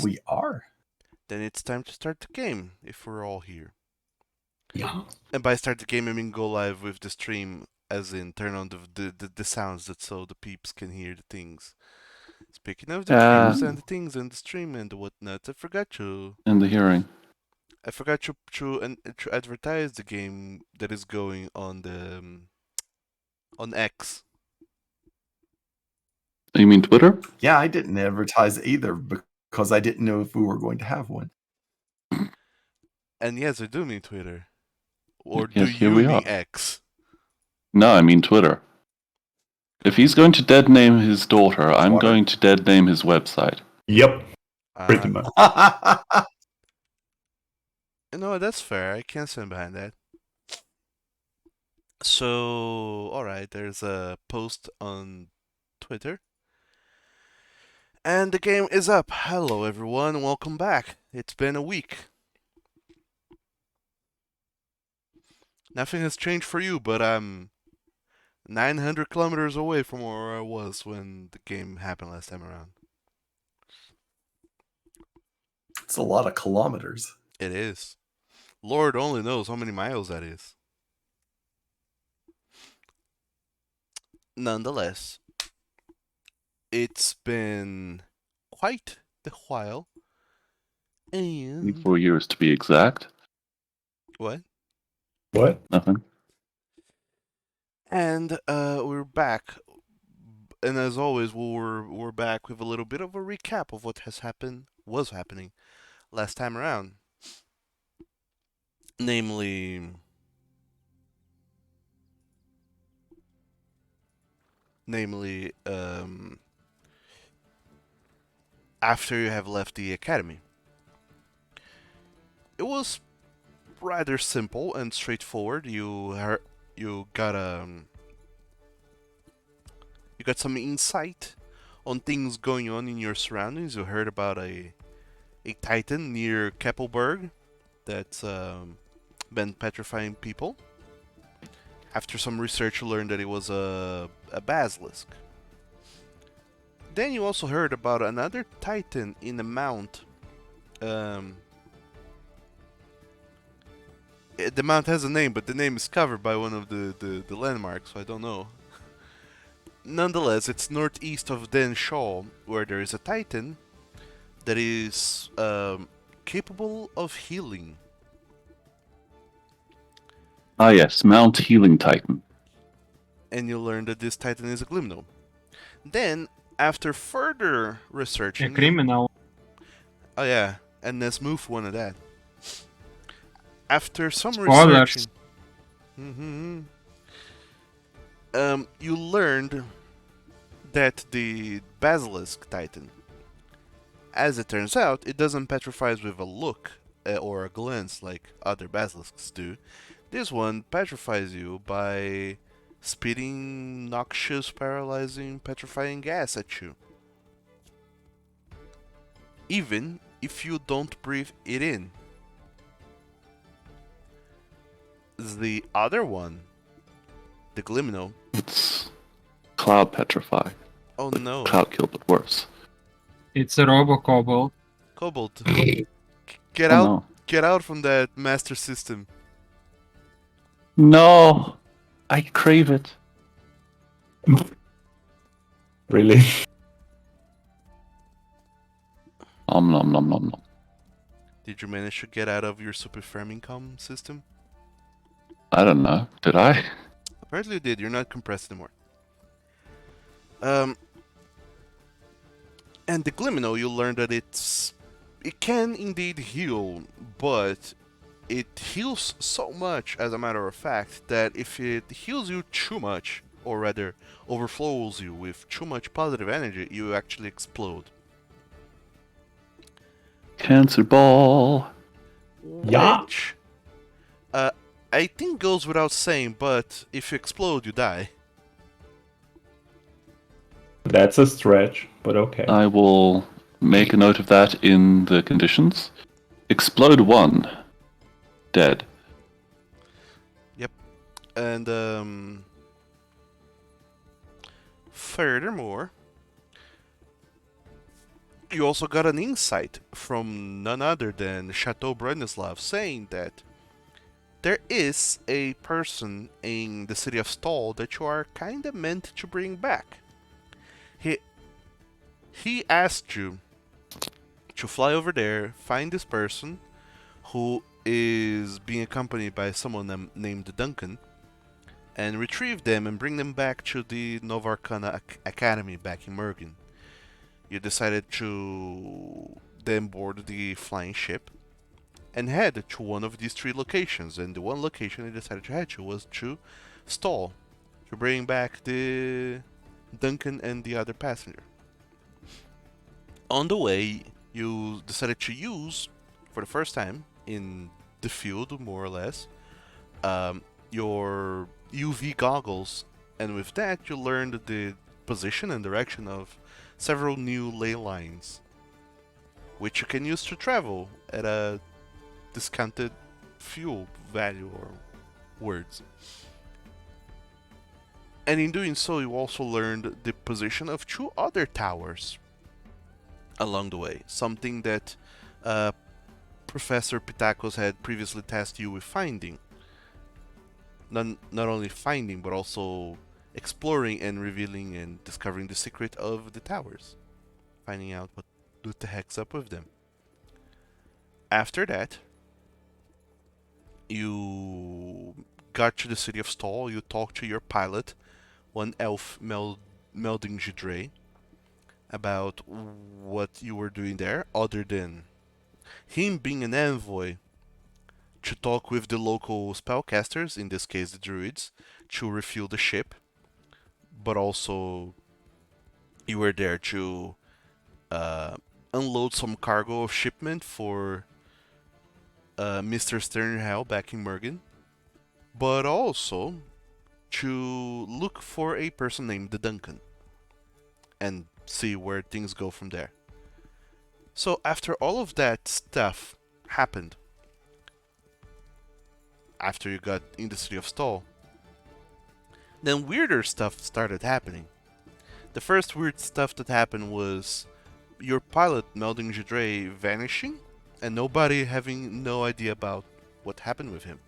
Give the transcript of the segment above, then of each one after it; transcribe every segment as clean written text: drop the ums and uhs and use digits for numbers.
We are. Then it's time to start the game, if we're all here. Yeah. And by start the game, I mean go live with the stream, as in turn on the sounds that so the peeps can hear the things. Speaking of the peeps and the things and the stream and the whatnot, I forgot to And the hearing. to advertise the game that is going on the on X. You mean Twitter? Yeah, I didn't advertise either because I didn't know if we were going to have one. And yes, I do mean Twitter. Or do Yes, here you we mean are. X? No, I mean Twitter. If he's going to dead name his daughter, I'm Water? going to dead name his website. Yep, pretty much. You know, that's fair. I can't stand behind that. So, alright, there's a post on Twitter. And the game is up. Hello, everyone. Welcome back. It's been a week. Nothing has changed for you, but I'm 900 kilometers away from where I was when the game happened last time around. It's a lot of kilometers. It is. Lord only knows how many miles that is. Nonetheless, it's been quite the while. And 4 years to be exact. what? What? Nothing. And we're back. And as always, we're back with a little bit of a recap of what was happening last time around. Namely, after you have left the academy. It was rather simple and straightforward. You got some insight on things going on in your surroundings. You heard about a titan near Keppelberg that's been petrifying people. After some research, you learned that it was a basilisk. Then you also heard about another titan in a mount. The mount has a name, but the name is covered by one of the landmarks, so I don't know. Nonetheless, it's northeast of Den Shaw, where there is a titan that is capable of healing. Ah yes, Mount Healing Titan. And you learn that this titan is a Glimno. Then, after further A researching... criminal. Oh yeah, and Nesmoof wanted that. After some Spoilers. researching... you learned that the Basilisk Titan, as it turns out, it doesn't petrify with a look or a glance like other basilisks do. This one petrifies you by spitting noxious, paralyzing, petrifying gas at you. Even if you don't breathe it in. The other one, the Glimno. It's Cloud Petrify. Oh no. Cloud Kill, but worse. It's a Robo-Kobold. Cobalt. Get Oh, out! no. Get out from that master system. No! I crave it. Really? Nom nom nom nom nom. Did you manage to get out of your super Farming.com system? I don't know. Did I? Apparently you did. You're not compressed anymore. And the Glimino, you learn that it can indeed heal, but it heals so much, as a matter of fact, that if it heals you too much, or rather overflows you with too much positive energy, you actually explode. Cancer ball. Yeah. Which, I think goes without saying, but if you explode, you die. That's a stretch, but okay. I will make a note of that in the conditions. Explode 1. Dead. Yep. And, furthermore, You also got an insight from none other than Chateau Bronislav saying that there is a person in the city of Stall that you are kinda meant to bring back. He he asked you to fly over there, find this person who is being accompanied by someone named Duncan, and retrieve them and bring them back to the Novarkana Academy back in Mergen. You decided to then board the flying ship and head to one of these 3 locations, and the one location you decided to head to was to Stall, to bring back the Duncan and the other passenger. On the way, you decided to use, for the first time in the field, more or less, your UV goggles, and with that you learned the position and direction of several new ley lines, which you can use to travel at a discounted fuel value or words. And in doing so, you also learned the position of 2 other towers along the way, something that Professor Pitacos had previously tasked you with finding. Not only finding, but also exploring and revealing and discovering the secret of the towers. Finding out what the heck's up with them. After that, you got to the city of Stall, you talked to your pilot, one elf Melding Gundhr, about what you were doing there, other than him being an envoy to talk with the local spellcasters, in this case the druids, to refuel the ship, but also you were there to unload some cargo of shipment for Mr. Sternhell back in Mergen, but also to look for a person named the Duncan and see where things go from there. So after all of that stuff happened, after you got in the city of Stall, then weirder stuff started happening. The first weird stuff that happened was your pilot, Melding Gundhr, vanishing, and nobody having no idea about what happened with him.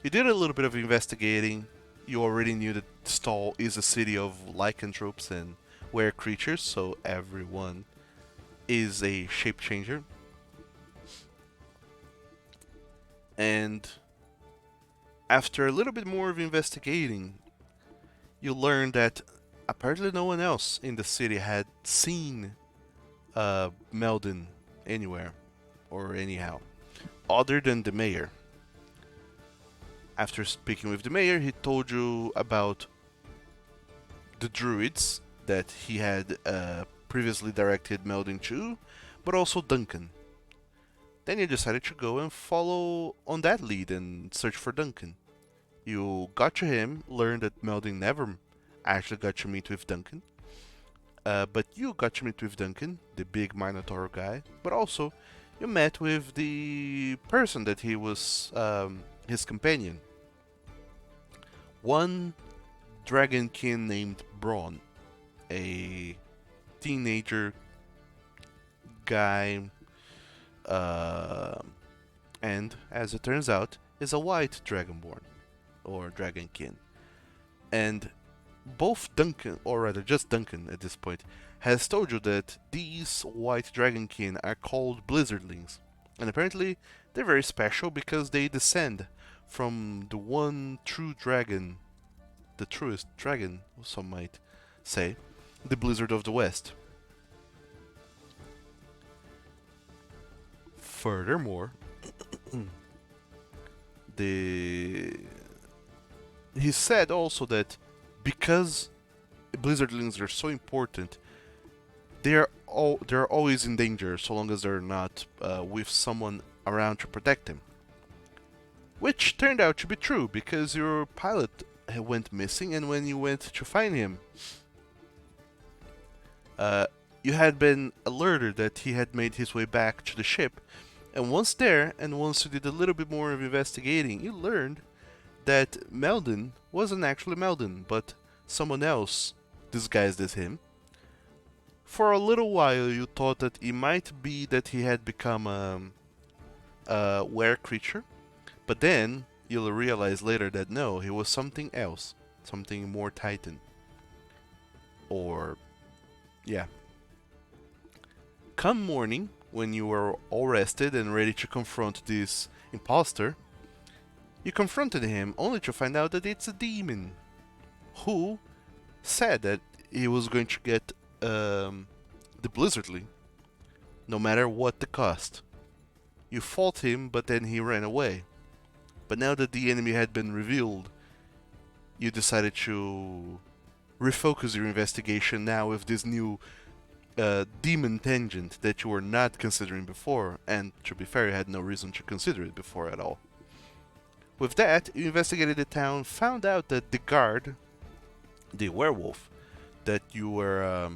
You did a little bit of investigating. You already knew that Stall is a city of lycanthropes and were creatures, so everyone is a shape changer. And after a little bit more of investigating, you learn that apparently no one else in the city had seen Meldon anywhere or anyhow, other than the mayor. After speaking with the mayor, he told you about the druids that he had previously directed Meldon to, but also Duncan. Then you decided to go and follow on that lead and search for Duncan. You got to him, learned that Meldon never actually got to meet with Duncan, but you got to meet with Duncan, the big Minotaur guy, but also you met with the person that he was his companion. One dragonkin named Braun, a teenager guy, and as it turns out, is a white dragonborn, or dragonkin. And both Duncan, or rather just Duncan at this point, has told you that these white dragonkin are called blizzardlings. And apparently they're very special because they descend from the one true dragon, the truest dragon, some might say, the Blizzard of the West. Furthermore, he said also that because blizzardlings are so important, they're always in danger so long as they're not with someone around to protect them. Which turned out to be true because your pilot went missing, and when you went to find him, you had been alerted that he had made his way back to the ship. And once there, and once you did a little bit more of investigating, you learned that Meldon wasn't actually Meldon, but someone else disguised as him. For a little while, you thought that it might be that he had become a were creature, but then you'll realize later that no, he was something else, something more Titan. Or, yeah. Come morning, when you are all rested and ready to confront this imposter, you confronted him only to find out that it's a demon who said that he was going to get the Blizzardly, no matter what the cost. You fought him, but then he ran away. But now that the enemy had been revealed, you decided to refocus your investigation now with this new demon tangent that you were not considering before, and to be fair, you had no reason to consider it before at all. With that, you investigated the town, found out that the guard, the werewolf, that you were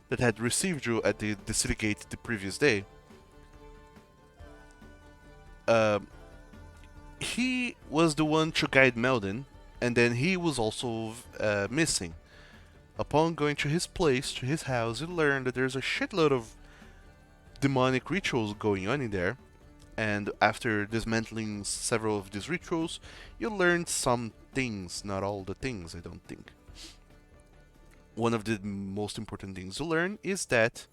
that had received you at the city gate the previous day, he was the one to guide Meldon, and then he was also missing. Upon going to his place, to his house, you learn that there's a shitload of demonic rituals going on in there, and after dismantling several of these rituals, you learned some things, not all the things, I don't think. One of the most important things you learn is that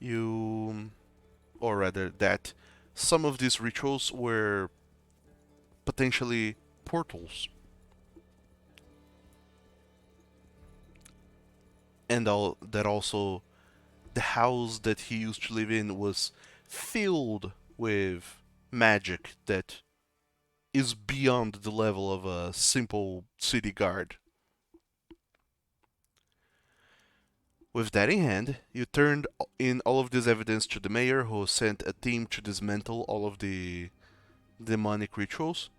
that some of these rituals were potentially portals. And that also the house that he used to live in was filled with magic that is beyond the level of a simple city guard. With that in hand, you turned in all of this evidence to the mayor, who sent a team to dismantle all of the demonic rituals.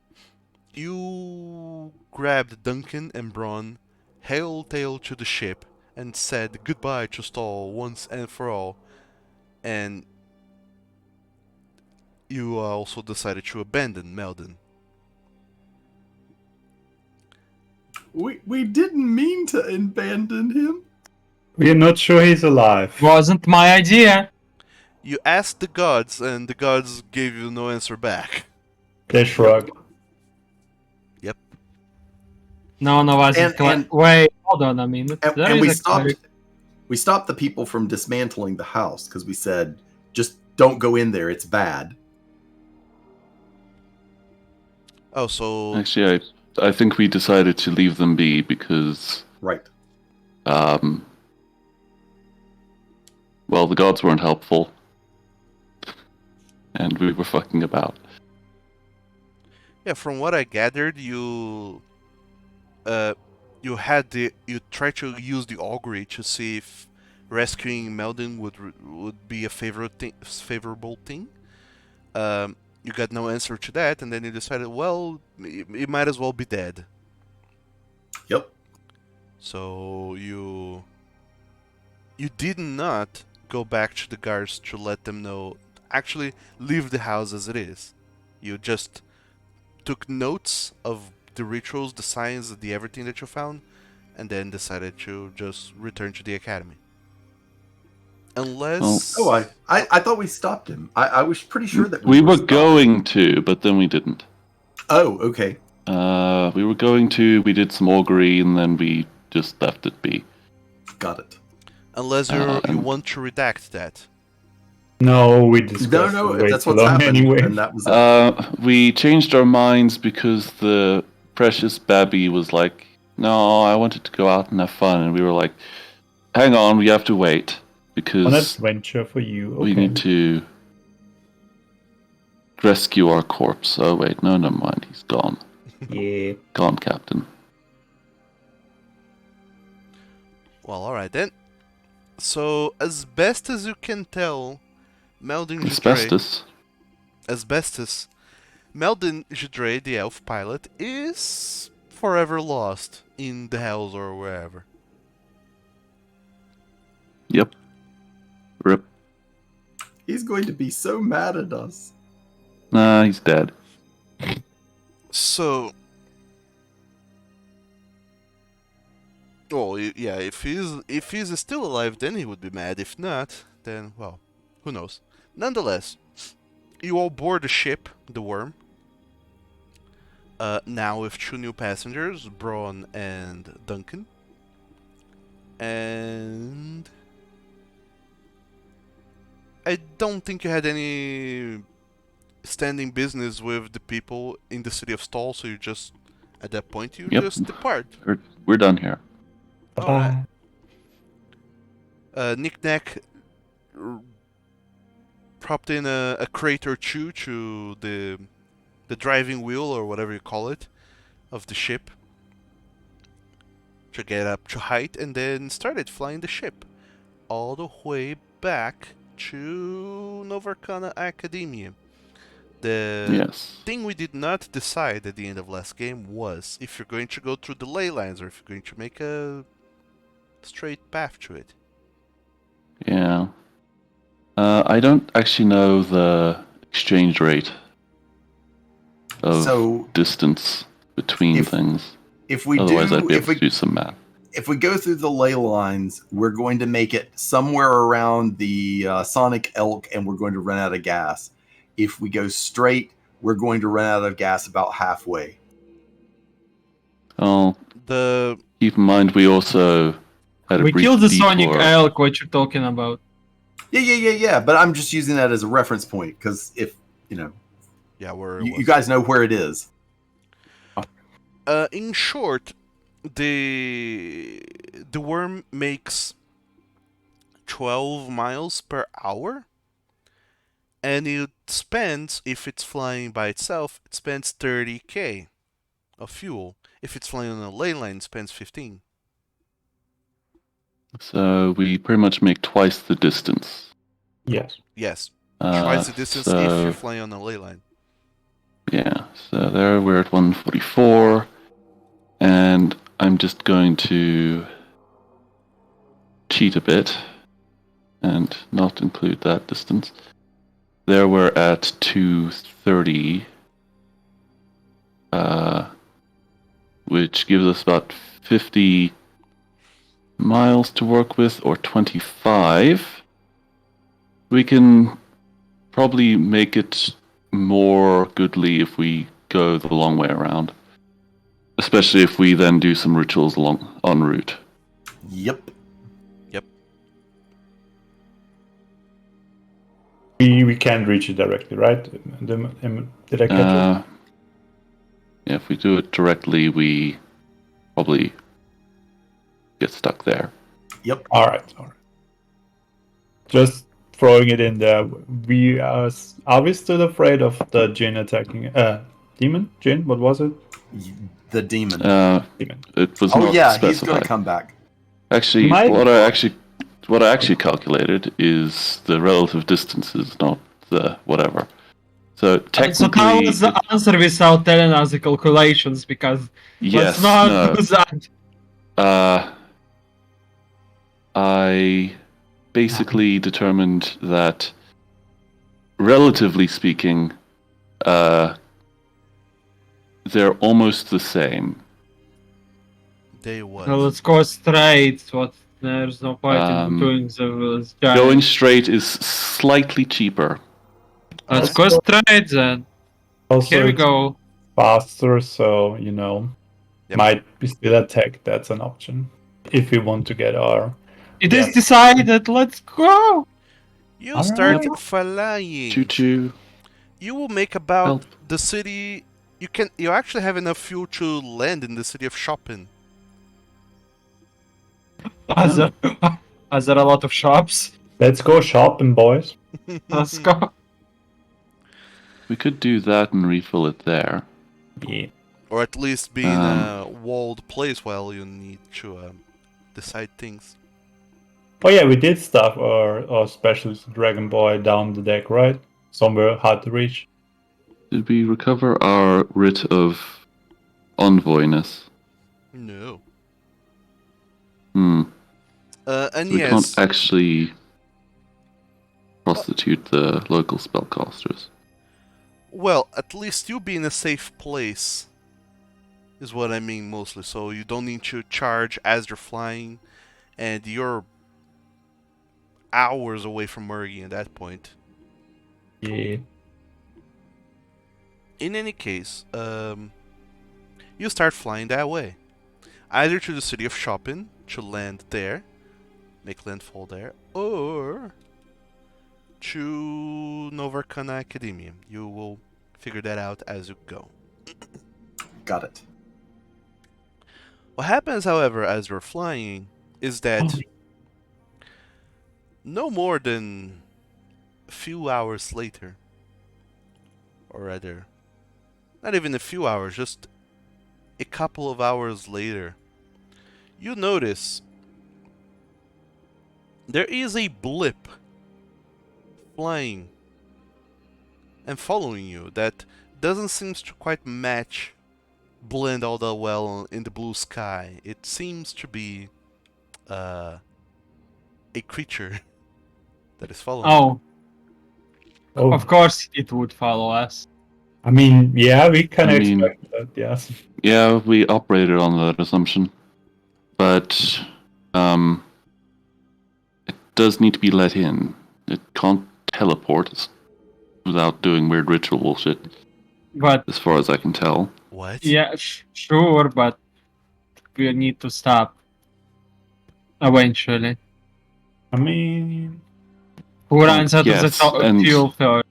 You grabbed Duncan and Braun, hailed to the ship, and said goodbye to Stall once and for all, and you also decided to abandon Meldon. We didn't mean to abandon him. We are not sure he's alive. Wasn't my idea. You asked the gods, and the gods gave you no answer back. They shrug. Yep. None of us is And- Wait, hold on a minute. And, There and is a we stopped the people from dismantling the house because we said, just don't go in there, it's bad. Oh, so Actually, I think we decided to leave them be because, Right. well, the gods weren't helpful, and we were fucking about. yeah, from what I gathered, you tried to use the augury to see if rescuing Meldon would be a favorable thing. You got no answer to that, and then you decided, well, it might as well be dead. Yep. So you did not go back to the guards to let them know. Actually, leave the house as it is. You just took notes of the rituals, the signs, the everything that you found, and then decided to just return to the academy. Unless... Oh, I thought we stopped him. I was pretty sure that We were stopped. going to, but then we didn't. Oh, okay. We were going to, we did some augury, and then we just left it be. Got it. Unless you want to redact that. No, we discussed No, it way that's too what's long happened. anyway. And that was it. We changed our minds because the precious Babby was like, no, I wanted to go out and have fun, and we were like, hang on, we have to wait, An because adventure for you. Okay. we need to rescue our corpse. Oh wait, no, never mind, he's gone. Yeah. Gone, Captain. Well, alright then. So, as best as you can tell, Meldon Jadre... Asbestos. Meldon Jadre, the elf pilot, is forever lost in the hells or wherever. Yep. Rip. He's going to be so mad at us. Nah, he's dead. So... Oh, yeah. If he's still alive, then he would be mad. If not, then well, who knows? Nonetheless, you all board the ship, the Wyrm. Now with 2 new passengers, Braun and Duncan. And I don't think you had any standing business with the people in the city of Stall, so you just, at that point, you Yep. just depart. We're done here. Alright. Bye. Knick-Knack propped in a crate or two to the driving wheel, or whatever you call it, of the ship to get up to height, and then started flying the ship all the way back to Novarkana Academia. The Yes. thing we did not decide at the end of last game was if you're going to go through the ley lines or if you're going to make a straight path to it. Yeah. I don't actually know the exchange rate of So distance between if- things. if we Otherwise, I'd do, be if able we to do some math. if we go through the ley lines, we're going to make it somewhere around the Sonic Elk, and we're going to run out of gas. If we go straight, we're going to run out of gas about halfway. Oh, The keep in mind we also had a We brief killed the detour. Sonic Elk, what you talking about? Yeah. But I'm just using that as a reference point because if yeah, where you guys know where it is. in short, the Wyrm makes 12 miles per hour, and it spends, if it's flying by itself, it spends 30k of fuel. If it's flying on a ley line, it spends 15. So we pretty much make twice the distance. Yes. Yes, twice the distance if so, you're flying on a ley line. Yeah, so there we're at 144, and I'm just going to cheat a bit and not include that distance. There we're at 230, which gives us about 50 miles to work with, or 25. We can probably make it more goodly if we go the long way around. Especially if we then do some rituals along en route. Yep. We can't reach it directly, right? Did I catch it? Yeah, if we do it directly, we probably get stuck there. Yep. All right. Just throwing it in there. We are we still afraid of the Jin attacking? Demon? Jin? What was it? The demon. Demon. It was Oh not yeah, specified. he's going to come back. Actually, Might- what I actually calculated is the relative distances, not the whatever. So So technically, how was the answer without telling us the calculations? Because yes, let's not no. do that. I basically determined that, relatively speaking, they're almost the same. They was. Well, let's go straight. What? There's no point in doing the giant. Going straight is slightly cheaper. Let's go straight then. Also, Here we it's go. faster, so Yep. might be still attack. That's an option if we want to get our. It is decided. Let's go. You Alright. start flying. Choo choo. You will make about Help. the city. You actually have enough fuel to land in the city of Chopin. Are there a lot of shops? Let's go shopping, boys. Let's go. We could do that and refill it there. Yeah. Or at least be in a walled place while you need to decide things. Oh yeah, we did stuff our specialist Dragon Boy down the deck, right? Somewhere hard to reach. Did we recover our writ of envoyness? No. And We yes, can't actually prostitute the local spellcasters. well, at least you'll be in a safe place. is what I mean mostly. So you don't need to charge as you're flying, and you're hours away from Murgy at that point. Yeah. In any case, you start flying that way. Either to the city of Chopin, to land there, make landfall there, or to Novarkana Academia. You will figure that out as you go. Got it. What happens, however, as you're flying, is that no more than a few hours later, or rather, not even a few hours, just a couple of hours later, you notice there is a blip flying and following you that doesn't seem to quite blend all that well in the blue sky. It seems to be a creature that is following you. Oh, of course it would follow us. I mean, yeah, we can I mean- expect that, yes. Yeah, we operated on that assumption. But it does need to be let in. It can't teleport without doing weird ritual bullshit, But as far as I can tell. What? yeah, sure, but we need to stop eventually. I mean, Who runs out of yes, the and- fuel first?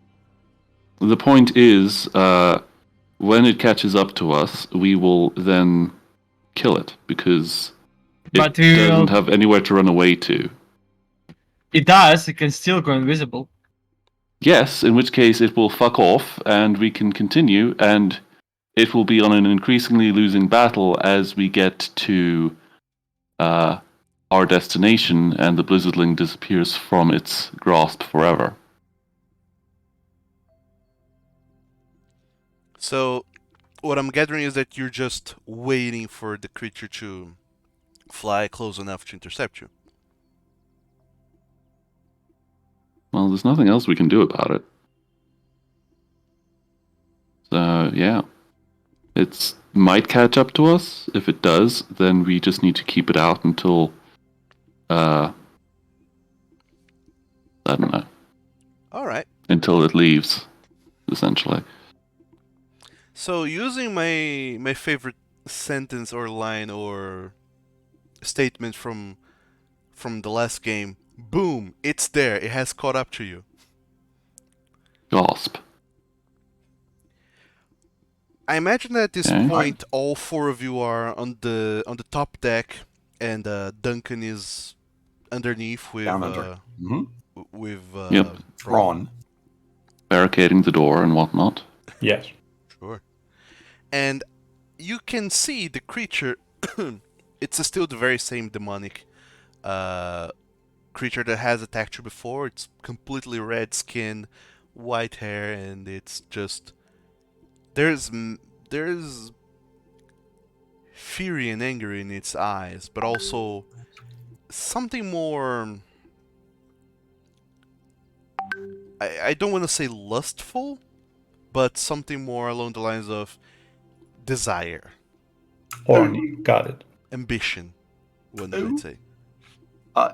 The point is, when it catches up to us, we will then kill it, because it But we will- doesn't have anywhere to run away to. It does. It can still go invisible. Yes, in which case it will fuck off, and we can continue, and it will be on an increasingly losing battle as we get to our destination, and the Blizzardling disappears from its grasp forever. So, what I'm gathering is that you're just waiting for the creature to fly close enough to intercept you. Well, there's nothing else we can do about it. So, yeah. It might catch up to us. If it does, then we just need to keep it out until, I don't know, All right. until it leaves, essentially. So, using my favorite sentence or line or statement from the last game, boom, it's there. It has caught up to you. Gasp. I imagine that at this Okay. point, all four of you are on the top deck, and Duncan is underneath with Down under. Mhm. with Yep. Thrawn. Barricading the door and whatnot. yes. Sure. And you can see the creature. It's still the very same demonic creature that has attacked you before. It's completely red skin, white hair, and it's just there's fury and anger in its eyes, but also something more. I don't want to say lustful, but something more along the lines of desire, Horny. Got it. ambition, one Ooh. might say.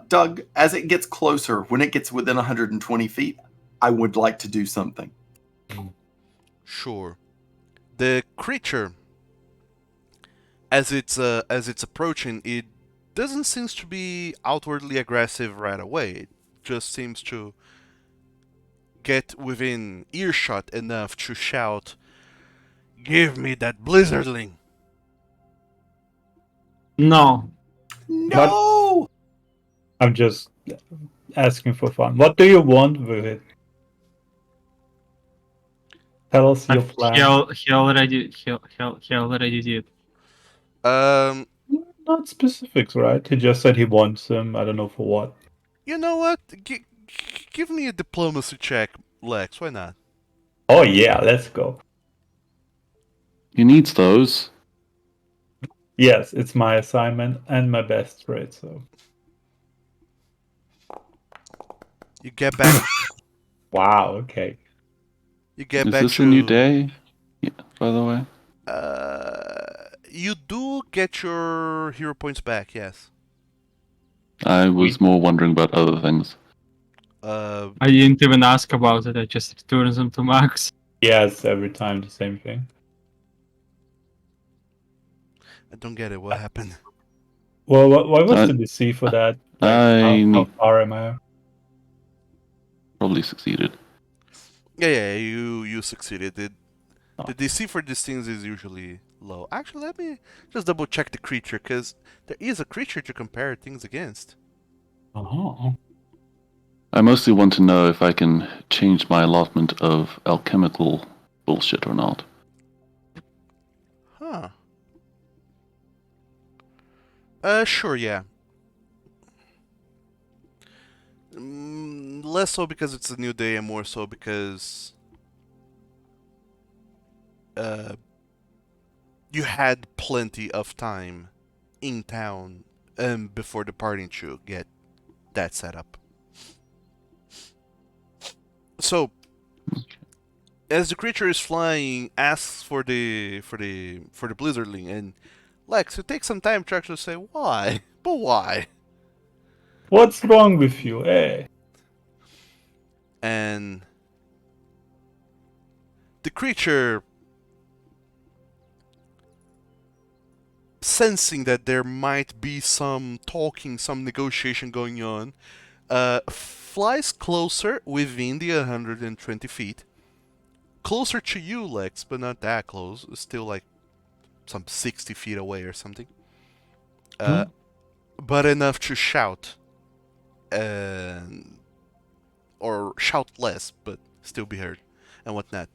Doug, as it gets closer, when it gets within 120 feet, I would like to do something. Sure. The creature, as it's approaching, it doesn't seem to be outwardly aggressive right away. It just seems to get within earshot enough to shout, "Give me that Blizzardling!" No. No! I'm just asking for fun. What do you want with it? Tell us your plan. He already did. Not specifics, right? He just said he wants them. I don't know for what. You know what? Give me a diplomacy check, Lex. Why not? Oh yeah, let's go. He needs those. Yes, it's my assignment and my best rate, so. You get back. Wow, okay. You get Is back this to a new day? Yeah, by the way. You do get your hero points back, yes. I was more wondering about other things. Uh, I didn't even ask about it. I just returned them to Max. Yes, every time the same thing. I don't get it. What happened? Well, what was I- the DC for that? I How need- far am I? Probably succeeded. Yeah, you succeeded. The Oh. DC for these things is usually low. Actually, let me just double check the creature, because there is a creature to compare things against. Oh. I mostly want to know if I can change my allotment of alchemical bullshit or not. Huh. Sure, yeah. Less so because it's a new day, and more so because you had plenty of time in town before departing to get that set up. So, as the creature is flying, asks for the blizzardling, and Lex, it takes some time to actually say why, but why? What's wrong with you, eh? And the creature, sensing that there might be some talking, some negotiation going on, flies closer within the 120 feet. Closer to you, Lex, but not that close. Still like some 60 feet away or something. But enough to shout. Or shout less, but still be heard, and whatnot.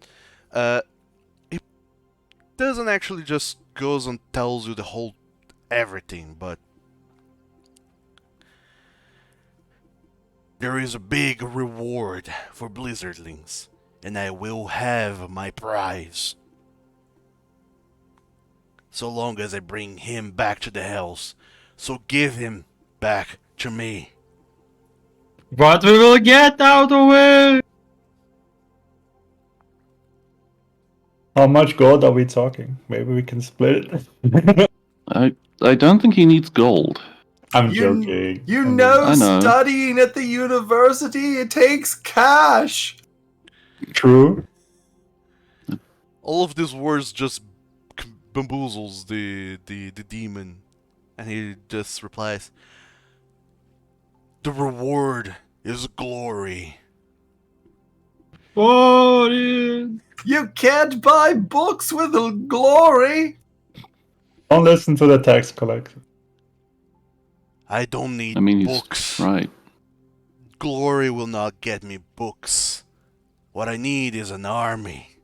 It doesn't actually just goes and tells you the whole everything, but there is a big reward for blizzardlings, and I will have my prize. So long as I bring him back to the hells, so give him back to me. But we will get out of it! How much gold are we talking? Maybe we can split it. I don't think he needs gold. I'm joking. You I'm know, I know. studying at the university, it takes cash. True. All of these words just bamboozles the demon, and he just replies, "The reward is glory." What is... You can't buy books with glory. Don't listen to the tax collector. I don't need I mean, he's books. right. Glory will not get me books. What I need is an army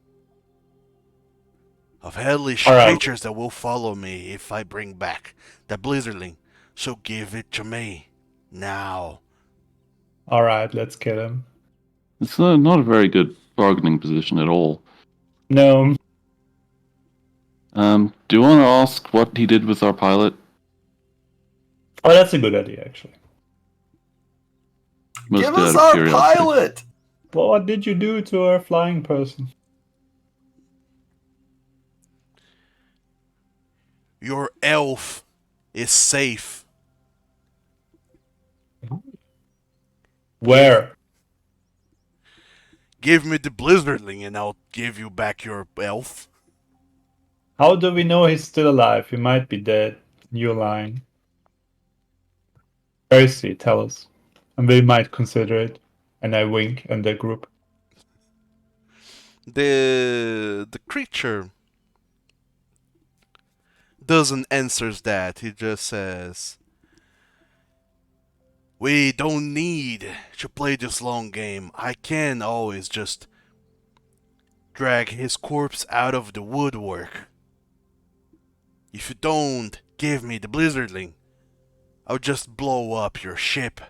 of hellish All right. creatures that will follow me if I bring back the blizzardling. So give it to me now. Alright, let's kill him. It's not a very good bargaining position at all. No. Do you want to ask what he did with our pilot? Oh, that's a good idea, actually. Mostly Give out us of our curiosity. pilot. Well, what did you do to our flying person? Your elf is safe. Where? Give me the blizzardling and I'll give you back your elf. How do we know he's still alive? He might be dead. You're lying. Where is he? Tell us. And we might consider it. And I wink at the group. The creature doesn't answer that. He just says, "We don't need to play this long game. I can always just drag his corpse out of the woodwork. If you don't give me the blizzardling, I'll just blow up your ship."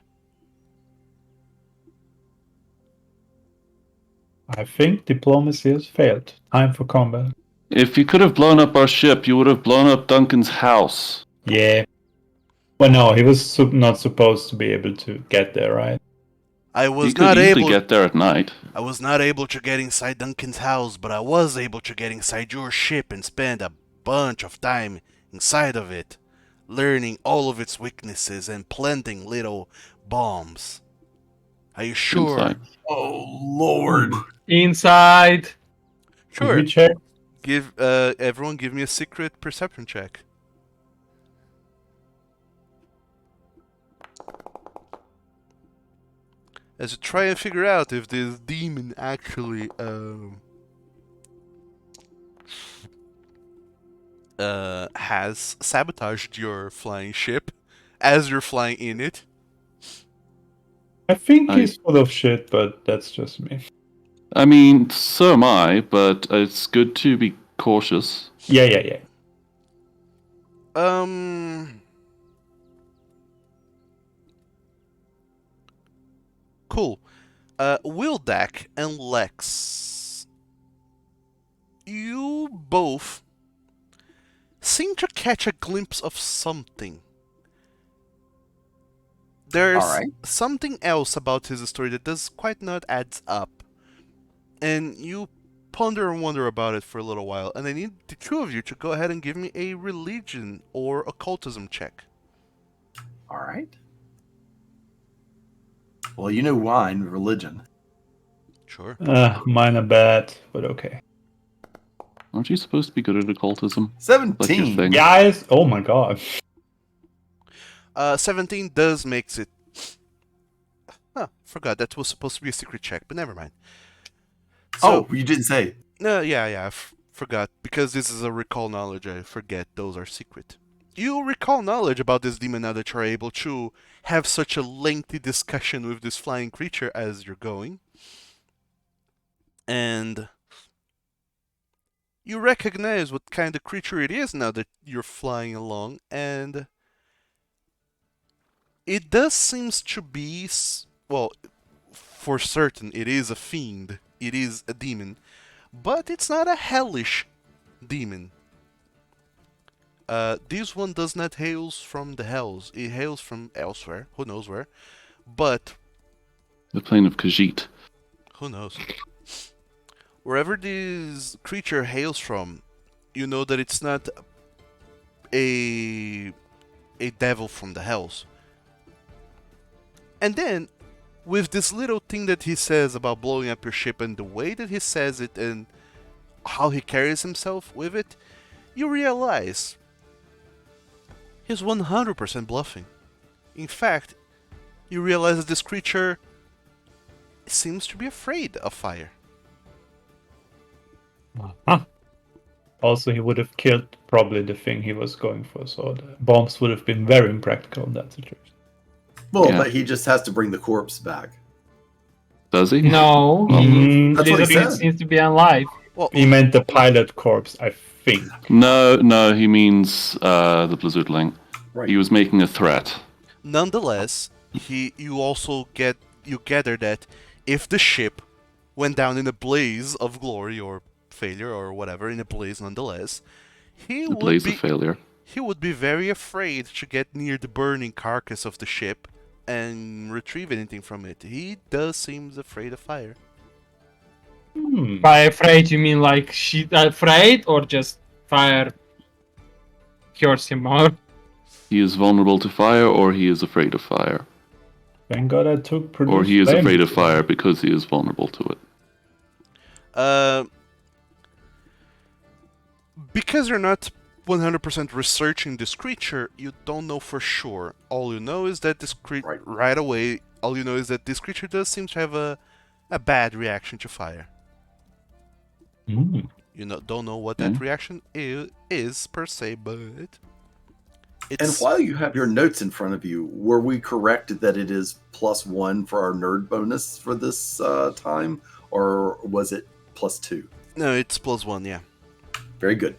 I think diplomacy has failed. Time for combat. If you could have blown up our ship, you would have blown up Duncan's house. Yeah. Well, no, he was not supposed to be able to get there, right? I You was could not easily able. get there at night. I was not able to get inside Duncan's house, but I was able to get inside your ship and spend a bunch of time inside of it, learning all of its weaknesses and planting little bombs. Are you sure? Inside. Oh Lord! Inside. Did Sure. we check? Everyone give me a secret perception check. As you try and figure out if this demon actually has sabotaged your flying ship as you're flying in it. I think he's full of shit, but that's just me. I mean, so am I, but it's good to be cautious. Yeah. Cool. Wildak and Lex, you both seem to catch a glimpse of something. There's All right. something else about his story that does quite not add up. And you ponder and wonder about it for a little while, and I need the two of you to go ahead and give me a religion or occultism check. All right. Well, you know wine, religion. Sure. Mine are bad, but okay. Aren't you supposed to be good at occultism? Like your 17. thing. Guys, oh my god. 17 does makes it. Huh, forgot that was supposed to be a secret check, but never mind. So, Oh, you didn't say. No, yeah, forgot. Because this is a recall knowledge, I forget those are secret. You recall knowledge about this demon now that you're able to have such a lengthy discussion with this flying creature as you're going. And you recognize what kind of creature it is now that you're flying along, and it does seems to be, well, for certain it is a fiend, it is a demon, but it's not a hellish demon. This one does not hails from the hells, it hails from elsewhere, who knows where, but The plane of Khajiit. who knows. Wherever this creature hails from, you know that it's not a devil from the hells. And then, with this little thing that he says about blowing up your ship and the way that he says it and how he carries himself with it, you realize he's 100% bluffing. In fact, you realize that this creature seems to be afraid of fire. Uh-huh. Also, he would have killed probably the thing he was going for, so the bombs would have been very impractical in that situation. Well, Yeah. but he just has to bring the corpse back. Does he? No, That's what he Blizzard said. seems to be alive. Well, He meant the pilot corpse, I think. No, he means the Blizzardling. Right. He was making a threat. nonetheless, you gather that if the ship went down in a blaze of glory or failure or whatever, in a blaze nonetheless, The blaze of failure. he would be very afraid to get near the burning carcass of the ship and retrieve anything from it. He does seem afraid of fire. By afraid, you mean like she afraid or just fire cures him more? He is vulnerable to fire, or he is afraid of fire. Thank God I took produce Or he is flame. afraid of fire because he is vulnerable to it. Because you're not 100% researching this creature, you don't know for sure. All you know is that this creature, right away, all you know is that this creature does seem to have a bad reaction to fire. Mm. You don't know what that reaction is per se, but And it's while you have your notes in front of you, were we correct that it is +1 for our nerd bonus for this time? Or was it +2? no, it's +1, yeah. Very good.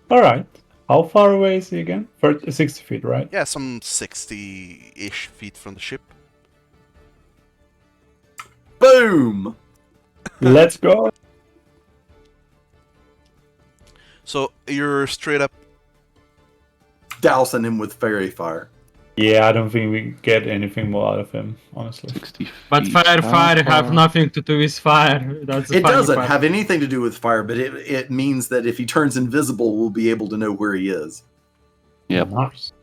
Alright. How far away is he again? 60 feet, right? Yeah, some 60-ish feet from the ship. Boom! Let's go. So you're straight up. Dousing him with fairy fire. Yeah, I don't think we get anything more out of him, honestly. 60 But feet. fire How have far? nothing to do with fire. That's the It funny doesn't part. have anything to do with fire, but it means that if he turns invisible, we'll be able to know where he is. Yep. Nice.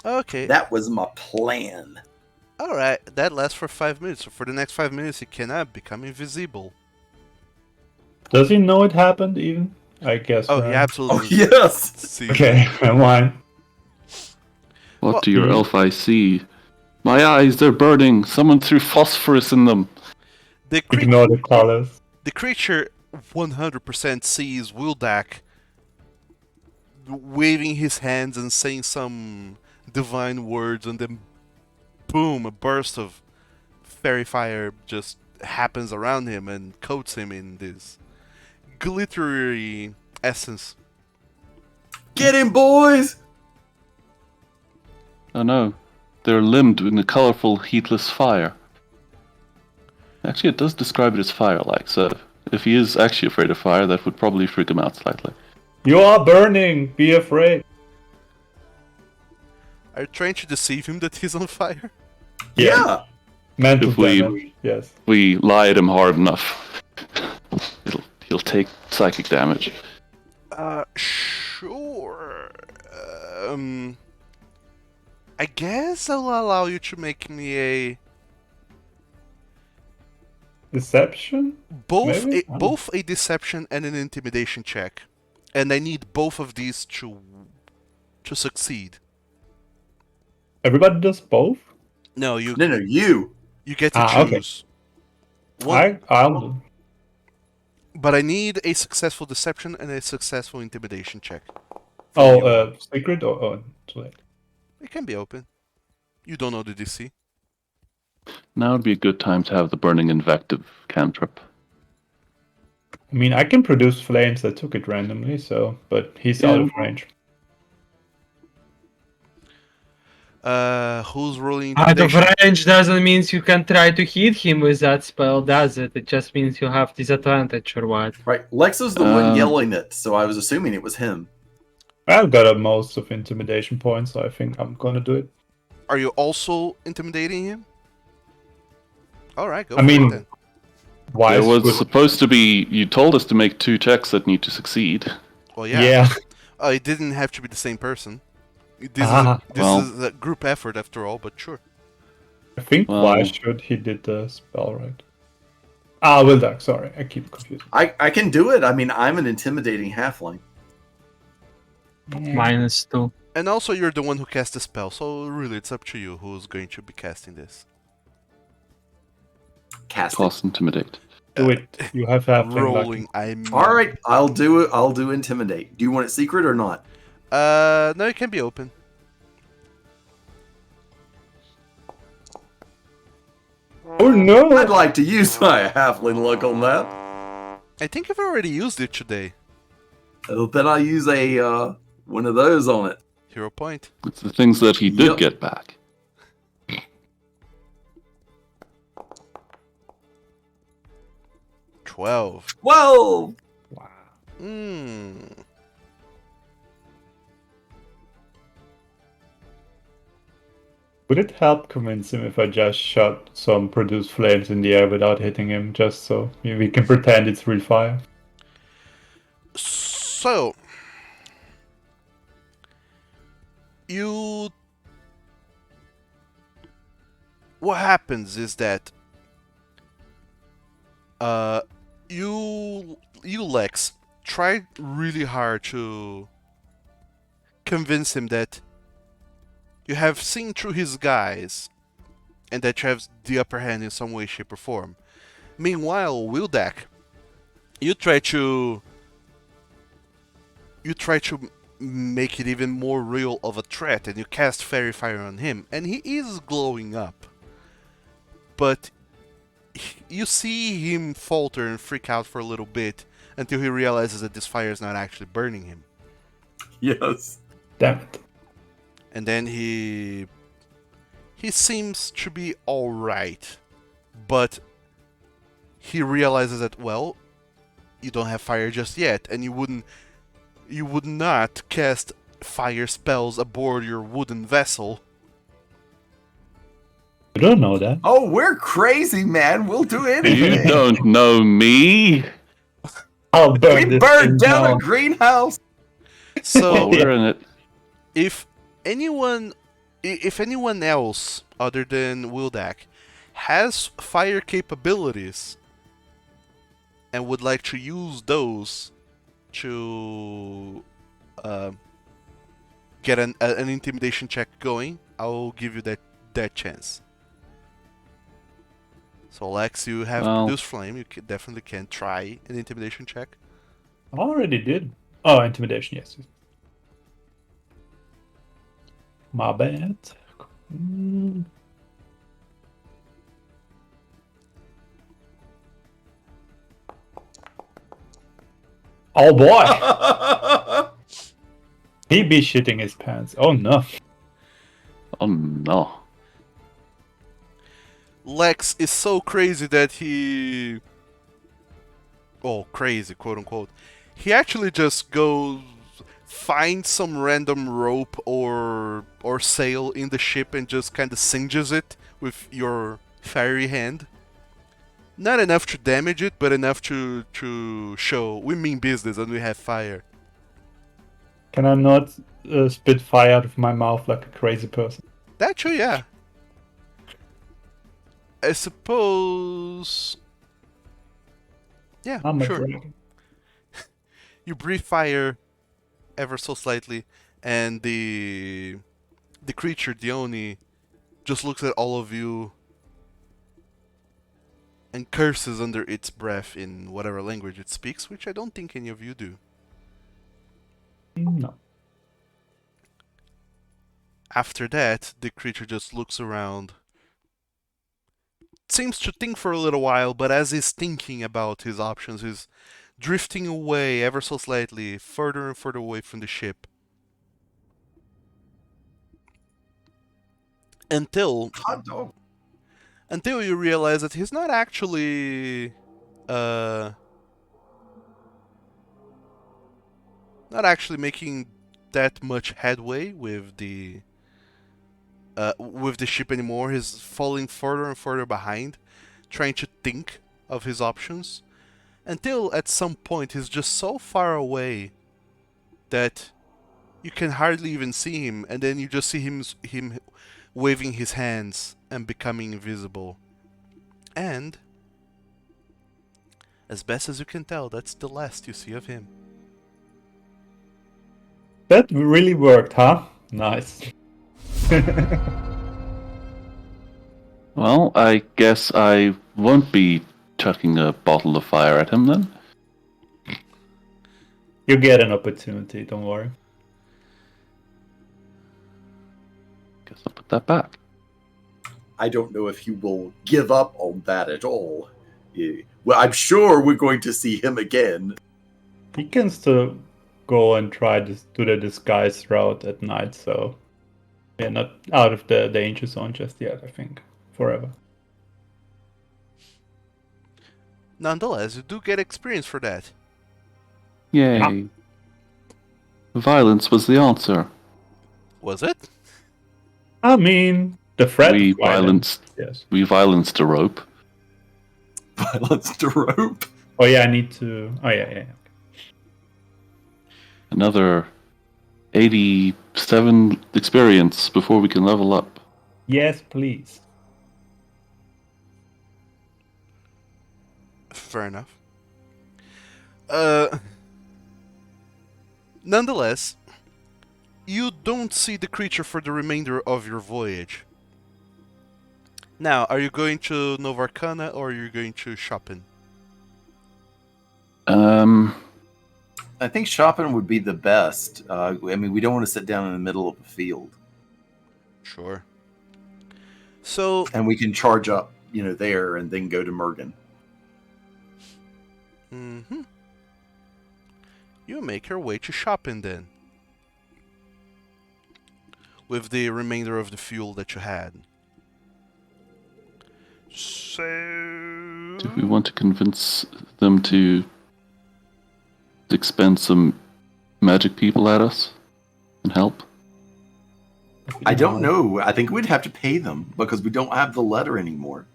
Okay. That was my plan. All right. That lasts for 5 minutes. So for the next 5 minutes, he cannot become invisible. Does he know it happened even? I guess. Oh, right? he Oh, absolutely yes. sees Okay, it. never mind. What Well- do your elf eyes see? My eyes, they're burning. Someone threw phosphorus in them. The Ignore the colors. The creature 100% sees Wildak waving his hands and saying some divine words, and then boom, a burst of fairy fire just happens around him and coats him in this glittery essence. Get him, boys! Oh no, they're limbed in a colorful, heatless fire. Actually, it does describe it as fire-like, so if he is actually afraid of fire, that would probably freak him out slightly. You are burning. Be afraid. Are you trying to deceive him that he's on fire? Yeah. Mental If we- damage. Yes. We lie at him hard enough. He'll take psychic damage. Sure. I guess I'll allow you to make me a Deception. both Maybe? both a deception and an intimidation check, and I need both of these to succeed. Everybody does both. No, you No, you. you get to Okay. choose. One, I'll do. but I need a successful deception and a successful intimidation check. Oh, secret or too late. It can be open. You don't know the DC. Now would be a good time to have the burning invective cantrip. I mean, I can produce flames. I took it randomly, but he's out of range. Who's rolling Out of intimidation? range doesn't mean you can try to hit him with that spell, does it? It just means you have disadvantage or what. Right. Lexo's the one Um, yelling it, so I was assuming it was him. I've got most of intimidation points, so I think I'm gonna do it. Are you also intimidating him? All right, go I for mean, it then. Why? There was would- supposed to be. You told us to make 2 checks that need to succeed. Well, yeah. Yeah. It didn't have to be the same person. This Well- is a group effort after all, but sure. I think Well- why should he did the spell right? Ah, Wildak. Sorry, I keep confused. I can do it. I mean, I'm an intimidating halfling. -2. And also, you're the one who cast the spell, so really, it's up to you who's going to be casting this. Cast it. Toss intimidate. Do it. You have to have Rolling, I'm. All right, I'll do it. I'll do intimidate. Do you want it secret or not? No, it can be open. Oh no! I'd like to use my halfling luck on that. I think I've already used it today. Then I'll use a one of those on it. Hero point. It's the things that he did Yep. get back. $12. Whoa! Wow. Would it help convince him if I just shot some produced flames in the air without hitting him, just so we can pretend it's real fire? So, what happens is that you Lex tried really hard to convince him that you have seen through his guise and that you have the upper hand in some way, shape, or form. Meanwhile, Wildak, you try to make it even more real of a threat, and you cast Fairy Fire on him, and he is glowing up. But you see him falter and freak out for a little bit until he realizes that this fire is not actually burning him. Yes. Damn it. And then he seems to be alright, but he realizes that, well, you don't have fire just yet, and you would not cast fire spells aboard your wooden vessel. I don't know that. Oh, we're crazy, man. We'll do anything. You don't know me. I'll burn We this burned thing down a down. greenhouse. So Well, we're in it. if anyone else other than Wildak has fire capabilities and would like to use those to get an intimidation check going, I'll give you that chance. So Lex, you have produced flame. You definitely can try an intimidation check. I already did. Oh, intimidation, yes. My bad. Oh boy! He be shitting his pants. Oh no. Oh no. Lex is so crazy that he... Oh, crazy, quote unquote. He actually just goes, finds some random rope or sail in the ship and just kind of singes it with your fiery hand. Not enough to damage it, but enough to show we mean business and we have fire. Can I not spit fire out of my mouth like a crazy person? That true, yeah. I suppose... Yeah, I'm a sure. dragon. You breathe fire ever so slightly, and the creature, the Oni, just looks at all of you and curses under its breath in whatever language it speaks, which I don't think any of you do. No. After that, the creature just looks around. Seems to think for a little while, but as he's thinking about his options, he's drifting away ever so slightly, further and further away from the ship. Until Hot dog. you realize that he's not actually not actually making that much headway with the ship anymore. He's falling further and further behind, trying to think of his options, until at some point he's just so far away that you can hardly even see him, and then you just see him waving his hands and becoming invisible. And as best as you can tell, that's the last you see of him. That really worked, huh? Nice. Well, I guess I won't be chucking a bottle of fire at him then. You get an opportunity, don't worry. Guess I'll put that back. I don't know if he will give up on that at all. Well, I'm sure we're going to see him again. He can still go and try to do the disguise route at night, so yeah, not out of the danger zone just yet, I think. Forever. Nonetheless, you do get experience for that. Yay. Yeah. Violence was the answer. Was it? I mean, the threat We of violence. Yes. violenced a rope. Violence to rope. Oh yeah, I need to. Oh yeah. Another 87 experience before we can level up. Yes, please. Fair enough. Nonetheless, you don't see the creature for the remainder of your voyage. Now, are you going to Nova Arcana or are you going to Shopping? I think shopping would be the best. I mean, we don't want to sit down in the middle of a field. Sure. So, And we can charge up, there and then go to Mergen. You make your way to Shopping then. With the remainder of the fuel that you had. So... Do we want to convince them to expend some magic people at us and help? I don't know. I think we'd have to pay them because we don't have the letter anymore.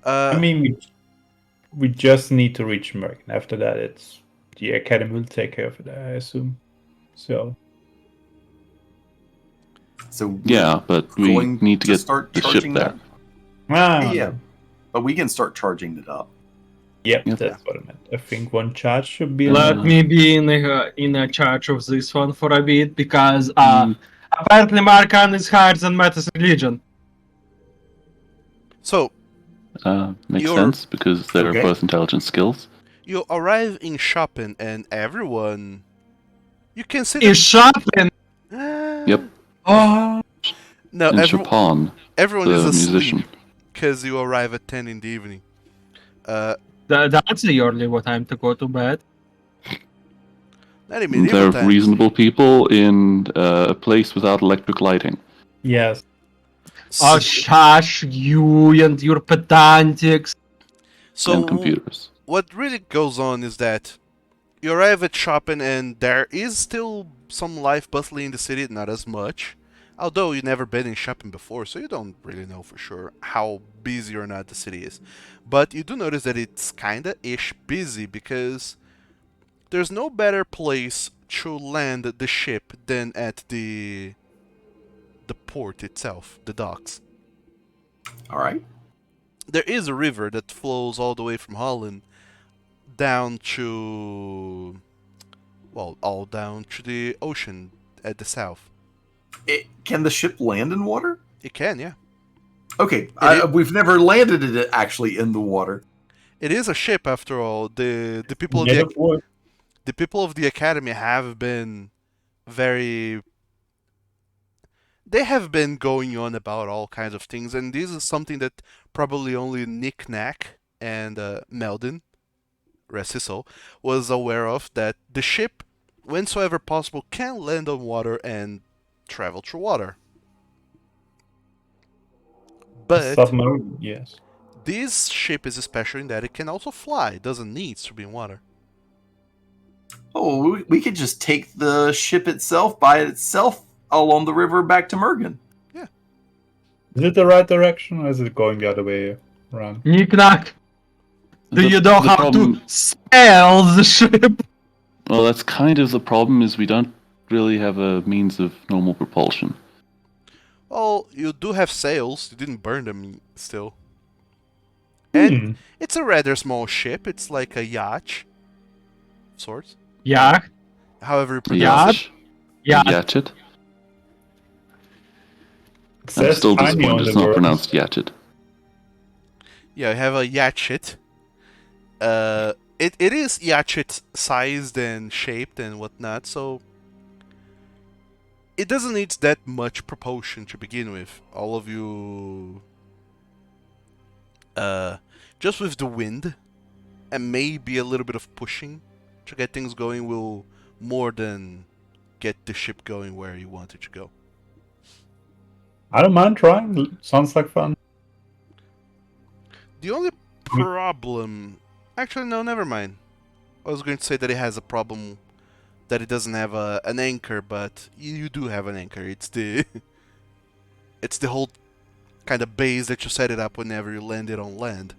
I mean, we just need to reach Merkin. After that, it's the Academy will take care of it, I assume. So Yeah, but we need to get start the ship charging there. that. Yeah, but we can start charging it up. Yep, Yep. that's what I meant. I think one charge should be Let enough. me be in a charge of this one for a bit, because Mm. apparently Markan is higher than Metis religion. So, Makes You're- sense because they're Okay. both intelligence skills. you arrive in shopping and everyone... You can see Is shopping. Yep. Oh, No, And Chopin, everyone the is asleep musician. because you arrive at 10 in the evening. that's the early time to go to bed. Not in medieval They're times. reasonable people in a place without electric lighting. Yes. Oh, shush you and your pedantics. So And computers. what really goes on is that you arrive at shopping and there is still some life bustling in the city, not as much. Although you've never been in shopping before, so you don't really know for sure how busy or not the city is. But you do notice that it's kinda ish busy because there's no better place to land the ship than at the port itself, the docks. All right. There is a river that flows all the way from Holland down to, well, all down to the ocean at the south. Can the ship land in water? It can, yeah. Okay, It- we've never landed it actually in the water. It is a ship after all. The people of Made of wood. the people of the academy have been very... They have been going on about all kinds of things, and this is something that probably only Nick Knack and Meldon, rest his soul, was aware of, that the ship, whensoever possible, can land on water and travel through water. But Submarine, yes. this ship is special in that it can also fly. It doesn't need to be in water. Oh, we could just take the ship itself by itself along the river back to Mergen. Is it the right direction or is it going the other way around? Knick-knack. Do The- you know the how problem- to spell the ship? Well, that's kind of the problem, is we don't really have a means of normal propulsion. Well, you do have sails. You didn't burn them still. And it's a rather small ship. It's like a yacht. Sorts. Yeah. However you A pronounce it. Yeah. yacht? A yachet? It I'm says still tiny on disappointed the it's not words. pronounced yachet. Yeah, you have a yachet. It is yachet sized and shaped and whatnot, so it doesn't need that much propulsion to begin with. All of you, just with the wind and maybe a little bit of pushing to get things going, will more than get the ship going where you want it to go. I don't mind trying. Sounds like fun. The only problem... Actually, no, never mind. I was going to say that it has a problem that it doesn't have an anchor, but you do have an anchor. It's the... it's the whole kind of base that you set it up whenever you land it on land.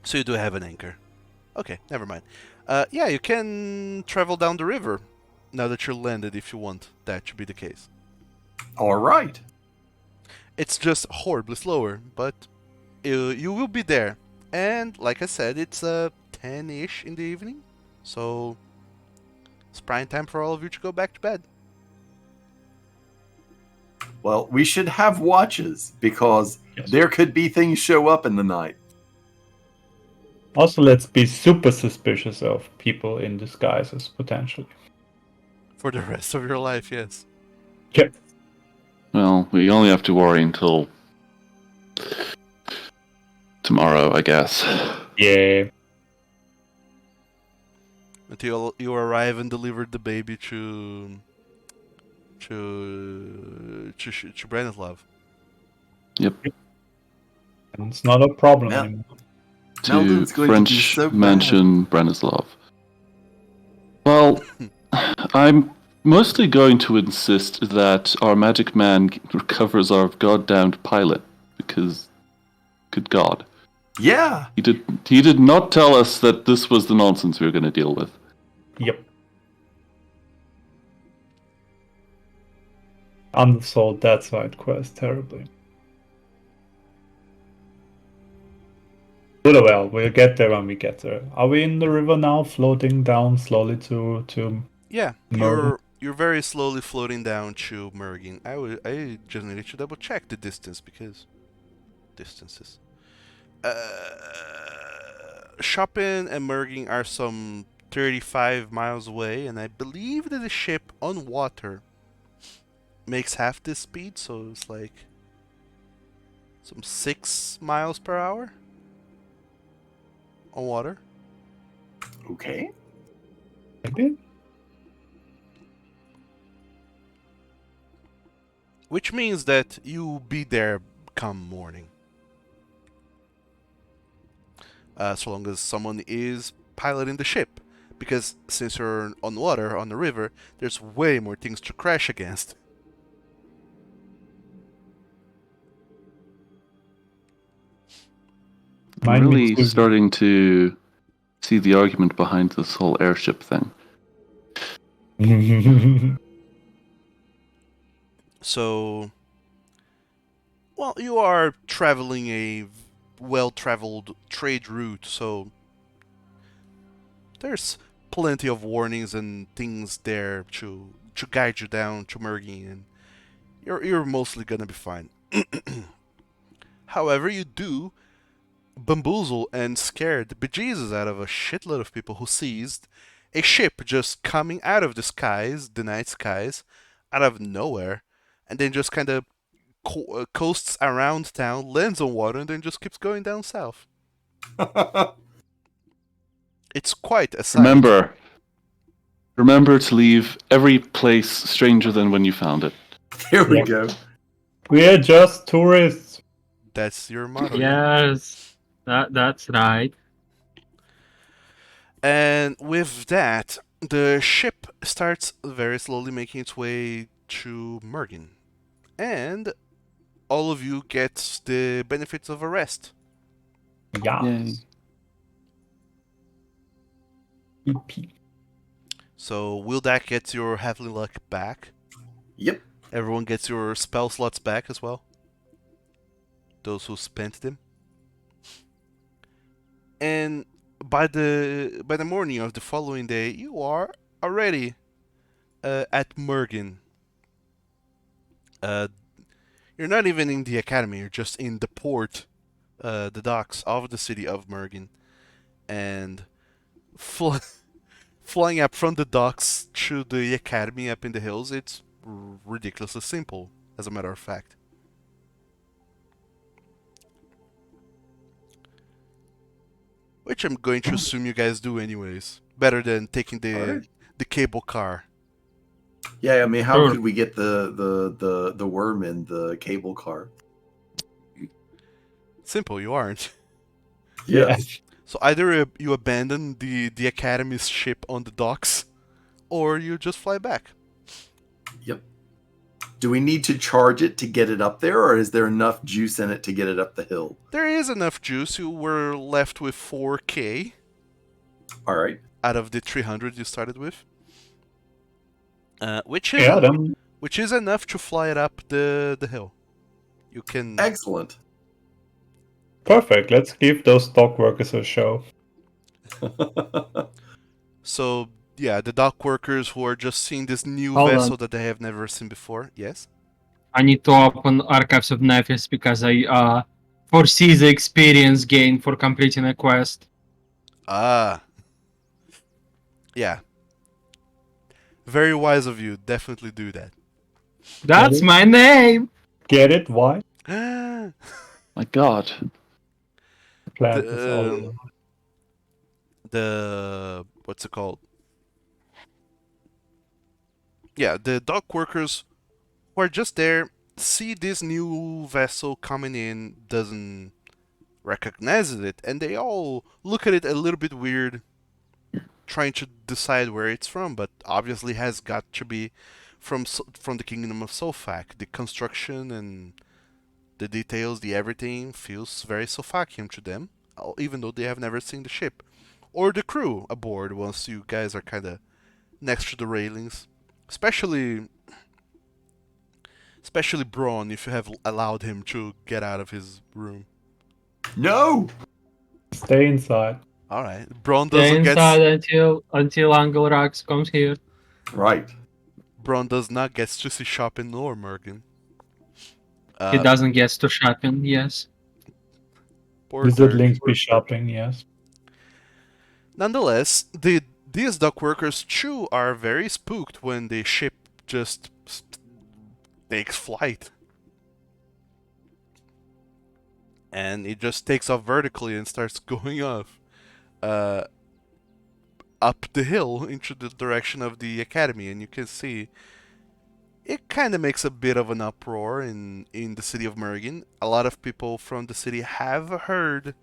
So you do have an anchor. Okay, never mind. Yeah, you can travel down the river now that you're landed if you want that to be the case. All right. It's just horribly slower, but you will be there. And like I said, it's 10-ish in the evening, so it's prime time for all of you to go back to bed. Well, we should have watches because Yes. there could be things show up in the night. Also, let's be super suspicious of people in disguises, potentially. For the rest of your life, yes. Okay. Well, we only have to worry until tomorrow, I guess. Yeah. Until you arrive and deliver the baby to Branislav. Yep. And it's not a problem Yeah. anymore. To Meldon's going French to be so bad. mansion Branislav. Well, I'm mostly going to insist that our magic man recovers our goddamned pilot, because, good God, Yeah. he did not tell us that this was the nonsense we were going to deal with. Yep. Undersold that side quest terribly. But well, we'll get there when we get there. Are we in the river now, floating down slowly to Yeah, Merlin? you're very slowly floating down to Mergin. I just needed to double check the distance because distances. Shopping and Mergin are some 35 miles away, and I believe that the ship on water makes half this speed, so it's like some 6 miles per hour on water. Okay. Maybe? Which means that you'll be there come morning. So long as someone is piloting the ship. Because since you're on water, on the river, there's way more things to crash against. I'm Mind me really too. starting to see the argument behind this whole airship thing. So, well, you are traveling a well-traveled trade route, so there's plenty of warnings and things there to guide you down to Mergin, and you're mostly gonna be fine. However, you do bamboozle and scare the bejesus out of a shitload of people who seized a ship just coming out of the skies, the night skies, out of nowhere, and then just kind of coasts around town, lands on water, and then just keeps going down south. It's quite a sight. Remember to leave every place stranger than when you found it. There we Yeah. go. We're just tourists. That's your motto. Yes, that's right. And with that, the ship starts very slowly making its way to Mergin. And all of you get the benefits of a rest. Yeah. Yay. EP. So Wildak gets your heavenly luck back. Yep. Everyone gets your spell slots back as well. Those who spent them. And by the morning of the following day, you are already at Mergin. You're not even in the academy. You're just in the port, the docks of the city of Mergin, and flying up from the docks to the academy up in the hills. It's ridiculously simple, as a matter of fact. Which I'm going to assume you guys do anyways. Better than taking the cable car. Yeah, I mean, how Sure. could we get the Wyrm in the cable car? Simple, you aren't. Yeah. So either you abandon the academy's ship on the docks, or you just fly back. Yep. Do we need to charge it to get it up there, or is there enough juice in it to get it up the hill? There is enough juice. You were left with 4k All right. out of the 300 you started with. Which is enough to fly it up the hill. You can. Excellent. Perfect. Let's give those dock workers a show. So yeah, the dock workers who are just seeing this new Hold vessel on. that they have never seen before. Yes. I need to open Archives of Nephis because I foresee the experience gain for completing a quest. Ah. Yeah. Very wise of you. Definitely do that. That's Ready? my name! Get it? Why? My God. The plan is all. The what's it called? Yeah, the dock workers who are just there see this new vessel coming in, doesn't recognize it, and they all look at it a little bit weird, trying to decide where it's from, but obviously has got to be from the kingdom of Solfak. The construction and the details, the everything feels very Solfakian to them, even though they have never seen the ship or the crew aboard. Once you guys are kind of next to the railings, especially Braun, if you have allowed him to get out of his room. No. Stay inside. All right, Braun Stay doesn't inside get until Angelrax comes here. Right. Braun does not get to see shopping nor Morgan. He doesn't get to shopping. Yes. Poor Wizard Dirk. Link be shopping, yes. Nonetheless, these dock workers too are very spooked when the ship just takes flight. And it just takes off vertically and starts going off up the hill into the direction of the academy. And you can see it kind of makes a bit of an uproar in the city of Mergen. A lot of people from the city have heard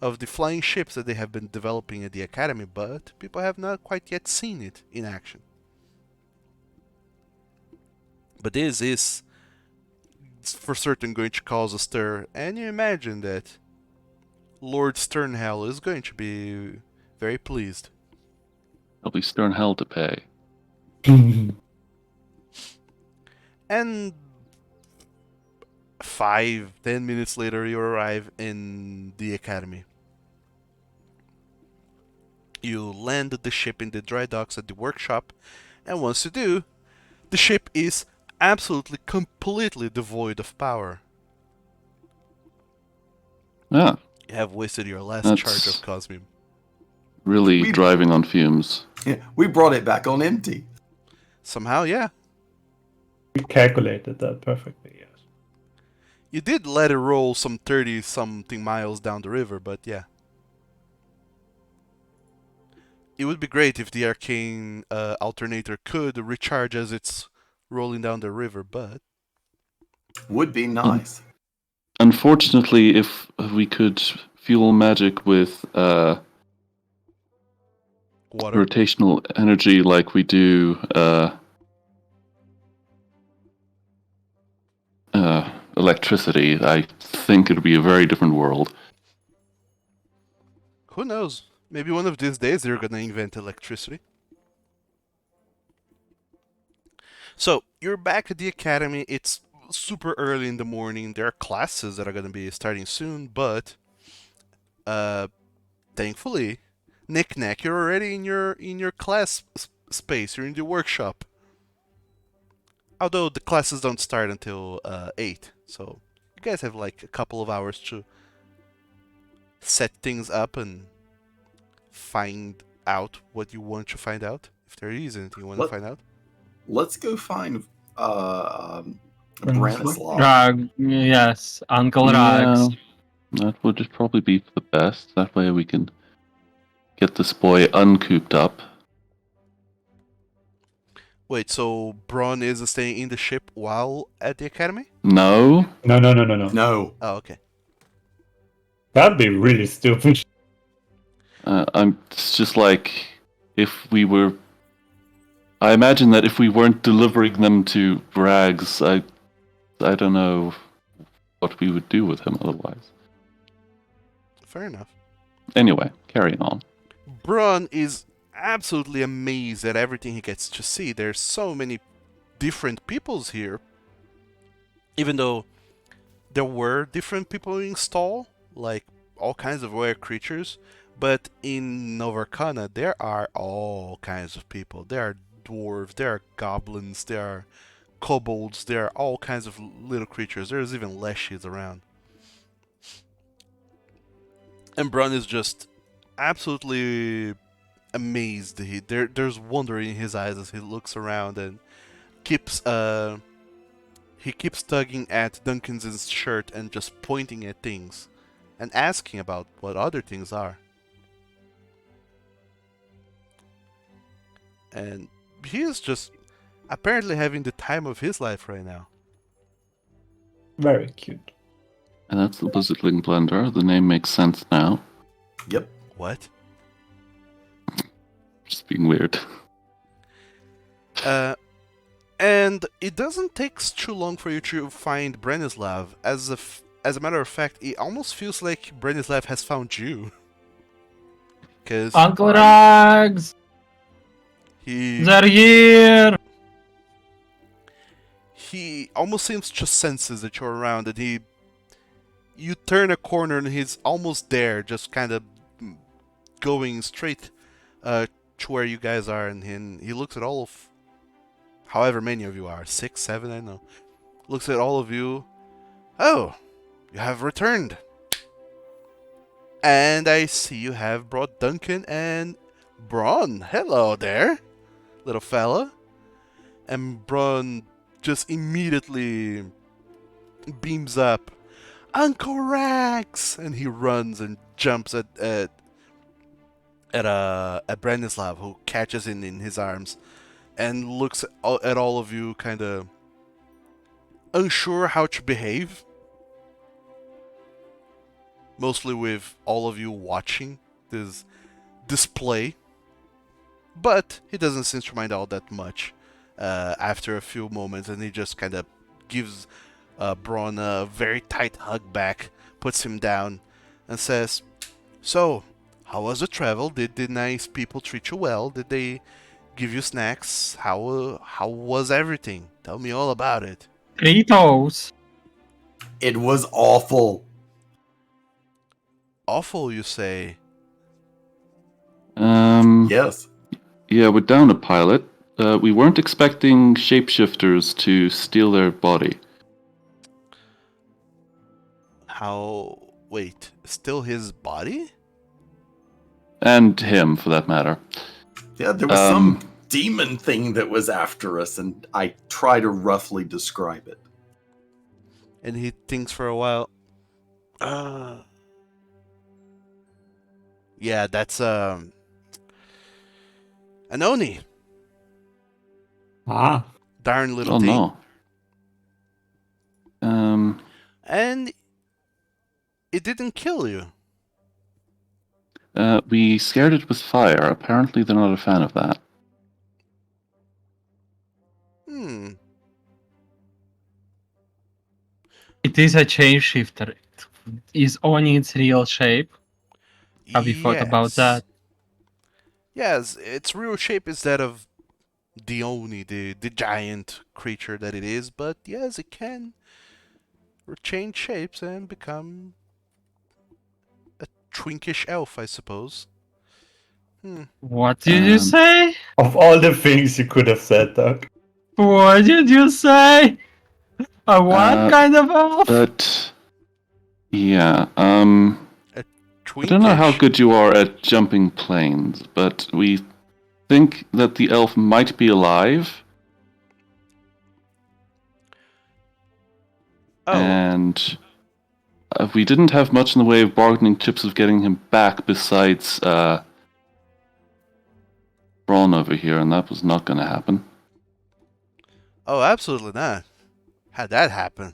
of the flying ships that they have been developing at the academy, but people have not quite yet seen it in action. But this is for certain going to cause a stir, and you imagine that Lord Sternhell is going to be very pleased. There'll be stern hell to pay. And 5-10 minutes later, you arrive in the academy. You land the ship in the dry docks at the workshop, and once you do, the ship is absolutely, completely devoid of power. Ah, You have wasted your last That's- charge of Cosmium. really We- driving on fumes. Yeah, we brought it back on empty. Somehow, yeah. We calculated that perfectly, yes. You did let it roll some 30-something miles down the river, but yeah. It would be great if the arcane alternator could recharge as it's rolling down the river, but Would be nice. Unfortunately, if we could fuel magic with water. rotational energy like we do electricity, I think it'd be a very different world. Who knows? Maybe one of these days they're gonna invent electricity. So, you're back at the academy. It's super early in the morning. There are classes that are gonna be starting soon, but thankfully, Knick-Knack, you're already in your class space. You're in the workshop. Although the classes don't start until 8, so you guys have like a couple of hours to set things up and find out what you want to find out. If there is anything you want to What- find out. Let's go find Branislav. Yes, Uncle Yeah, Rags. that would just probably be for the best. That way we can get this boy uncooped up. Wait, so Braun is staying in the ship while at the academy? No, No. No. Oh, okay. That'd be really stupid. it's just like if we were. I imagine that if we weren't delivering them to Rags, I don't know what we would do with him otherwise. Fair enough. Anyway, carrying on. Braun is absolutely amazed at everything he gets to see. There's so many different peoples here. Even though there were different people in Stall, like all kinds of rare creatures, but in Novarkana there are all kinds of people. There are dwarves, there are goblins, there are kobolds, there are all kinds of little creatures. There's even leshies around. And Braun is just absolutely amazed. There's wonder in his eyes as he looks around and keeps tugging at Duncanson's shirt and just pointing at things and asking about what other things are. And he is just apparently having the time of his life right now. Very cute. And that's the Blizzardling Blender. The name makes sense now. Yep. What? Just being weird. And it doesn't take too long for you to find Branislav. As a matter of fact, it almost feels like Branislav has found you. Because Uncle Rags! They're here! he almost seems to senses that you're around, and you turn a corner and he's almost there, just kind of going straight to where you guys are, and he looks at all of however many of you are, 6, 7, I don't know. Looks at all of you. Oh, you have returned. And I see you have brought Duncan and Braun. Hello there, little fella. And Braun just immediately beams up. Uncle Rex! And he runs and jumps at Branislav, who catches in his arms and looks at all of you kind of unsure how to behave. Mostly with all of you watching this display. But he doesn't seem to mind all that much after a few moments, and he just kind of gives Braun a very tight hug back, puts him down, and says, "So, how was the travel? Did the nice people treat you well? Did they give you snacks? How was everything? Tell me all about it." Kratos! It was awful. Awful, you say? Yes. Yeah, we're down a pilot. We weren't expecting shapeshifters to steal their body. How... Wait, still his body? And him, for that matter. Yeah, there was some demon thing that was after us, and I try to roughly describe it. And he thinks for a while. Yeah, that's an Oni. Ah. Darn little Oh thing. no. And it didn't kill you. We scared it with fire. Apparently they're not a fan of that. It is a shapeshifter. It is owning its real shape. Have you thought about that? Yes, its real shape is that of the Oni, the giant creature that it is, but yes, it can change shapes and become a twinkish elf, I suppose. What did you say? Of all the things you could have said, Doug. What did you say? What kind of elf? But yeah, Twinkish. I don't know how good you are at jumping planes, but we think that the elf might be alive. Oh. And we didn't have much in the way of bargaining chips of getting him back besides Braun over here, and that was not going to happen. Oh, absolutely not. How'd that happen?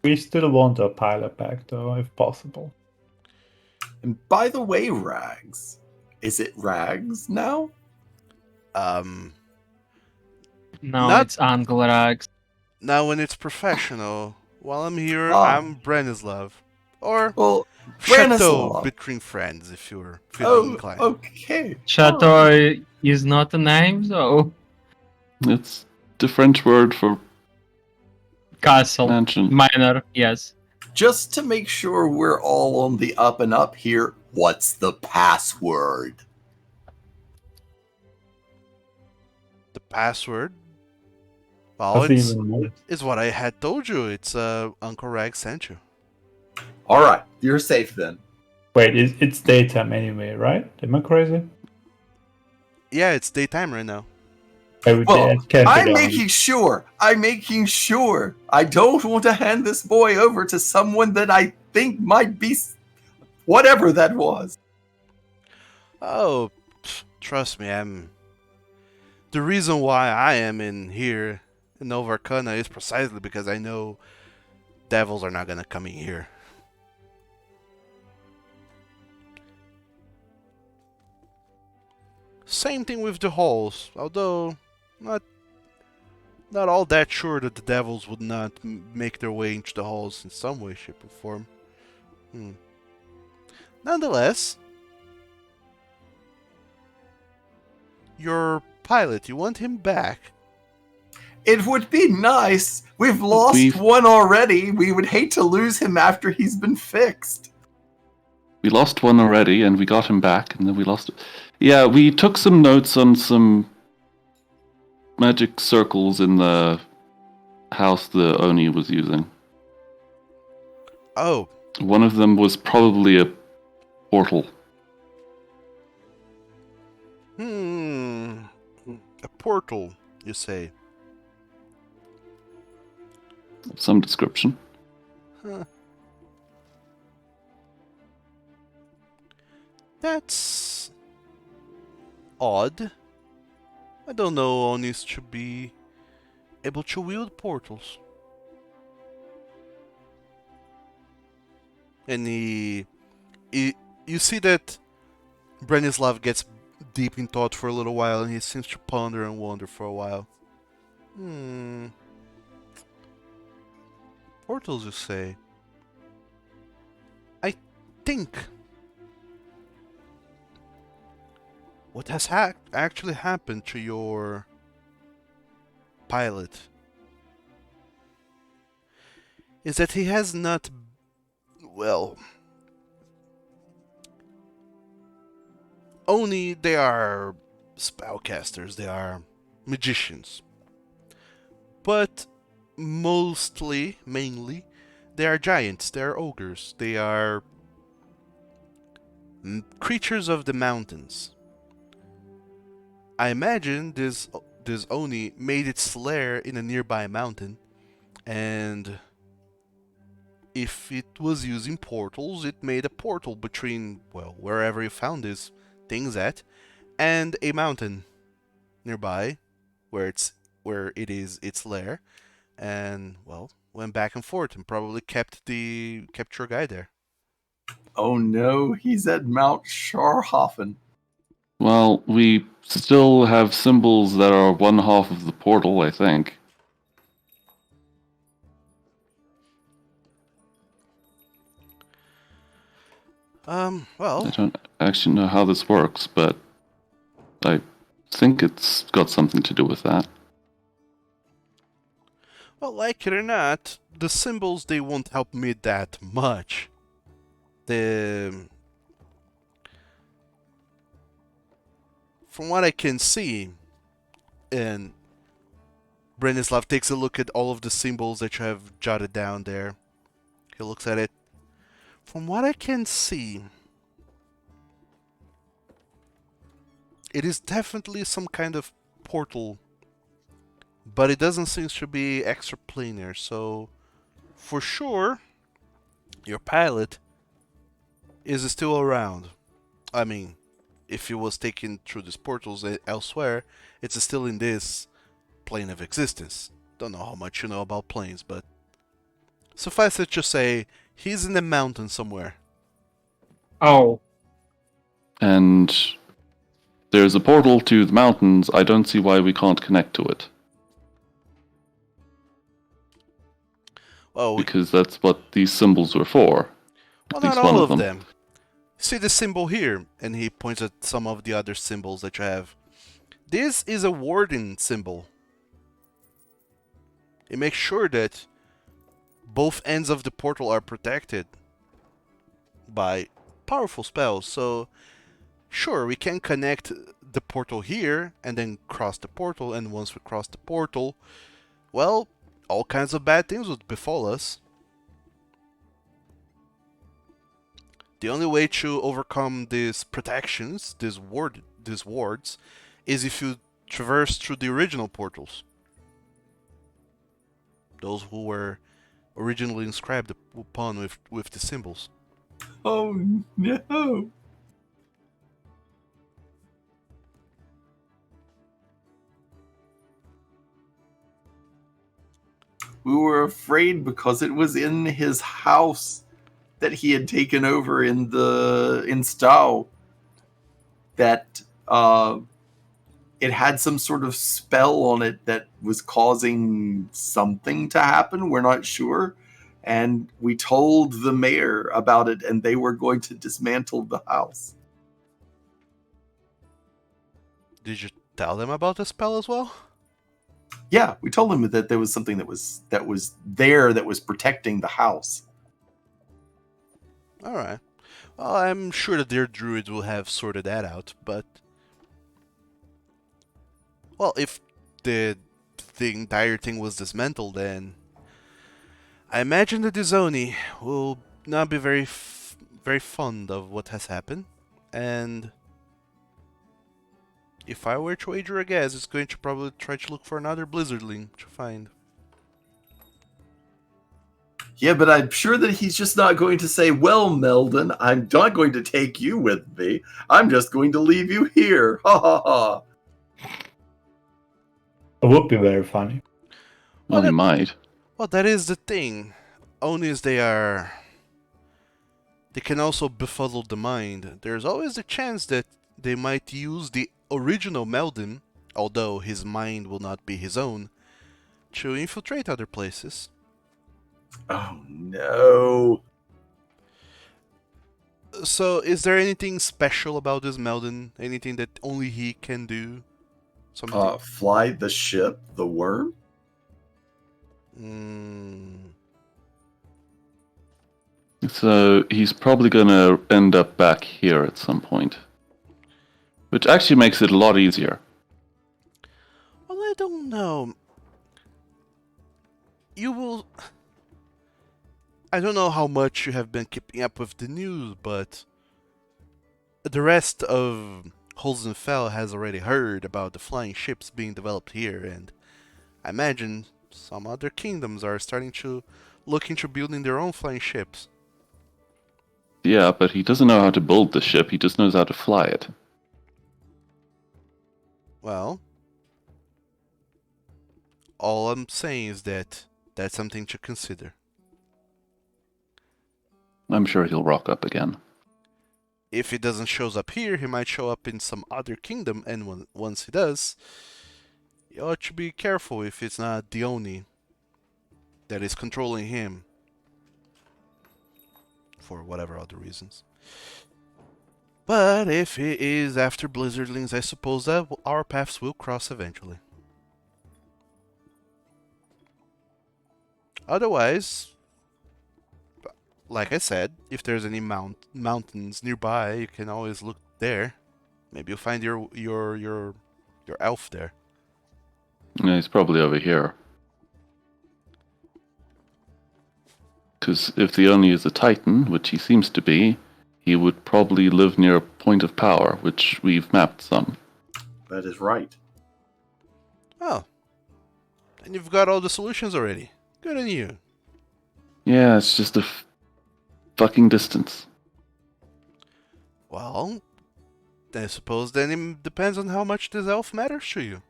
We still want a pilot back, though, if possible. And by the way, Rags, is it Rags now? No, Not- it's Uncle Rags. Now, when it's professional, while I'm here, Ah. I'm Branislav. Or Well, Chateau Branislav. between friends, if you're feeling inclined. Okay. Chateau is not a name, so It's the French word for castle. mansion. Minor, yes. Just to make sure we're all on the up and up here, what's the password? The password? Well, Doesn't it's even know. is what I had told you. It's Uncle Rag sent you. All right, you're safe then. Wait, it's daytime anyway, right? Am I crazy? Yeah, it's daytime right now. Well, I'm I'm making sure. I'm making sure. I don't want to hand this boy over to someone that I think might be whatever that was. Oh, trust me, the reason why I am in here know of Arcana is precisely because I know devils are not gonna come in here. Same thing with the halls, although not all that sure that the devils would not make their way into the halls in some way, shape, or form. Nonetheless, your pilot, you want him back. It would be nice. We've lost one already. We would hate to lose him after he's been fixed. We lost one already, and we got him back, and then we lost it. Yeah, we took some notes on some magic circles in the house the Oni was using. Oh. One of them was probably a portal. A portal, you say? Some description. Huh. That's odd. I don't know Onis should be able to wield portals. And you see that Branislav gets deep in thought for a little while, and he seems to ponder and wonder for a while. Portals, you say? I think what has actually happened to your pilot is that he has not, well, only they are spellcasters, they are magicians, but mainly, they are giants, they are ogres, they are creatures of the mountains. I imagine this Oni made its lair in a nearby mountain, and if it was using portals, it made a portal between, well, wherever you found these things at, and a mountain nearby, where it is its lair, and, well, went back and forth and probably kept your guy there. Oh no, he's at Mount Scharhofen. Well, we still have symbols that are one half of the portal, I think. Well, I don't actually know how this works, but I think it's got something to do with that. Well, like it or not, the symbols, they won't help me that much. From what I can see, and Branislav takes a look at all of the symbols that you have jotted down there. He looks at it. From what I can see, it is definitely some kind of portal, but it doesn't seem to be extraplanar, so for sure, your pilot is still around. I mean, if he was taken through these portals elsewhere, it's still in this plane of existence. Don't know how much you know about planes, but suffice it to say, he's in the mountain somewhere. Oh. And there's a portal to the mountains. I don't see why we can't connect to it. Well, because that's what these symbols were for. Well, At not least one all of of them. them. See the symbol here, and he points at some of the other symbols that you have. This is a warden symbol. It makes sure that both ends of the portal are protected by powerful spells. So, sure, we can connect the portal here and then cross the portal, and once we cross the portal, well, all kinds of bad things would befall us. The only way to overcome these protections, these wards, is if you traverse through the original portals. Those who were originally inscribed upon with the symbols. Oh no! We were afraid because it was in his house that he had taken over in Stow, that it had some sort of spell on it that was causing something to happen. We're not sure. And we told the mayor about it, and they were going to dismantle the house. Did you tell them about the spell as well? Yeah, we told them that there was something that was there that was protecting the house. All right. Well, I'm sure that their druids will have sorted that out, but... Well, if the entire thing was dismantled, then... I imagine the Dizoni will not be very fond of what has happened, and... If I were to wager a guess, it's going to probably try to look for another Blizzardling to find. Yeah, but I'm sure that he's just not going to say, well, Meldon, I'm not going to take you with me. I'm just going to leave you here. Ha ha ha. It would be very funny. Well, he might. Well, that is the thing. Only as they can also befuddle the mind. There's always the chance that they might use the original Meldon, although his mind will not be his own, to infiltrate other places. Oh, no. So, is there anything special about this Meldon? Anything that only he can do? Something? Fly the ship, the Wyrm? So he's probably going to end up back here at some point. Which actually makes it a lot easier. Well, I don't know. I don't know how much you have been keeping up with the news, but the rest of Holzenfell has already heard about the flying ships being developed here, and I imagine some other kingdoms are starting to look into building their own flying ships. Yeah, but he doesn't know how to build the ship, he just knows how to fly it. Well, all I'm saying is that that's something to consider. I'm sure he'll rock up again. If he doesn't show up here, he might show up in some other kingdom, and once he does, you ought to be careful if it's not Dione that is controlling him. For whatever other reasons. But if it is after Blizzardlings, I suppose that our paths will cross eventually. Otherwise, like I said, if there's any mountains nearby, you can always look there. Maybe you'll find your elf there. Yeah, he's probably over here. Because if the Oni is a Titan, which he seems to be, he would probably live near a point of power, which we've mapped some. That is right. Oh. And you've got all the solutions already. Good on you. Yeah, it's just a fucking distance. Well, I suppose then it depends on how much this elf matters to you.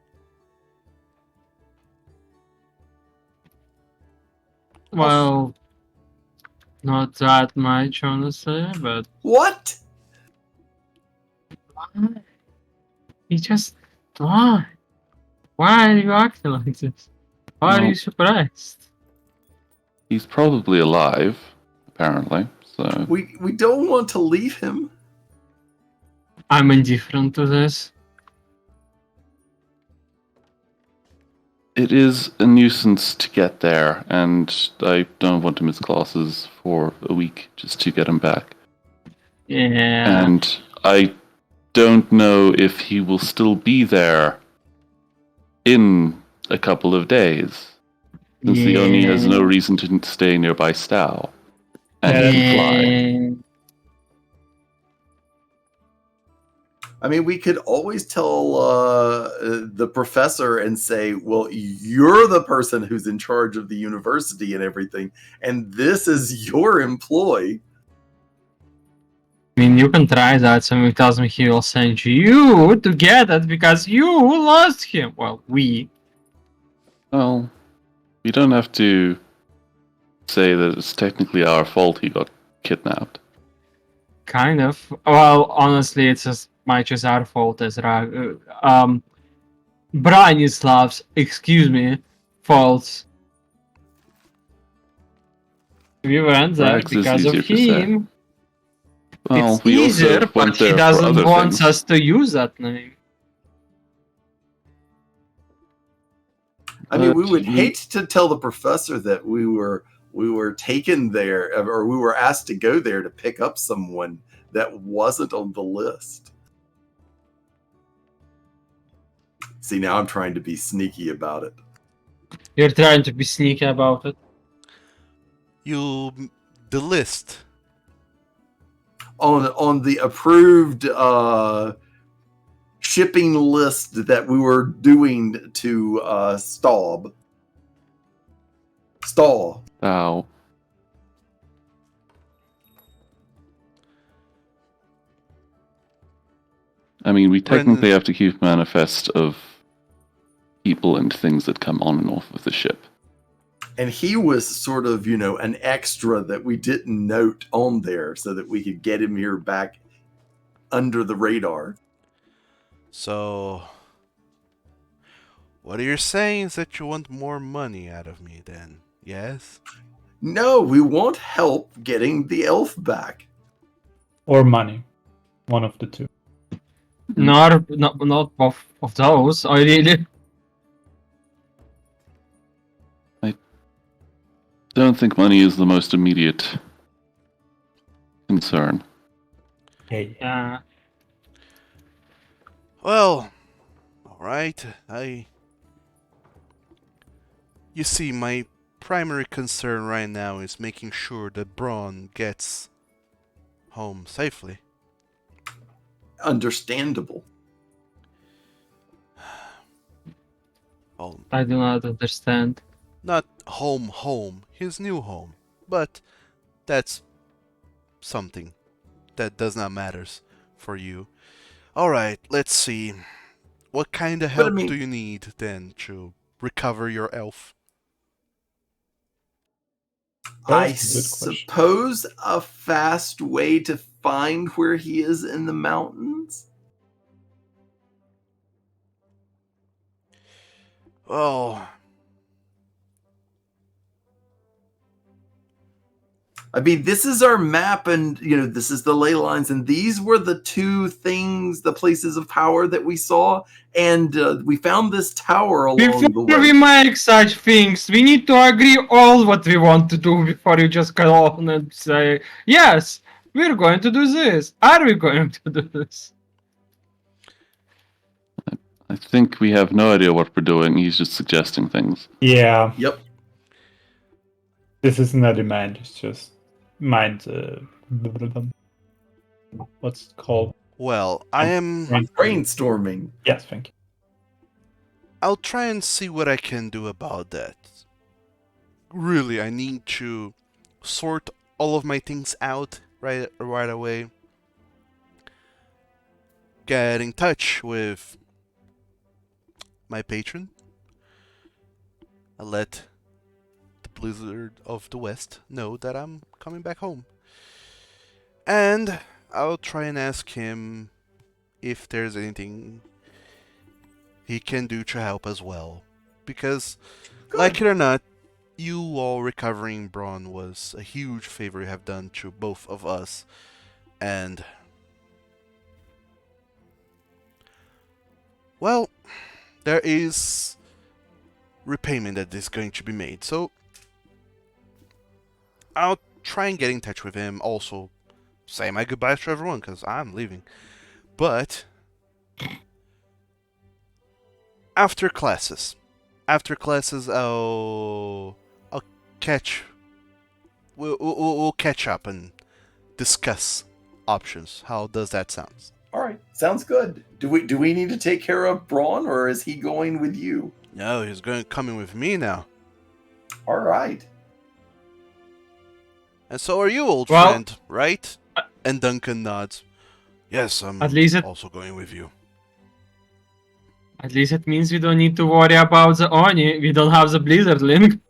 Well, not that much, honestly, but What? why? You just why? Why are you acting like this? Why are No. you surprised? He's probably alive, apparently, so... We don't want to leave him. I'm indifferent to this. It is a nuisance to get there, and I don't want to miss classes for a week just to get him back. Yeah. And I don't know if he will still be there in a couple of days, since the Oni has no reason to stay nearby Stow and can fly. I mean, we could always tell the professor and say, well, you're the person who's in charge of the university and everything, and this is your employee. I mean, you can try that. Somebody tells me he will send you to get it because you lost him. Well, we. Well, We don't have to say that it's technically our fault he got kidnapped. Kind of. Well, honestly, it's as much as our fault as Branislav's, faults. We went there Rags is because of easier to say. him. Well, It's we easier, also but went he there for doesn't other want things. us to use that name. I mean, we But would hate to tell the professor that we were taken there, or we were asked to go there to pick up someone that wasn't on the list. See, now I'm trying to be sneaky about it. You're trying to be sneaky about it. The list. On the approved shipping list that we were doing to Staub. Stall. Ow. I mean, we technically have to keep manifest of people and things that come on and off of the ship. And he was sort of, an extra that we didn't note on there so that we could get him here back under the radar. So, what you're saying is that you want more money out of me then, yes? No, we want help getting the elf back. Or money. One of the two. Not both of those, ideally. Don't think money is the most immediate concern. Hey. Yeah. Well, alright, You see, my primary concern right now is making sure that Braun gets home safely. Understandable. Well, I do not understand. not home, his new home. But that's something that does not matters for you. Alright, let's see. What kind of help do you need then to recover your elf? I suppose a fast way to find where he is in the mountains? Oh. I mean, this is our map, and this is the ley lines, and these were the two things, the places of power that we saw, and we found this tower along the way. Before we make such things, we need to agree all what we want to do before you just go on and say, yes, we're going to do this. Are we going to do this? I think we have no idea what we're doing. He's just suggesting things. Yeah. Yep. This isn't a demand. It's just mind. What's it called? Well, I am brainstorming. Yes, thank you. I'll try and see what I can do about that. Really, I need to sort all of my things out right away. Get in touch with my patron. I'll let the Blizzard of the West know that I'm coming back home. And I'll try and ask him if there's anything he can do to help as well. Because, like it or not, you all recovering Braun was a huge favor you have done to both of us. And, well, there is repayment that is going to be made. So, I'll try and get in touch with him. Also, say my goodbyes to everyone, because I'm leaving. But after classes, I'll catch. We'll catch up and discuss options. How does that sound? All right, sounds good. Do we need to take care of Braun, or is he going with you? No, he's coming with me now. All right. And so are you, old friend, right? And Duncan nods. Yes, I'm also going with you. At least it means we don't need to worry about the Oni. We don't have the Blizzard link.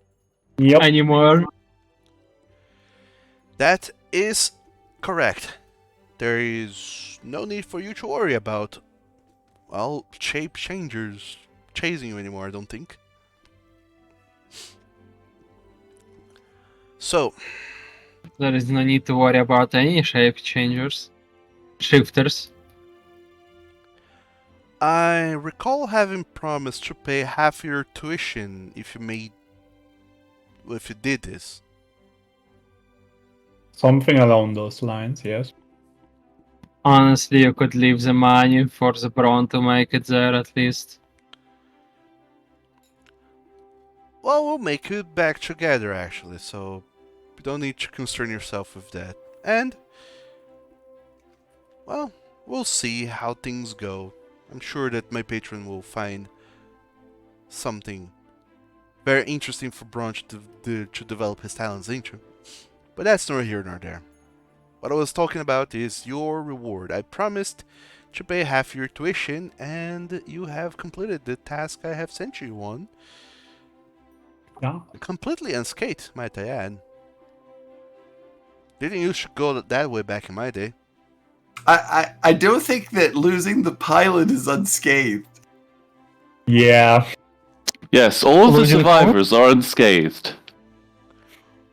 Yep. anymore. That is correct. There is no need for you to worry about, well, shape changers chasing you anymore, I don't think. So, There is no need to worry about any shifters. I recall having promised to pay half your tuition if you did this. Something along those lines, yes. Honestly, you could leave the money for the Braun to make it there at least. Well, we'll make it back together actually, so you don't need to concern yourself with that. And, well, we'll see how things go. I'm sure that my patron will find something very interesting for Braun to develop his talents into. But that's neither here nor there. What I was talking about is your reward. I promised to pay half your tuition, and you have completed the task I have sent you on. Yeah. Completely unscathed, might I add. Didn't used to go that way back in my day. I don't think that losing the pilot is unscathed. Yeah. Yes, all of the Losing the survivors are unscathed.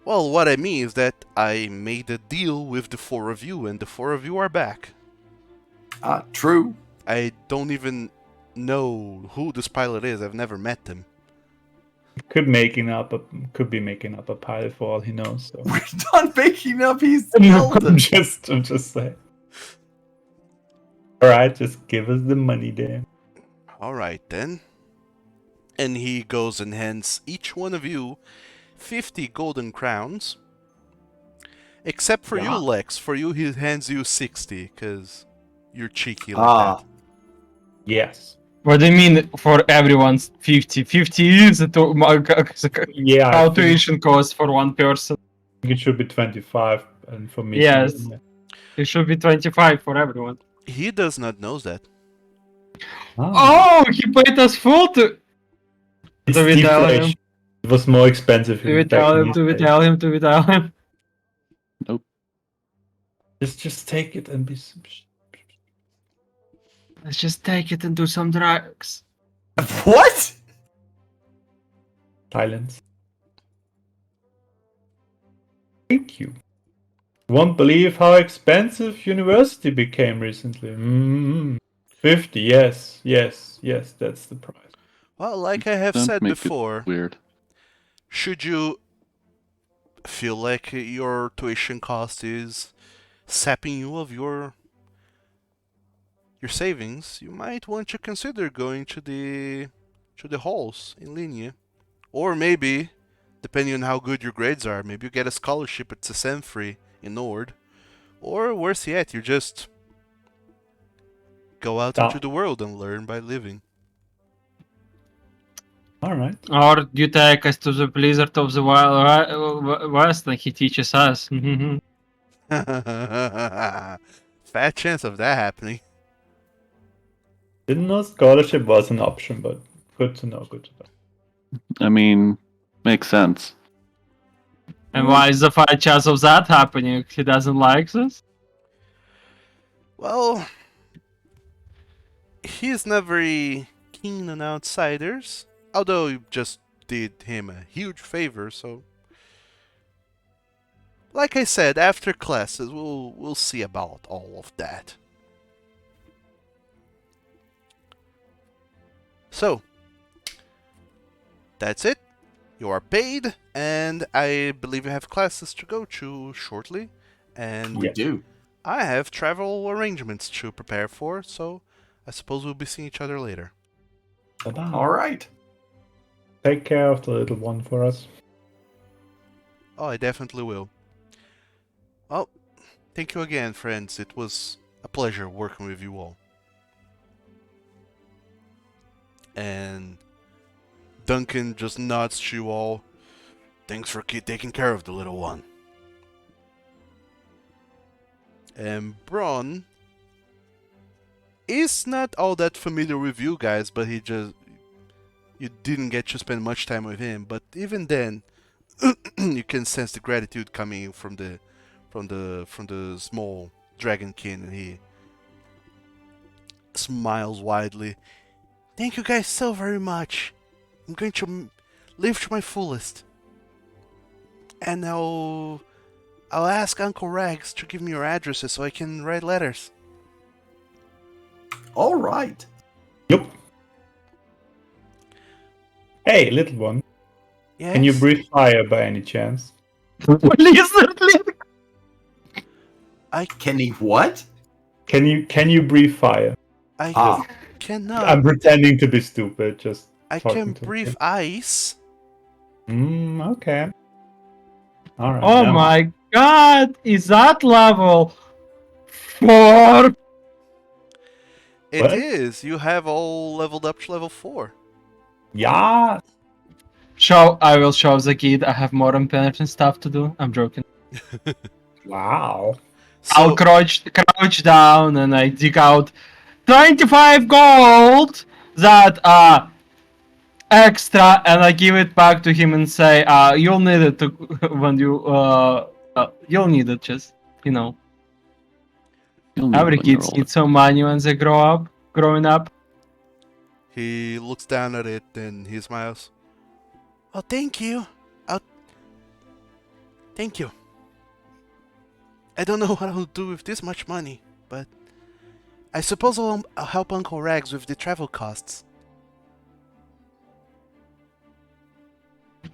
Well, what I mean is that I made a deal with the four of you, and the four of you are back. True. I don't even know who this pilot is. I've never met them. Could be making up a pilot for all he knows. So. We're not making up. He's No, killed I'm us. just saying. All right, just give us the money, then. All right then. And he goes and hands each one of you 50 golden crowns. Except for you, Yeah. Lex. For you, he hands you 60, because you're cheeky like that. Yes. What do you mean for everyone's 50? 50 is the Yeah. how I think tuition cost for one person. it should be 25, and for me. Yes. It should be 25 for everyone. He does not know that. Oh, he paid us full to... It's Do we tell him? deflation. It was more expensive. Do we tell him? Do we tell him? Do we tell him? Just take it and be. Let's just take it and do some drugs. What? Silence. Thank you. Won't believe how expensive university became recently. 50, yes, that's the price. Well, like I have Don't said make it before, weird. should you feel like your tuition cost is sapping you of your savings, you might want to consider going to the halls in Linie. Or maybe, depending on how good your grades are, maybe you get a scholarship at Senfree in Nord. Or worse yet, you just go out into the world and learn by living. All right. Or you take us to the Blizzard of the West and he teaches us. Fat chance of that happening. Didn't know scholarship was an option, but good to know. Good to know. I mean, makes sense. And why is the high chance of that happening? He doesn't like us? Well, he's not very keen on outsiders. Although you just did him a huge favor, so... Like I said, after classes, we'll see about all of that. So, that's it. You are paid, and I believe you have classes to go to shortly. And We do. I have travel arrangements to prepare for, so I suppose we'll be seeing each other later. Bye-bye. All right. Take care of the little one for us. Oh, I definitely will. Well, thank you again, friends. It was a pleasure working with you all. And Duncan just nods to you all. Thanks for taking care of the little one. And Braun is not all that familiar with you guys, but you didn't get to spend much time with him. But even then, You can sense the gratitude coming from the small dragonkin, and he smiles widely. Thank you guys so very much. I'm going to live to my fullest, and I'll ask Uncle Rags to give me your addresses so I can write letters. All right. Yep. Hey, little one. Yes. Can you breathe fire by any chance? Lizard. Can he what? Can you breathe fire? I Ah. cannot. I'm pretending to be stupid, just I talking can to breathe him. ice. Okay. All right. Oh now- my god, is that level 4? It What? is. You have all leveled up to level 4. Yeah. I will show the kid I have more important stuff to do. I'm joking. Wow. I'll So crouch down and I dig out 25 gold that are extra, and I give it back to him and say, "You'll need it to when you'll need it. Just you know, You'll need it every when you're kid older. needs some money when they growing up." he looks down at it and he smiles. Oh, thank you. Thank you. I don't know what I'll do with this much money, but I suppose I'll help Uncle Rags with the travel costs.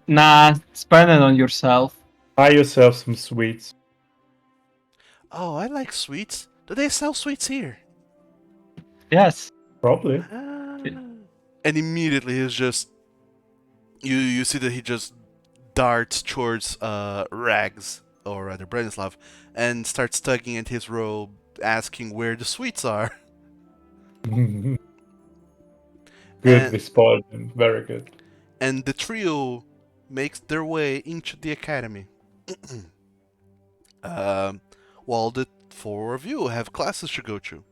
Nah, spend it on yourself. Buy yourself some sweets. Oh, I like sweets. Do they sell sweets here? Yes. Probably. And immediately he's just you see that he just darts towards Rags, or rather Branislav, and starts tugging at his robe, asking where the sweets are. Good. And- We spoiled him. Very good. And the trio makes their way into the academy. While the four of you have classes to go to.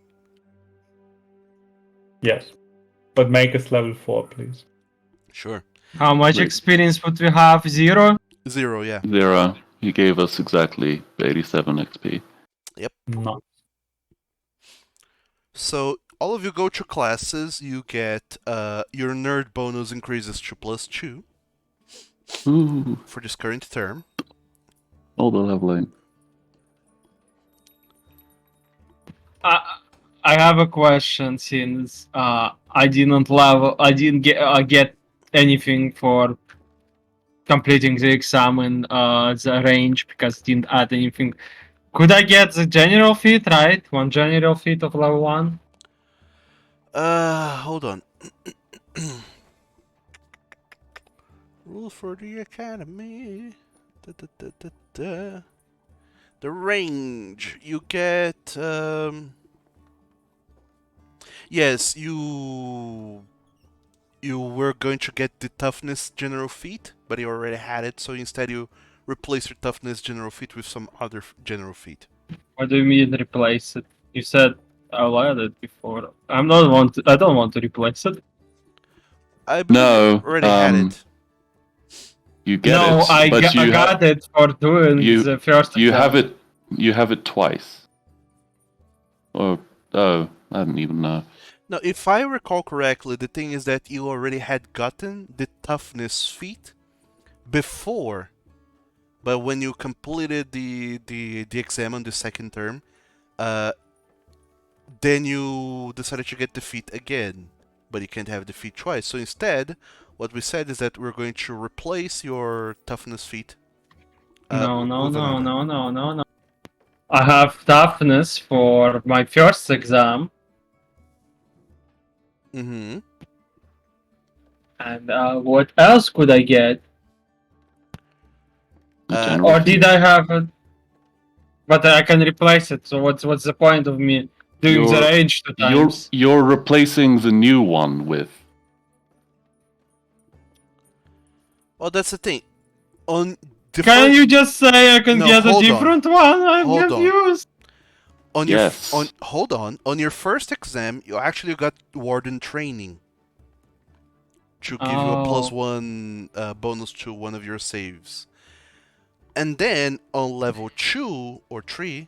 Yes. But make us level 4, please. Sure. How much Wait. experience would we have? 0? 0, yeah. Zero. He gave us exactly 87 XP. No. So all of you go to classes. You get your nerd bonus increases to +2 Ooh, for this current term. all the leveling. I have a question since I didn't get anything for completing the exam in the range because it didn't add anything. Could I get the general feat, right? One general feat of level 1? Hold on. Rules for the academy. The range. You get yes, you were going to get the toughness general feat, but you already had it, so instead you replace your toughness general feat with some other general feat. What do you mean replace it? You said I'll add it before. I don't want to replace it. I believe No, you already had it. You get No, it, I but you got it for doing you- the first you exam. have it. You have it twice. Or oh, I don't even know. Now, if I recall correctly, the thing is that you already had gotten the toughness feat before, but when you completed the exam on the second term, then you decided to get the feat again, but you can't have the feat twice. So instead, what we said is that we're going to replace your toughness feat. No. with another. I have toughness for my first exam, Mm-hmm. and what else could I get? The Uh, general Or feat. did I have it? But I can replace it. So what's the point of me doing the You're- range 2 times? You're replacing the new one with. Well, that's the thing. On the Can first, you just say I can No, get a hold on. different one? I'm Hold on. confused. on Yes. your hold on your first exam, you actually got warden training to give you a Oh. +1 bonus to one of your saves. And then on level 2 or 3,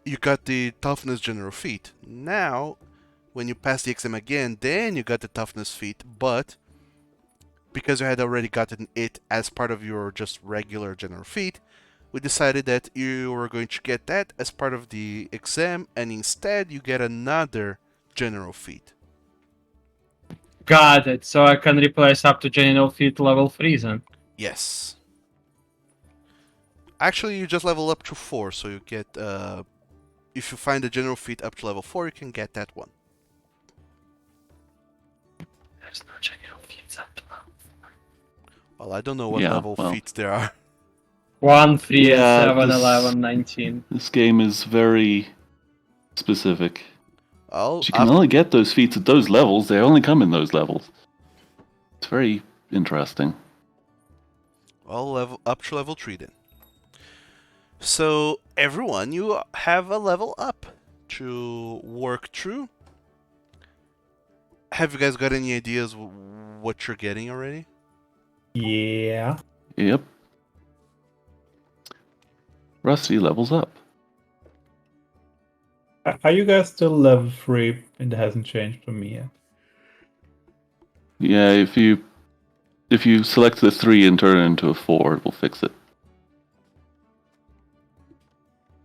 you got the toughness general feat. Now, when you pass the exam again, then you got the toughness feat, but because you had already gotten it as part of your just regular general feat, we decided that you were going to get that as part of the exam, and instead you get another general feat. Got it. So I can replace up to general feat level 3 then. Yes. Actually, you just level up to 4, so you get, if you find the general feat up to level 4, you can get that one. There's no general feats up to level. Well, I don't know what Yeah, level well. feats there are. 1, 3, Yeah, 7, this- 11, 19. This game is very specific. Oh, You can only get those feats at those levels. They only come in those levels. It's very interesting. well, level up to level 3 then. So, everyone, you have a level up to work through. Have you guys got any ideas what you're getting already? Yeah. Yep. Rusty levels up. Are you guys still level 3? It hasn't changed for me yet. Yeah, if you select the 3 and turn it into a 4, it will fix it.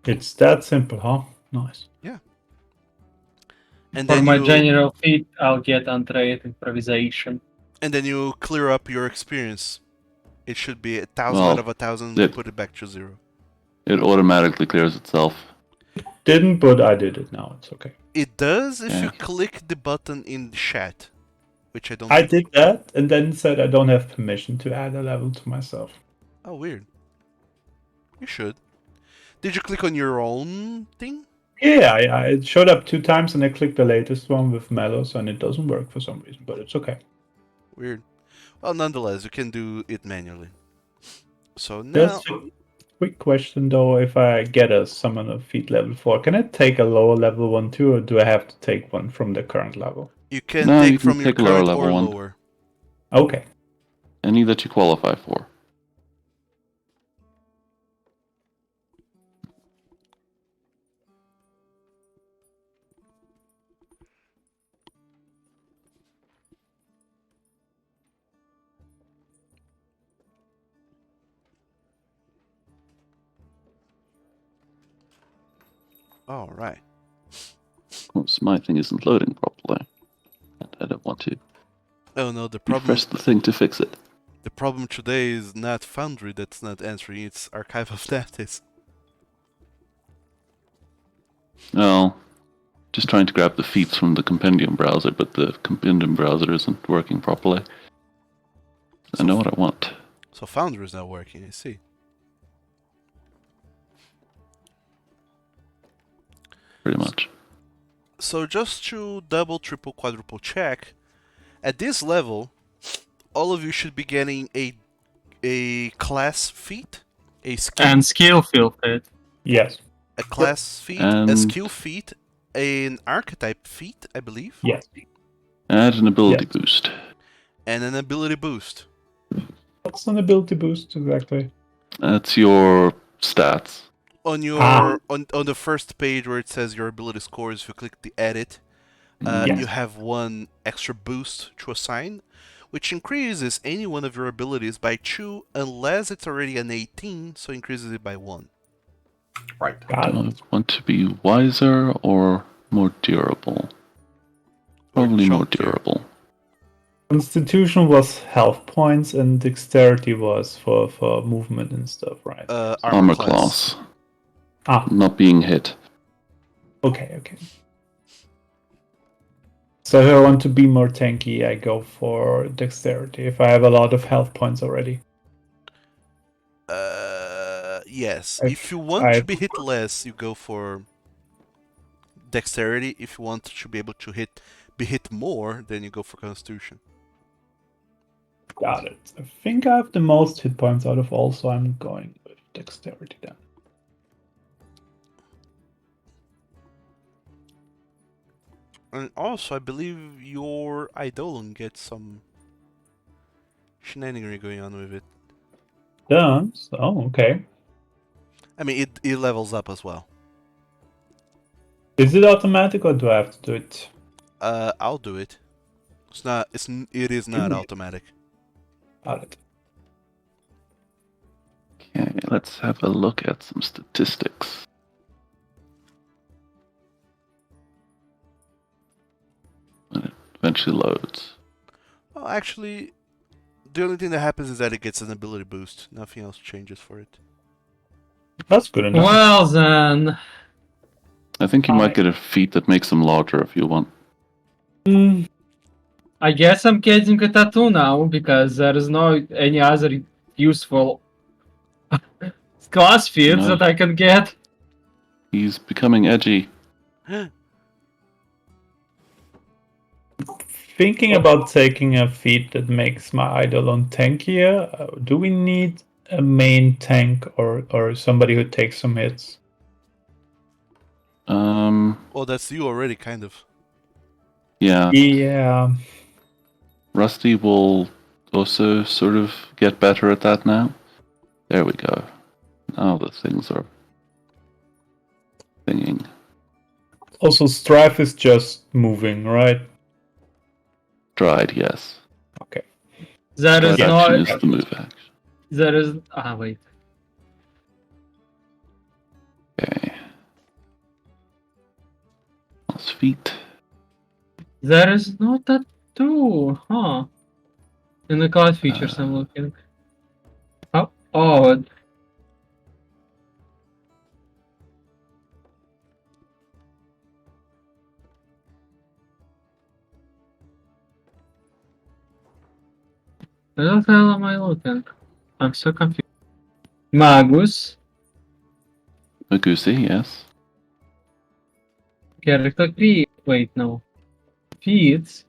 It's that simple, huh? Nice. And For then my you general feat, I'll get untrained improvisation. and then you clear up your experience. It should be 1,000 Well, out of 1,000 to put it back to 0. It automatically clears itself. Didn't, but I did it now. It's okay. It does if you Yeah. click the button in the chat, which I don't. I did that and then said I don't have permission to add a level to myself. Oh, weird. You should. Did you click on your own thing? Yeah, it showed up 2 times and I clicked the latest one with Melos and it doesn't work for some reason, but it's okay. Weird. Well, nonetheless, you can do it manually. So now, Just a quick question though, if I get a summon of feat level 4, can I take a lower level one too, or do I have to take one from the current level? you can No, take you can from your take a lower current level or one. lower. Okay. Any that you qualify for. All right. Of course, my thing isn't loading properly. And I don't want to Oh no, the problem. refresh the thing to fix it. The problem today is not Foundry that's not answering, it's Archive of Data. Well, just trying to grab the feats from the compendium browser, but the compendium browser isn't working properly. I know what I want. So Foundry is not working, I see. Pretty much. So just to double, triple, quadruple check, at this level, all of you should be getting a class feat, a skill, And skill filtered. Yes. a class feat, a And- skill feat, an archetype feat, I believe, Yes. Add an ability Yes. boost. and an ability boost. What's an ability boost exactly? That's your stats. On your on the first page where it says your ability scores, if you click the edit, Yes. you have one extra boost to assign, which increases any one of your abilities by 2 unless it's already an 18, so increases it by 1. Right. Got Do it. I want to be wiser or more durable? Probably more chunkier. durable. Constitution was health points and dexterity was for movement and stuff, right? Armor class. Ah, Not being hit. okay. So if I want to be more tanky, I go for dexterity if I have a lot of health points already. Yes. I- If you want to be hit less, you go for dexterity. If you want to be able to be hit more, then you go for constitution. Got it. I think I have the most hit points out of all, so I'm going with dexterity then. And also, I believe your Eidolon gets some shenanigery going on with it. Done. Oh, okay. I mean, it levels up as well. Is it automatic or do I have to do it? I'll do it. It is not automatic. Got it. Okay, let's have a look at some statistics. When it eventually loads. Well, actually, the only thing that happens is that it gets an ability boost. Nothing else changes for it. That's good enough. Well then, I think you might get a feat that makes them larger if you want. I guess I'm getting a tattoo now because there is no any other useful class feats No. that I can get. He's becoming edgy. Thinking about taking a feat that makes my Eidolon tankier, do we need a main tank or somebody who takes some hits? Well, that's you already, kind of. Yeah. Yeah. Rusty will also sort of get better at that now. There we go. Now the things are thinking. Also, Strife is just moving, right? Dried, yes. Okay. There is Stride no. action is the move action. There is. Wait. Okay. Plus feet. There is no tattoo, huh? In the class features, I'm looking. Oh, odd. Where the hell am I looking? I'm so confused. Magus, Magusi, yes. character feat. Wait, no. Feats.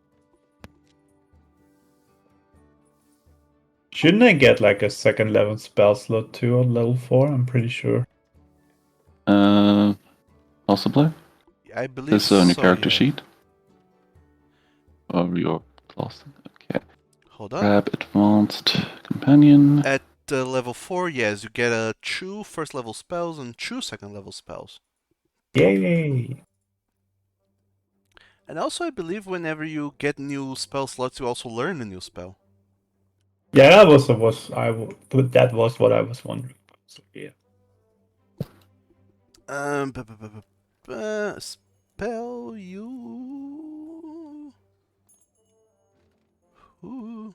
Shouldn't I get like a second level spell slot too on level 4? I'm pretty sure. Possibly. I believe This is on your so, character yeah. sheet. Or your class. Okay. Hold on. Grab advanced companion. At level 4, yes, you get a 2 first level spells and 2 second level spells. Yay! And also, I believe whenever you get new spell slots, you also learn a new spell. Yeah, that was what I was wondering. So yeah. Spell you. Ooh.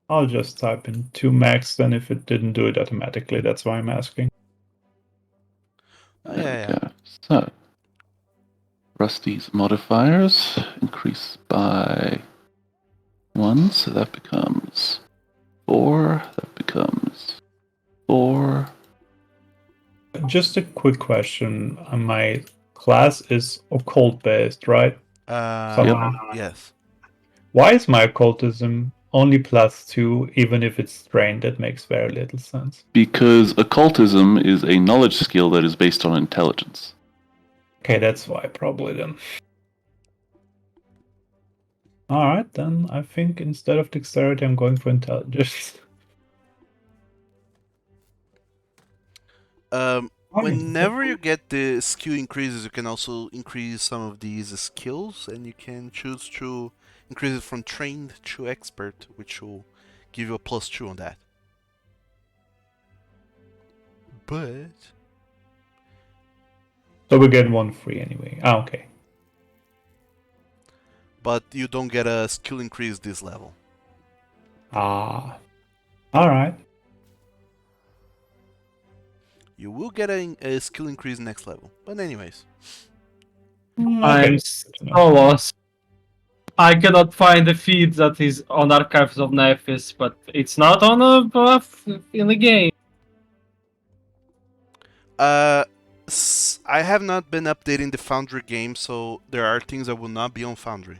I'll just type in 2 max then if it didn't do it automatically. That's why I'm asking. Oh, There yeah, we yeah. go. So, Rusty's modifiers increase by 1, so that becomes 4. That becomes 4. Just a quick question. My class is occult based, right? Yes. Why is my occultism only +2 even if it's strained? That makes very little sense. Because occultism is a knowledge skill that is based on intelligence. Okay, that's why probably then. Alright, then I think instead of dexterity I'm going for intelligence. Whenever you get the skill increases, you can also increase some of these skills, and you can choose to increase it from trained to expert, which will give you a +2 on that. But So we get 1 free anyway. Okay. but you don't get a skill increase this level. Alright. You will get a skill increase next level. But anyways. I'm so lost. I cannot find the feed that is on Archives of Nephis, but it's not on a buff in the game. I have not been updating the Foundry game, so there are things that will not be on Foundry.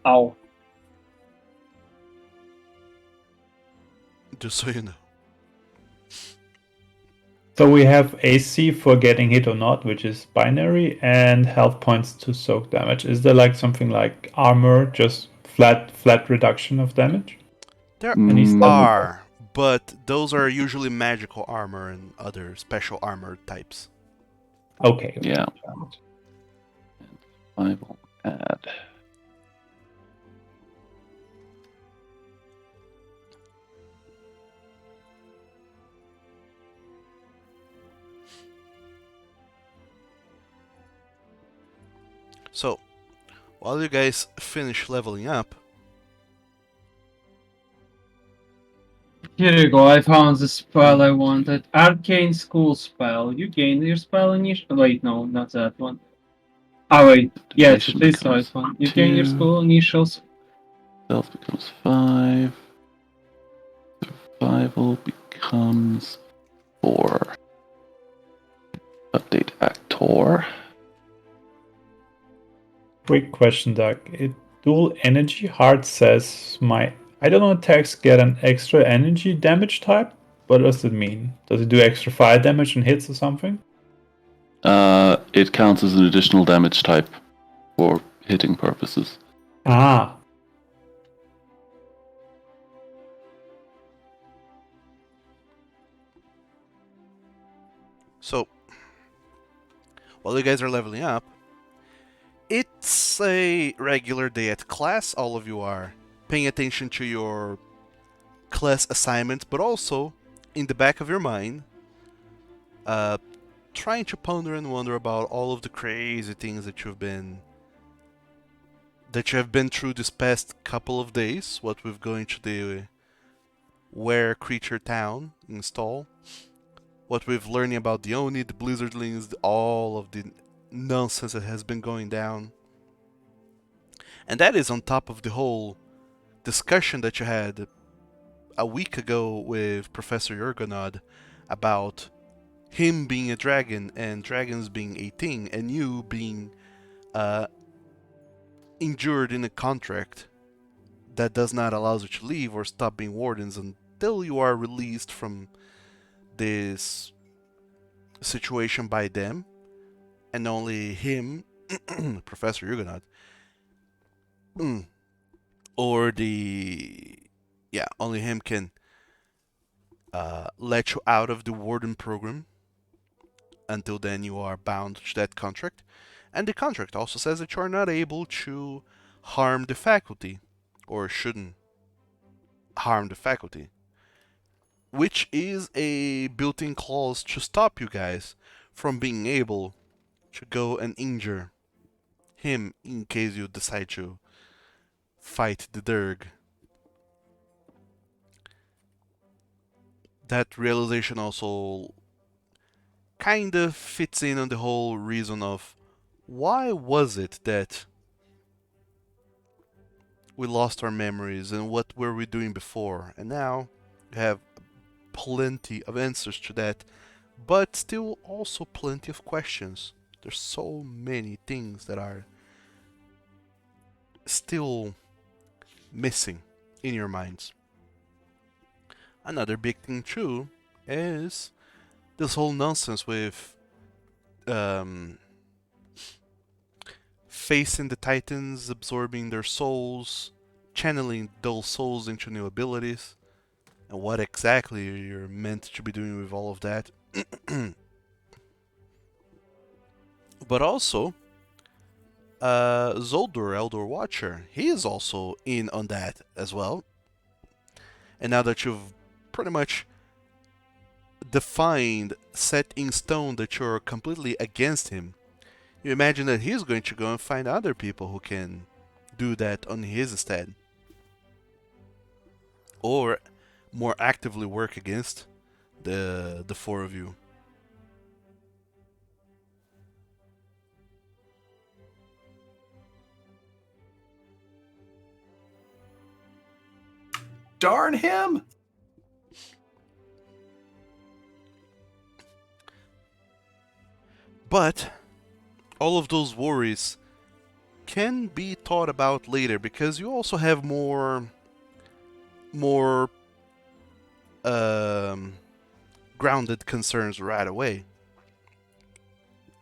Ow. Just so you know. So we have AC for getting hit or not, which is binary, and health points to soak damage. Is there like something like armor just flat reduction of damage? There he's level are, but those are usually magical armor and other special armor types. Okay. Yeah. 5 will add. So, while you guys finish leveling up, Here you go. I found the spell I wanted. Arcane School spell. You gain your spell initial. Wait, no, not that one. Oh wait, yes, Duration it is the becomes right one. You gain your 2. school initials. Stealth becomes 5. Survival becomes 4. Update Actor. Quick question, Doug. Dual energy heart says my I don't know attacks get an extra energy damage type. What does it mean? Does it do extra fire damage and hits or something? It counts as an additional damage type for hitting purposes. Ah, so while you guys are leveling up, it's a regular day at class. All of you are paying attention to your class assignments, but also in the back of your mind, trying to ponder and wonder about all of the crazy things that you have been through this past couple of days. What we've going to the Were Creature Town install, what we've learning about the Oni, the Blizzardlings, all of the nonsense that has been going down. And that is on top of the whole discussion that you had a week ago with Professor Yurgonod about him being a dragon and dragons being a thing, and you being injured in a contract that does not allow you to leave or stop being wardens until you are released from this situation by them, and only him, Professor Huguenot, or only him can let you out of the warden program. Until then, you are bound to that contract. And the contract also says that you are not able to harm the faculty, or shouldn't harm the faculty, which is a built-in clause to stop you guys from being able to go and injure him in case you decide to fight the Durg. That realization also kind of fits in on the whole reason of why was it that we lost our memories and what were we doing before, and now you have plenty of answers to that, but still also plenty of questions. There's so many things that are still missing in your minds. Another big thing too is this whole nonsense with facing the Titans, absorbing their souls, channeling those souls into new abilities, and what exactly you're meant to be doing with all of that. But also, Zoldur, Elder Watcher, he is also in on that as well. And now that you've pretty much defined, set in stone that you're completely against him, you imagine that he's going to go and find other people who can do that on his stead. Or more actively work against the four of you. Darn him! But all of those worries can be thought about later, because you also have more grounded concerns right away.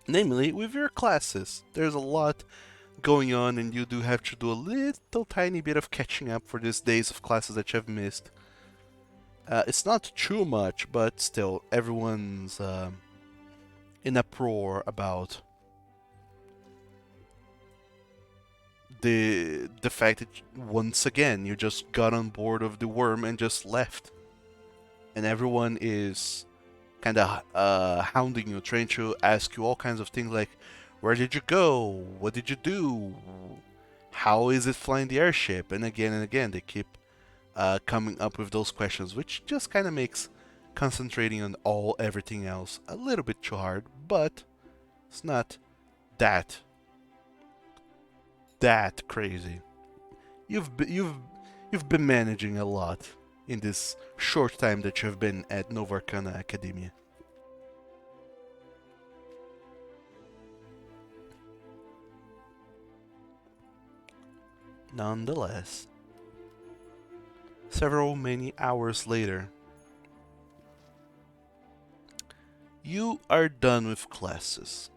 Namely, with your classes, there's a lot going on, and you do have to do a little tiny bit of catching up for these days of classes that you've missed. It's not too much, but still, everyone's in uproar about the fact that once again you just got on board of the Wyrm and just left, and everyone is kind of hounding you, trying to ask you all kinds of things like, where did you go? What did you do? How is it flying the airship? And again, they keep coming up with those questions, which just kind of makes concentrating on everything else a little bit too hard, but it's not that crazy. You've been managing a lot in this short time that you've been at Nova Arcana Academia. Nonetheless, many hours later, you are done with classes.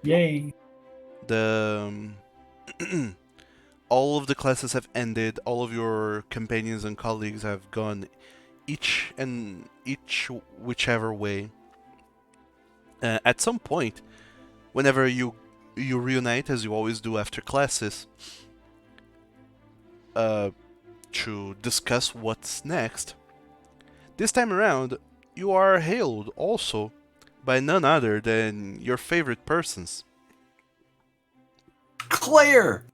Yay. The all of the classes have ended. All of your companions and colleagues have gone each whichever way. At some point, whenever you reunite, as you always do after classes, to discuss what's next, this time around, you are hailed also by none other than your favorite persons. Claire!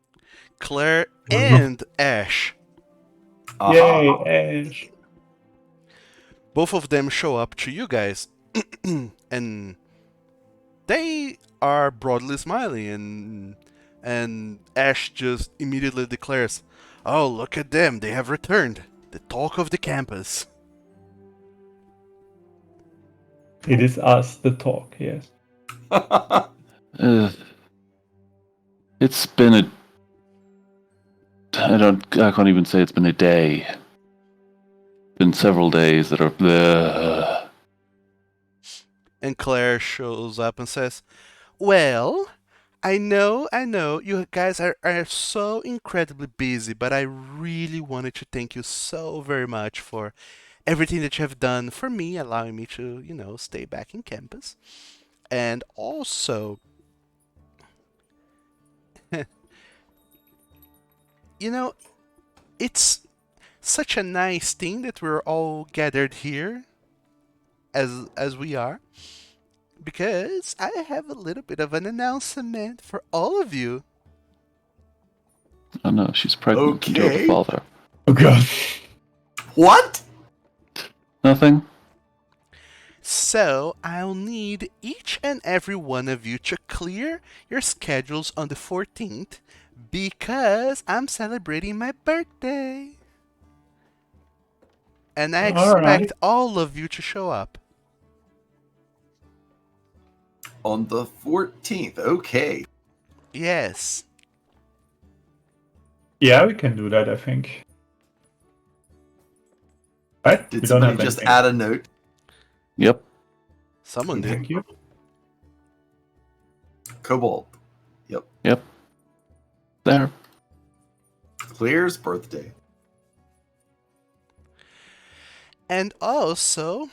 Claire and Ash. Yay, Ash. Both of them show up to you guys, and they are broadly smiling, and Ash just immediately declares, "Oh, look at them, they have returned. The talk of the campus." It is us, the talk, yes. It's been I can't even say it's been a day. Been several days that are. And Claire shows up and says, "Well, I know, you guys are so incredibly busy, but I really wanted to thank you so very much for everything that you have done for me, allowing me to, stay back in campus. And also, it's such a nice thing that we're all gathered here as we are, because I have a little bit of an announcement for all of you." Oh no, she's pregnant. Okay. Joe the father. Oh god. What? Nothing. So, I'll need each and every one of you to clear your schedules on the 14th, because I'm celebrating my birthday. And I expect all of you to show up. On the 14th, okay. Yes. Yeah, we can do that, I think. Right? Did We don't somebody have just anything. add a note? Yep. Someone did. Thank you. Cobalt. Yep. There. Claire's birthday. And also,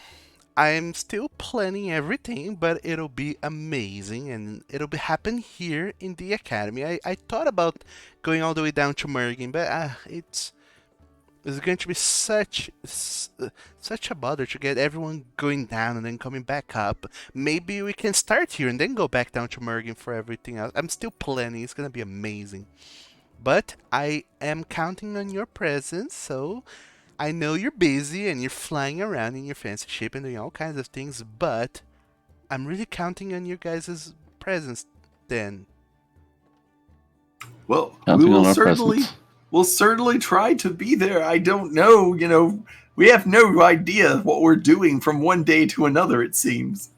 I'm still planning everything, but it'll be amazing, and it'll happen here in the academy. I thought about going all the way down to Mergen, but it's going to be such a bother to get everyone going down and then coming back up. Maybe we can start here and then go back down to Mergen for everything else. I'm still planning. It's gonna be amazing. But I am counting on your presence, so I know you're busy and you're flying around in your fancy ship and doing all kinds of things, but I'm really counting on your guys' presence then. Well, Counting on our presence. we'll certainly try to be there. I don't know, we have no idea what we're doing from one day to another, it seems.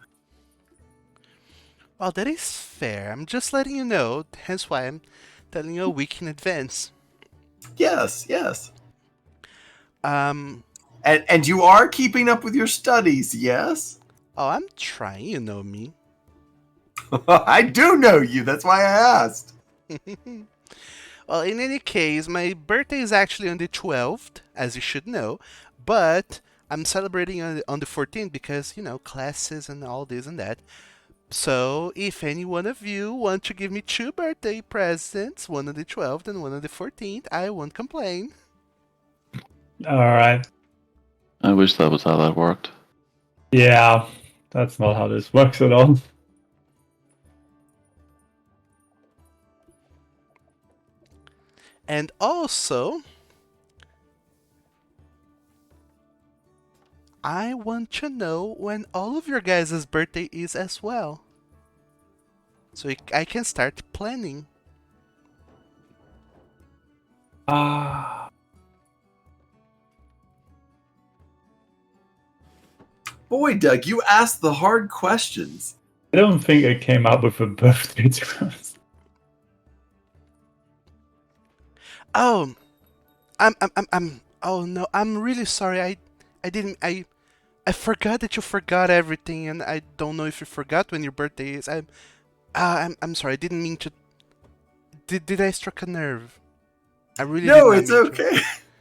Well, that is fair. I'm just letting you know, hence why I'm telling you a week in advance. Yes. And you are keeping up with your studies, yes? Oh, I'm trying, you know me. I do know you. That's why I asked. Well, in any case, my birthday is actually on the 12th, as you should know, but I'm celebrating on the 14th because, you know, classes and all this and that. So, if any one of you want to give me 2 birthday presents, one on the 12th and one on the 14th, I won't complain. All right. I wish that was how that worked. Yeah, that's not how this works at all. And also, I want to know when all of your guys' birthday is as well. So I can start planning. Ah, Boy, Doug, you asked the hard questions. I don't think I came up with a birthday to be honest. Oh, oh no, I'm really sorry. I forgot that you forgot everything, and I don't know if you forgot when your birthday is. I'm sorry. I didn't mean to. Did I struck a nerve? I really did No, not it's mean to. okay.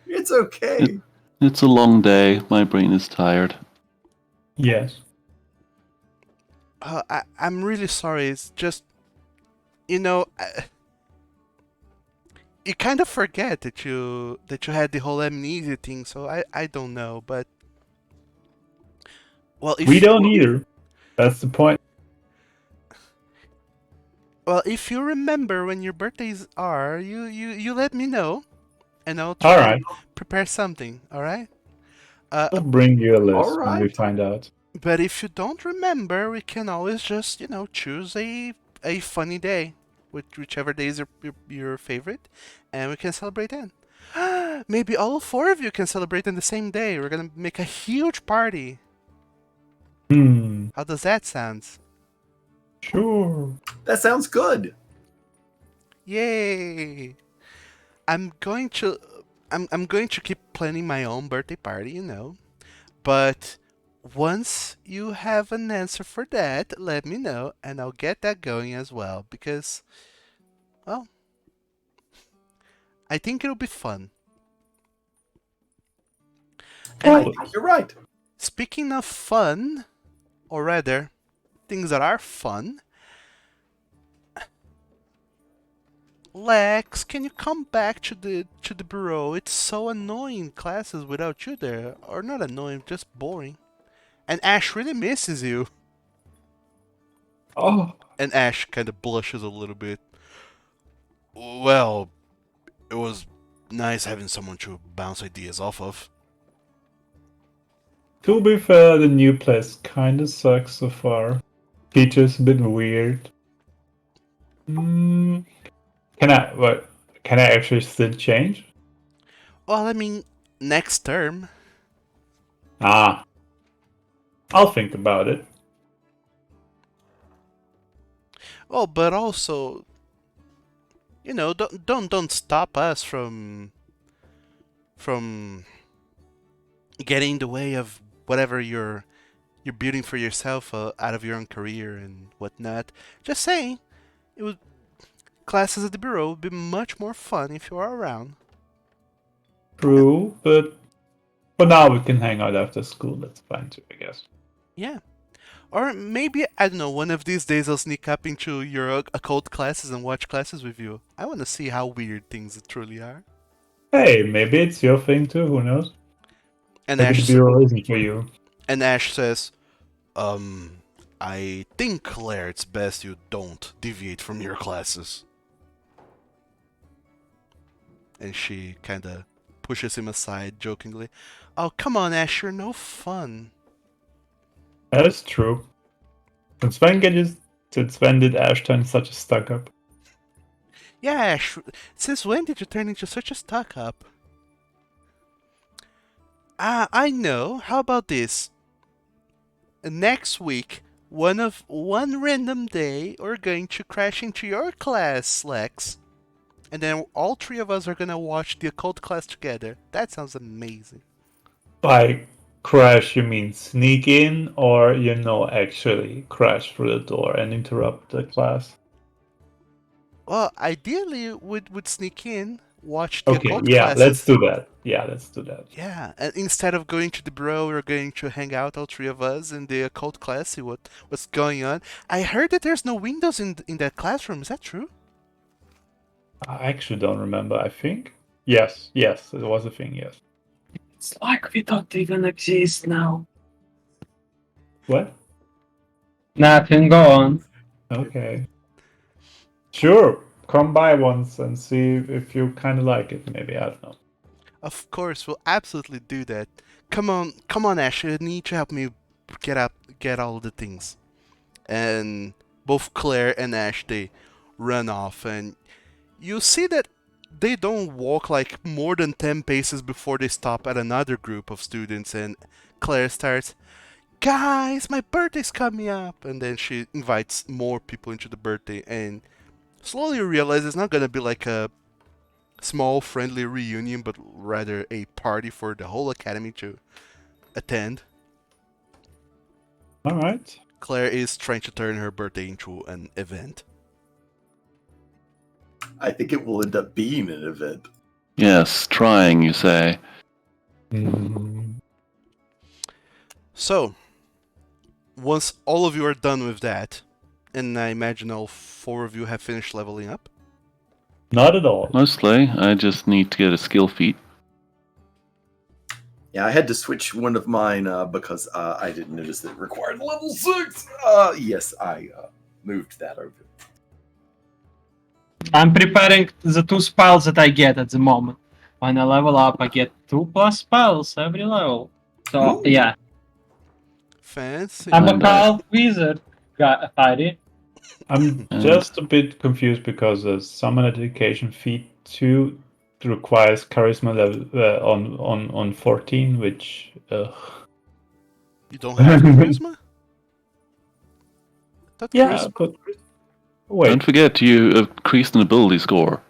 It's okay. It's a long day. My brain is tired. Yes. I'm really sorry. It's just, you know, you kind of forget that you had the whole amnesia thing. So I don't know, but well, if We don't either. That's the point. well, if you remember when your birthdays are, you let me know, and I'll All try right. to prepare something. All right. I'll bring you a list All when we right. find out. But if you don't remember, we can always just, choose a funny day, whichever day is your favorite, and we can celebrate then. Maybe all 4 of you can celebrate on the same day. We're gonna make a huge party. How does that sound? Sure. That sounds good. Yay! I'm going to I'm going to keep planning my own birthday party, But once you have an answer for that, let me know and I'll get that going as well because, well, I think it'll be fun. And You're right. speaking of fun, or rather, things that are fun, Lex, can you come back to the bureau? It's so annoying classes without you there. Or not annoying, just boring. And Ash really misses you. Oh, And Ash kind of blushes a little bit. Well, it was nice having someone to bounce ideas off of. to be fair, the new place kinda sucks so far. Teacher's a bit weird. Can I what? Can I actually still change? Well, I mean, next term. Ah, I'll think about it. Oh, but also, don't stop us from getting in the way of whatever you're building for yourself out of your own career and whatnot. Just saying, it would classes at the bureau would be much more fun if you are around. True, but for now we can hang out after school. That's fine too, I guess. Yeah. Or maybe, I don't know, one of these days I'll sneak up into your occult classes and watch classes with you. I want to see how weird things truly are. Hey, maybe it's your thing too. Who knows? And Maybe the bureau isn't for you. And Ash says, I think, Claire, it's best you don't deviate from your classes. And she kind of pushes him aside jokingly. Oh, come on, Ash, you're no fun. That's true. Since when did Ash turn such a stuck up? Yeah, Ash, since when did you turn into such a stuck-up? I know. How about this? Next week, one random day, we're going to crash into your class, Lex. And then all 3 of us are gonna watch the occult class together. That sounds amazing. By crash, you mean sneak in, or actually crash through the door and interrupt the class? Well, ideally, would sneak in, watch the Okay, occult yeah, let's classes. do that. Yeah, let's do that. Yeah, and instead of going to the bro, we're going to hang out, all three of us, in the occult class, see what's going on. I heard that there's no windows in that classroom. Is that true? I actually don't remember. I think yes, it was a thing. Yes. It's like we don't even exist now. What? Nothing, go on. Okay. Sure. Come by once and see if you kind of like it. Maybe I don't know. Of course, we'll absolutely do that. Come on, Ash. You need to help me get all the things. And both Claire and Ash, they run off, and you see that they don't walk like more than 10 paces before they stop at another group of students, and Claire starts, "Guys, my birthday's coming up!" And then she invites more people into the birthday, and slowly you realize it's not gonna be like a small friendly reunion, but rather a party for the whole academy to attend. All right. Claire is trying to turn her birthday into an event. I think it will end up being an event. Yes, trying, you say. Mm, So, once all of you are done with that, and I imagine all four of you have finished leveling up. not at all. Mostly, I just need to get a skill feat. Yeah, I had to switch one of mine because I didn't notice that it required level 6. Yes, I moved that over. I'm preparing the 2 spells that I get at the moment. When I level up, I get 2+ spells every level. So, Ooh. yeah. Fancy. I'm a And, cult wizard, Heidi. I'm Mm. just a bit confused because the summon education feat 2 requires charisma level on 14, which You don't have charisma? That yeah, charisma. but wait, Don't forget, you increased an ability score.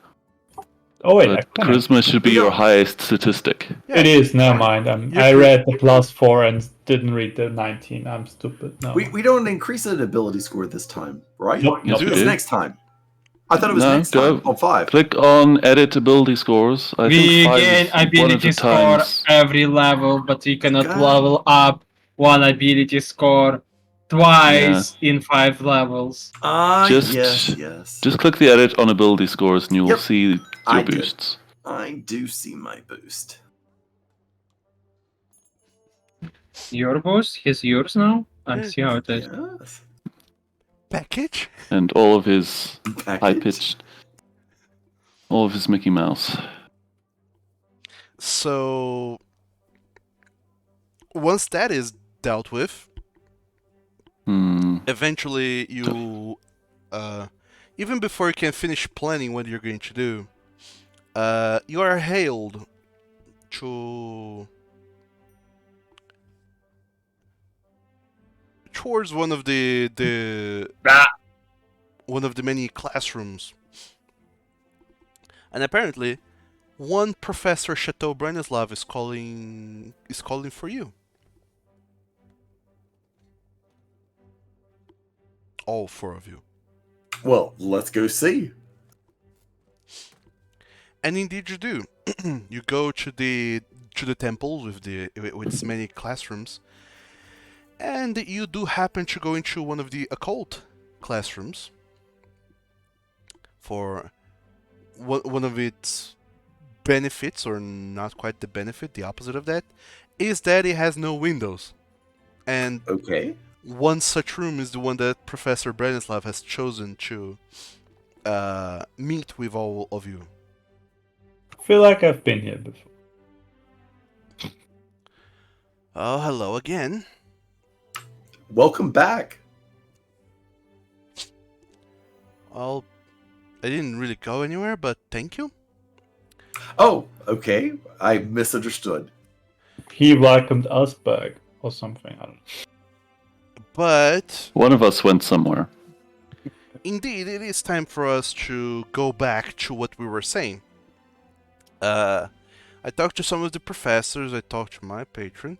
I But can charisma should be Yeah. your highest statistic. Yeah, It is. Never mind. You're I cor- read the +4 and didn't read the 19. I'm stupid. No. We don't increase an ability score this time, right? Nope. Yes, Nope. we It's do. next time. I thought it was No, next go- time. Oh, 5. Click on edit ability scores. I We think 5 gain is one of ability the score times. every level, but we cannot God. level up one ability score twice in 5 levels. Just- Yes. Just click the edit on ability scores and you will Yep, see your I did. boosts. I do see my boost. Your boost? He's yours now? I see how it is. Yes. package. And all of his high Package. pitched. All of his Mickey Mouse. So once that is dealt with, eventually you, even before you can finish planning what you're going to do, you are hailed towards one of the one of the many classrooms, and apparently, one Professor Chateau Branislav is calling for you. All four of you. Well, let's go see. And indeed you do. You go to the temple with its many classrooms, and you do happen to go into one of the occult classrooms. For one of its benefits, or not quite the benefit, the opposite of that, is that it has no windows. And Okay. one such room is the one that Professor Branislav has chosen to meet with all of you. I feel like I've been here before. Oh, hello again. Welcome back. Well, I didn't really go anywhere, but thank you. Oh, okay. I misunderstood. He welcomed us back or something. I don't know. But One of us went somewhere. indeed, it is time for us to go back to what we were saying. I talked to some of the professors, I talked to my patron,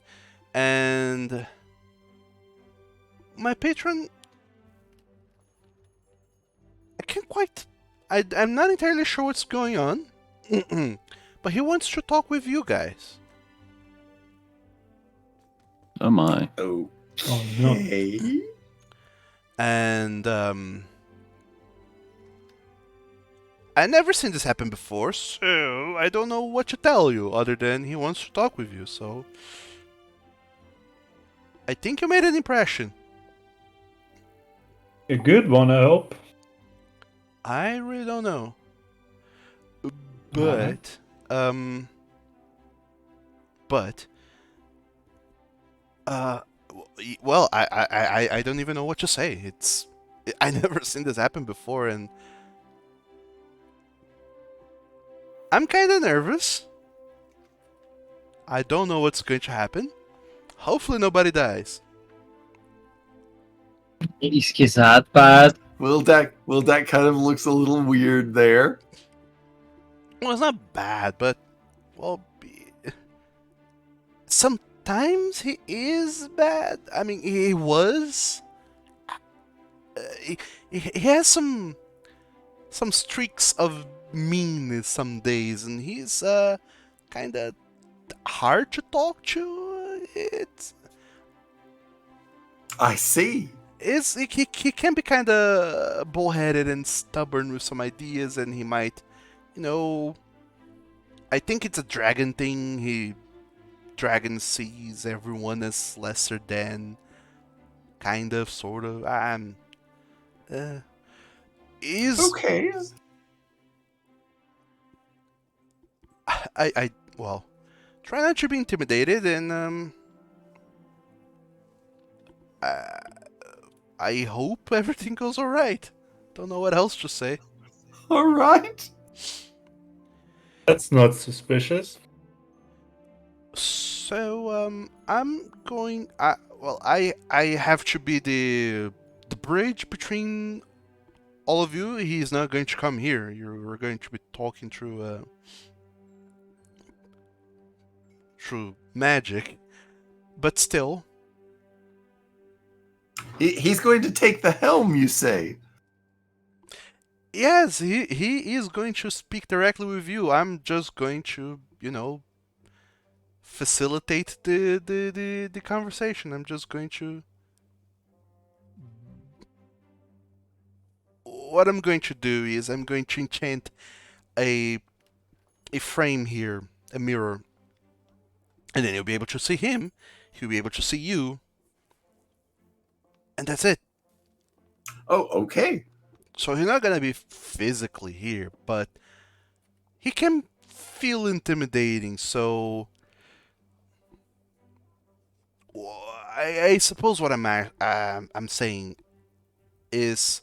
and my patron, I can't quite, I'm not entirely sure what's going on, but he wants to talk with you guys. Oh my. Oh no. Okay. And I never seen this happen before, so I don't know what to tell you other than he wants to talk with you, so I think you made an impression. A good one, I hope. I really don't know. Alright. But well, I don't even know what to say. I never seen this happen before, and I'm kind of nervous. I don't know what's going to happen. Hopefully nobody dies. Is that bad? Wildak kind of looks a little weird there. Well, it's not bad, but well, sometimes he is bad. I mean, he was. He has some streaks of meanness some days, and he's kind of hard to talk to. I see. He can be kind of bullheaded and stubborn with some ideas, and he might, I think it's a dragon thing. Dragon sees everyone as lesser than, kind of, sort of. Okay. Well, try not to be intimidated, and I hope everything goes alright. Don't know what else to say. All right. That's not suspicious. So, I'm going. I have to be the bridge between all of you. He's not going to come here. We're going to be talking through magic, but still. He's going to take the helm, you say? Yes, he is going to speak directly with you. I'm just going to, facilitate the conversation. I'm just going to. What I'm going to do is I'm going to enchant a frame here, a mirror, and then you'll be able to see him. He'll be able to see you, and that's it. Oh, okay. So he's not gonna be physically here, but he can feel intimidating. So I suppose what I'm saying is,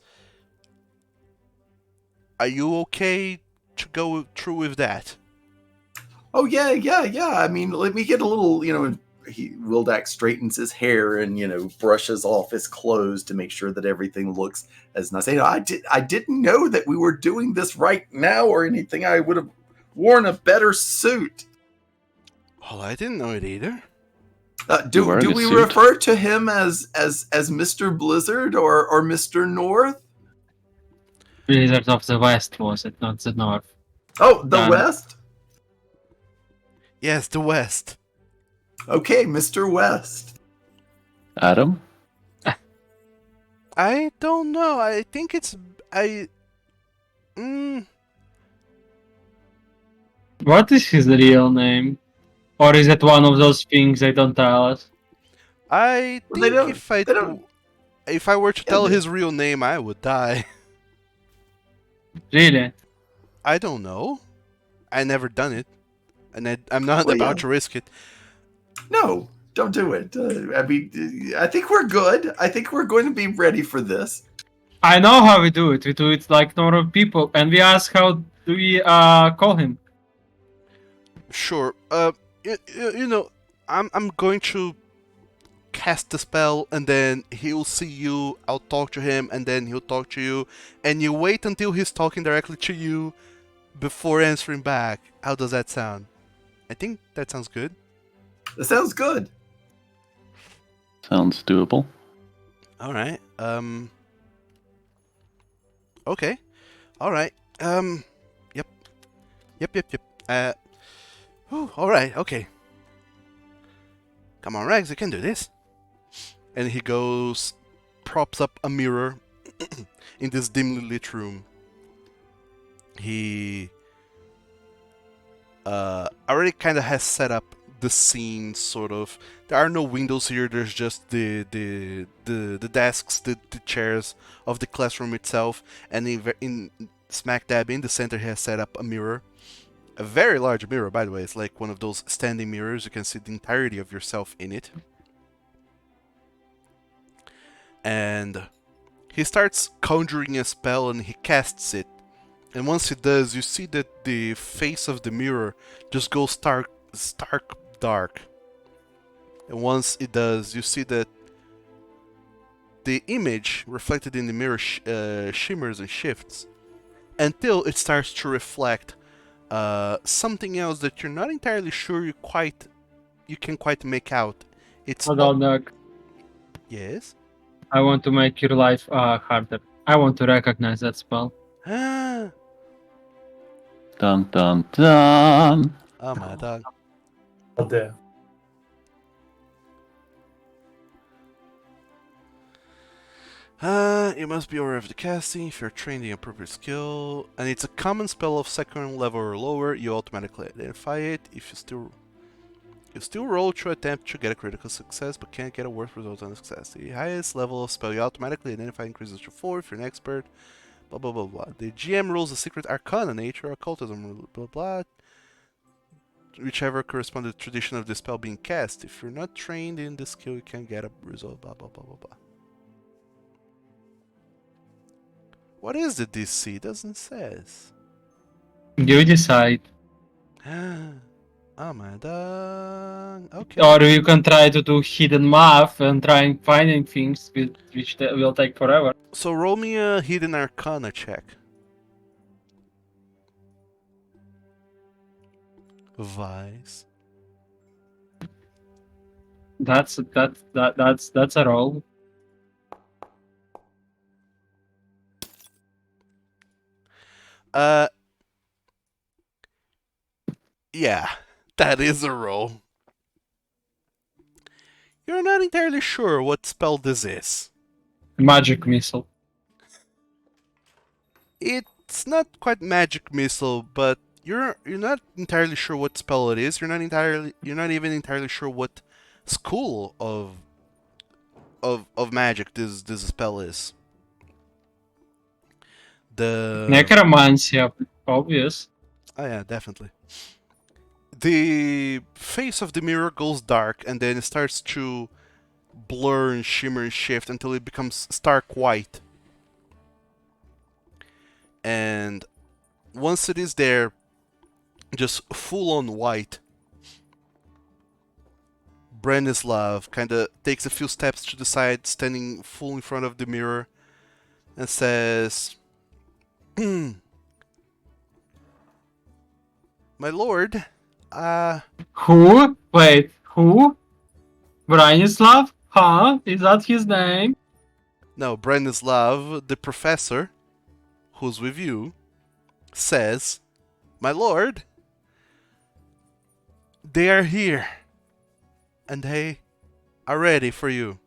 are you okay to go through with that? Oh, yeah. I mean, let me get a little, Wildak straightens his hair and, brushes off his clothes to make sure that everything looks as nice. I didn't know that we were doing this right now or anything. I would have worn a better suit. Well, I didn't know it either. Do we refer to him as Mr. Blizzard or Mr. North? Blizzard of the West was it, not the North. Oh, the West? Yes, the West. Okay, Mr. West. Adam? I don't know. I think it's... What is his real name? Or is it one of those things they don't tell us? I think if I were to tell his real name, I would die. Really? I don't know. I never done it, and I'm not about to risk it. No, don't do it. I mean, I think we're good. I think we're going to be ready for this. I know how we do it. We do it like normal people, and we ask how do we call him. Sure. I'm going to cast the spell, and then he'll see you. I'll talk to him, and then he'll talk to you, and you wait until he's talking directly to you before answering back. How does that sound? I think that sounds good. That sounds good. Sounds doable. All right. Okay. All right. Yep. Yep. All right. Okay. Come on, Rags. You can do this. And he goes, props up a mirror in this dimly lit room. He already kind of has set up the scene, sort of. There are no windows here. There's just the desks, the chairs of the classroom itself, and in smack dab in the center, he has set up a mirror, a very large mirror, by the way. It's like one of those standing mirrors. You can see the entirety of yourself in it. And he starts conjuring a spell, and he casts it. And once he does, you see that the face of the mirror just goes stark dark. And once it does, you see that the image reflected in the mirror shimmers and shifts until it starts to reflect something else that you're not entirely sure you can quite make out. It's Hold on, Doug. Yes. I want to make your life harder. I want to recognize that spell. Ah, Dun dun dun. oh my dog. Out there. You must be aware of the casting if you're trained in appropriate skill, and it's a common spell of second level or lower. You automatically identify it. If you still roll to attempt to get a critical success, but can't get a worse result on the success. The highest level of spell you automatically identify increases to 4 if you're an expert. Blah blah blah blah. The GM rules the secret arcana, nature, occultism, blah blah. Whichever corresponds to the tradition of the spell being cast. If you're not trained in the skill, you can't get a result. Blah blah blah blah blah. What is the DC? It doesn't says. You decide. Oh my god. Okay. Or you can try to do hidden math and trying finding things which will take forever. So roll me a hidden arcana check. Vice. That's a roll. Yeah, that is a roll. You're not entirely sure what spell this is. Magic missile. It's not quite magic missile, but you're not entirely sure what spell it is. You're not even entirely sure what school of magic this spell is. The Necromancy, obvious. Oh yeah, definitely. The face of the mirror goes dark and then it starts to blur and shimmer and shift until it becomes stark white. And once it is there, just full on white, Branislav kind of takes a few steps to the side, standing full in front of the mirror, and says, "My lord, Who? Wait, who? Branislav? Huh? Is that his name? No, Branislav, the professor, who's with you, says, my lord, they are here, and they are ready for you."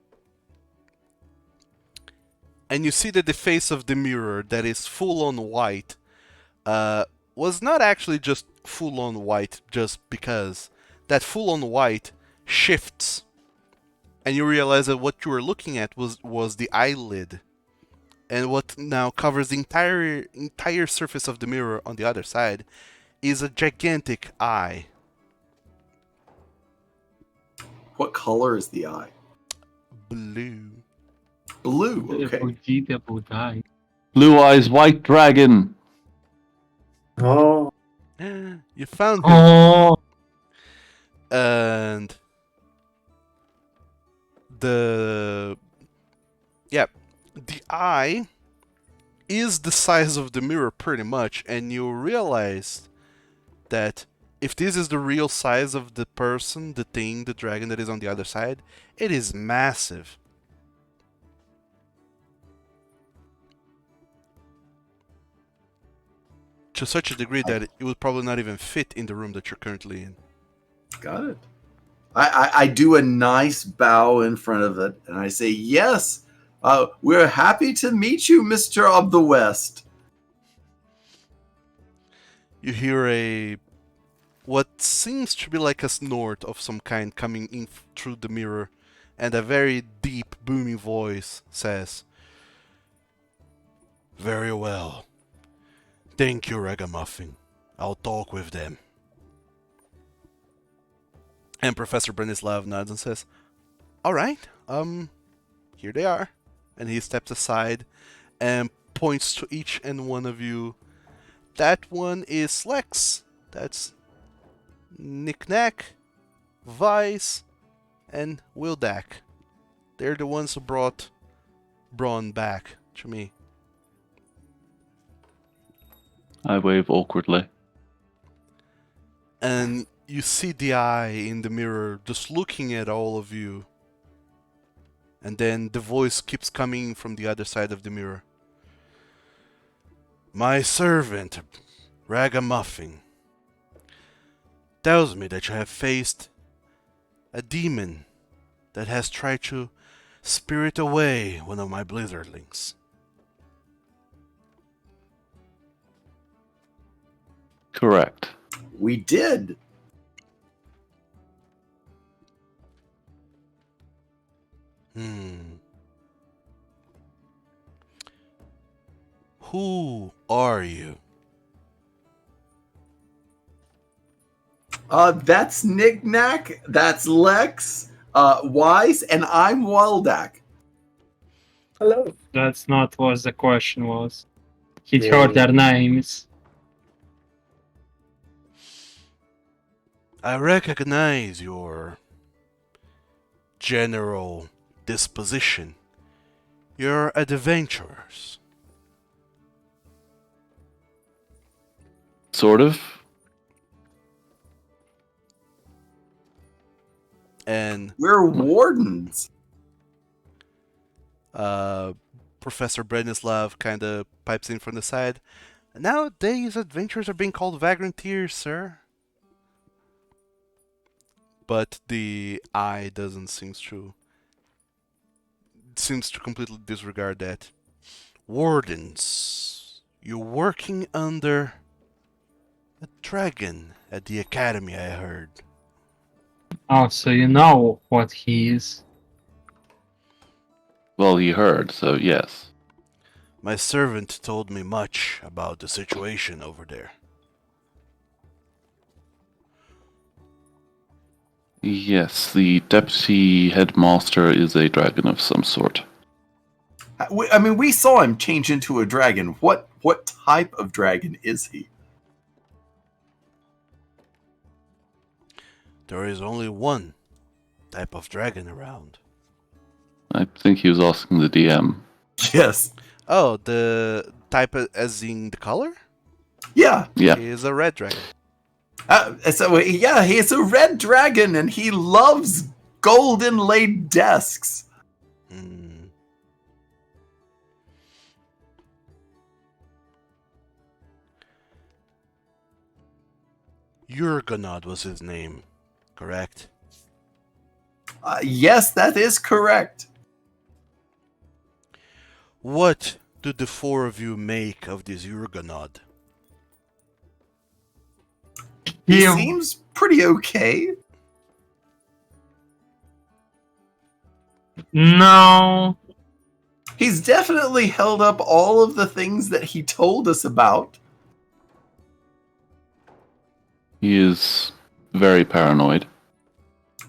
And you see that the face of the mirror that is full on white was not actually just full on white just because. That full on white shifts. And you realize that what you were looking at was the eyelid. And what now covers the entire surface of the mirror on the other side is a gigantic eye. What color is the eye? Blue. Blue. Okay. Blue Eyes White Dragon. Oh, You found him. Oh, And the eye is the size of the mirror pretty much, and you realize that if this is the real size of the person, the thing, the dragon that is on the other side, it is massive. To such a degree that it would probably not even fit in the room that you're currently in. Got it. I do a nice bow in front of it, and I say, yes, we're happy to meet you, Mr. of the West. You hear what seems to be like a snort of some kind coming in through the mirror, and a very deep, booming voice says, "Very well. Thank you, Ragamuffin. I'll talk with them." And Professor Branislav nods and says, "All right, here they are." And he steps aside and points to each and one of you. That one is Lex. That's Knick-Knack, Vice, and Wildak. They're the ones who brought Braun back to me. I wave awkwardly. And you see the eye in the mirror just looking at all of you. And then the voice keeps coming from the other side of the mirror. "My servant, Ragamuffin, tells me that you have faced a demon that has tried to spirit away one of my blizzardlings." Correct. We did. Who are you? That's Knick-Knack, that's Lex, Wise, and I'm Waldak. Hello. That's not what the question was. He Yeah. heard their names. I recognize your general disposition. You're adventurers. Sort of. And We're wardens. Professor Branislav kind of pipes in from the side. "Nowadays, adventurers are being called vagranteers, sir." But the eye doesn't seem to completely disregard that. "Wardens, you're working under a dragon at the academy, I heard." Oh, so you know what he is. Well, he heard, so yes. "My servant told me much about the situation over there." Yes, the deputy headmaster is a dragon of some sort. I mean, we saw him change into a dragon. What type of dragon is he? There is only one type of dragon around. I think he was asking the DM. Yes. Oh, the type as in the color? Yeah. Yeah. He is a red dragon. Yeah, he's a red dragon, and he loves gold inlaid desks. Yurgonod was his name, correct? Yes, that is correct. What do the four of you make of this Yurgonod? He Yeah. seems pretty okay. No. He's definitely held up all of the things that he told us about. He is very paranoid.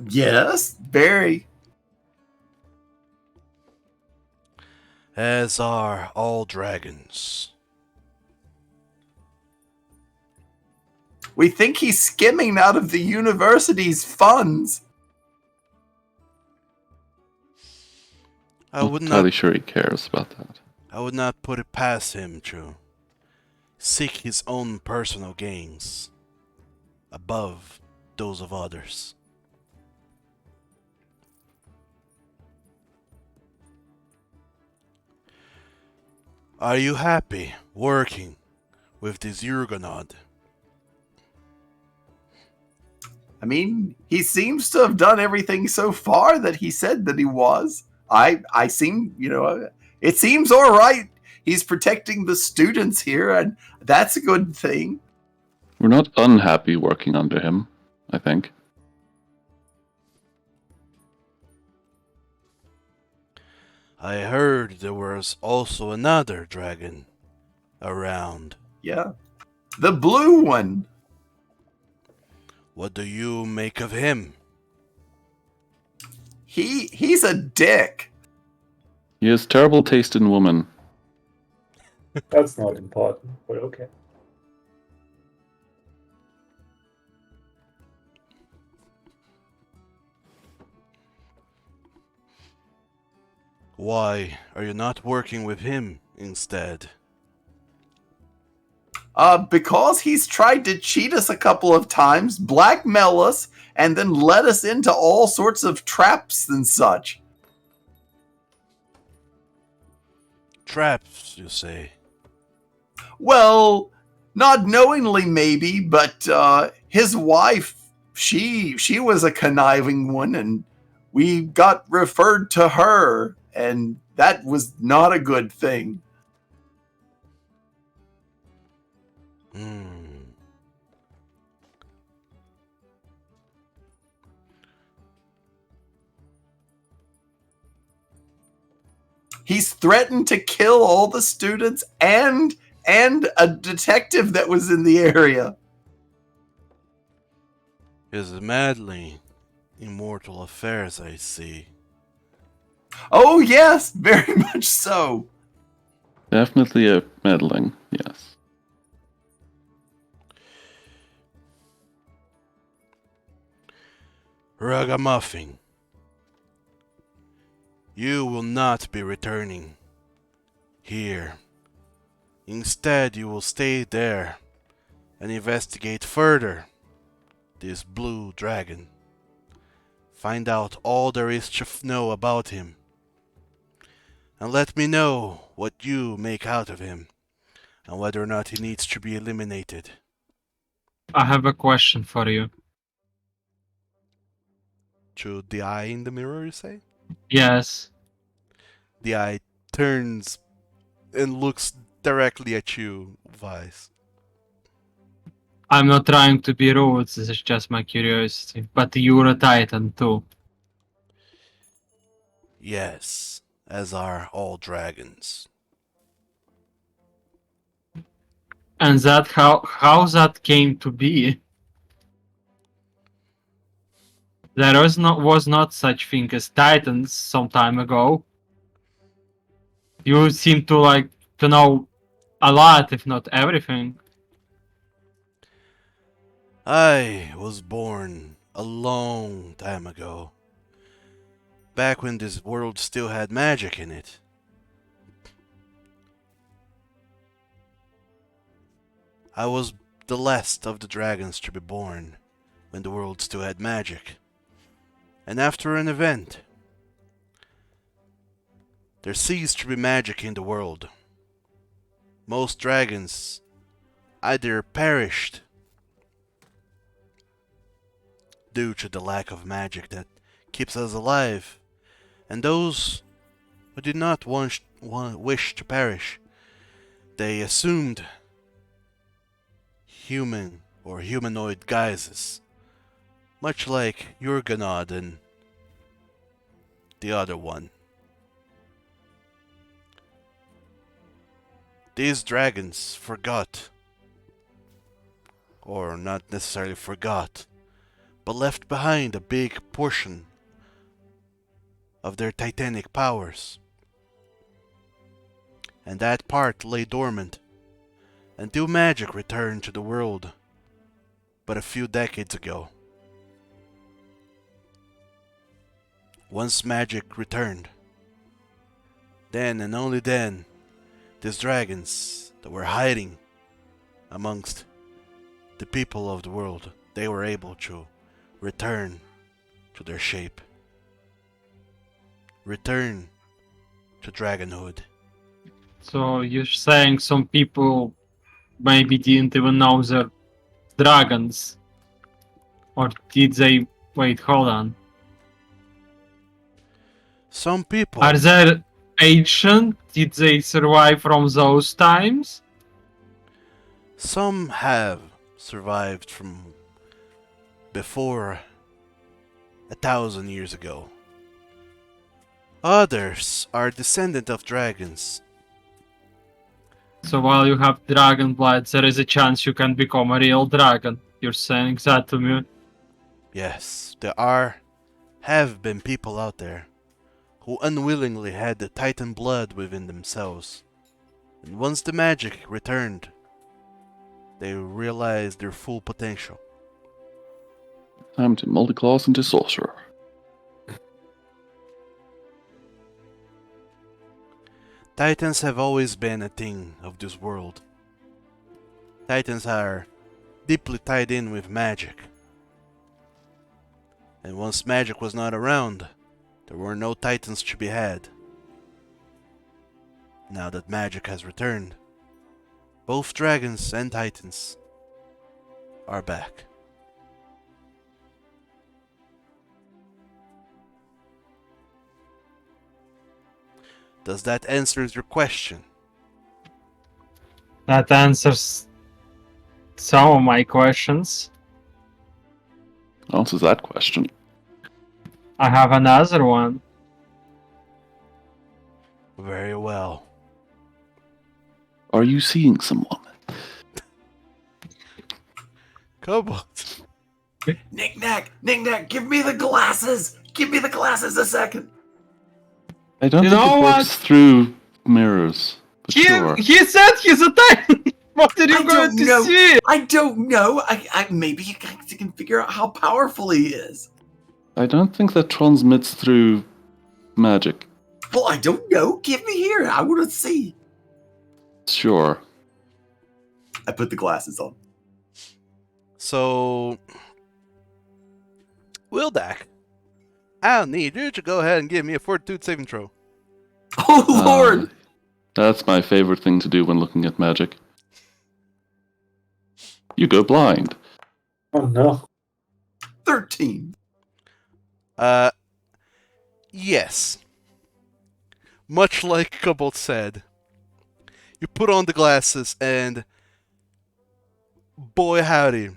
Yes, very. As are all dragons. We think he's skimming out of the university's funds. I would I'm not entirely not sure he cares about that. I would not put it past him to seek his own personal gains. above those of others. Are you happy working with this Urgonaut? I mean, he seems to have done everything so far that he said that he was. I seem, it seems all right. He's protecting the students here, and that's a good thing. We're not unhappy working under him, I think. I heard there was also another dragon around. Yeah. The blue one. What do you make of him? He's a dick. He has terrible taste in women. That's not important, but okay. Why are you not working with him instead? Because he's tried to cheat us a couple of times, blackmail us, and then let us into all sorts of traps and such. Traps, you say? Well, not knowingly maybe, but his wife, she was a conniving one, and we got referred to her, and that was not a good thing. He's threatened to kill all the students and a detective that was in the area. His madly immortal affairs, I see. Oh yes, very much so. Definitely a meddling, yes. Ragamuffin, you will not be returning here. Instead, you will stay there and investigate further this blue dragon. Find out all there is to know about him. And let me know what you make out of him and whether or not he needs to be eliminated. I have a question for you. To the eye in the mirror, you say? Yes. The eye turns and looks directly at you, Vice. I'm not trying to be rude, this is just my curiosity. But you're a Titan too. Yes, as are all dragons. And that how that came to be? There was not such thing as Titans some time ago. You seem to know a lot, if not everything. I was born a long time ago. Back when this world still had magic in it. I was the last of the dragons to be born when the world still had magic. And after an event, there ceased to be magic in the world. Most dragons either perished due to the lack of magic that keeps us alive, and those who did not wish to perish, they assumed human or humanoid guises, much like Urgonaut and the other one. These dragons forgot, or not necessarily forgot, but left behind a big portion of their titanic powers. And that part lay dormant until magic returned to the world but a few decades ago. Once magic returned, then and only then, these dragons that were hiding amongst the people of the world they were able to return to their shape. Return to dragonhood. So you're saying some people maybe didn't even know they're dragons? Or did they... Wait, hold on. Some people... Are they ancient? Did they survive from those times? Some have survived from before 1,000 years ago. Others are descendant of dragons. So while you have dragon blood, there is a chance you can become a real dragon. You're saying that to me? Yes, there have been people out there who unwillingly had the Titan blood within themselves. And once the magic returned, they realized their full potential. Time to multiclass into sorcerer. Titans have always been a thing of this world. Titans are deeply tied in with magic. And once magic was not around, there were no Titans to be had. Now that magic has returned, both dragons and Titans are back. Does that answer your question? That answers some of my questions. Answers that question. I have another one. Very well. Are you seeing someone? Cobalt. Knick-knack, give me the glasses! Give me the glasses a second! I don't You think know it what? works through mirrors. But sure. He said he's a Titan! What are I you going don't to know. see? I don't know. I maybe you guys can figure out how powerful he is. I don't think that transmits through magic. Well, I don't know. Give me here. I want to see. Sure. I put the glasses on. So, Wildak, I'll need you to go ahead and give me a fortitude saving throw. Oh, Lord! That's my favorite thing to do when looking at magic. You go blind. Oh no. 13. Yes. Much like Cobalt said, you put on the glasses and boy howdy,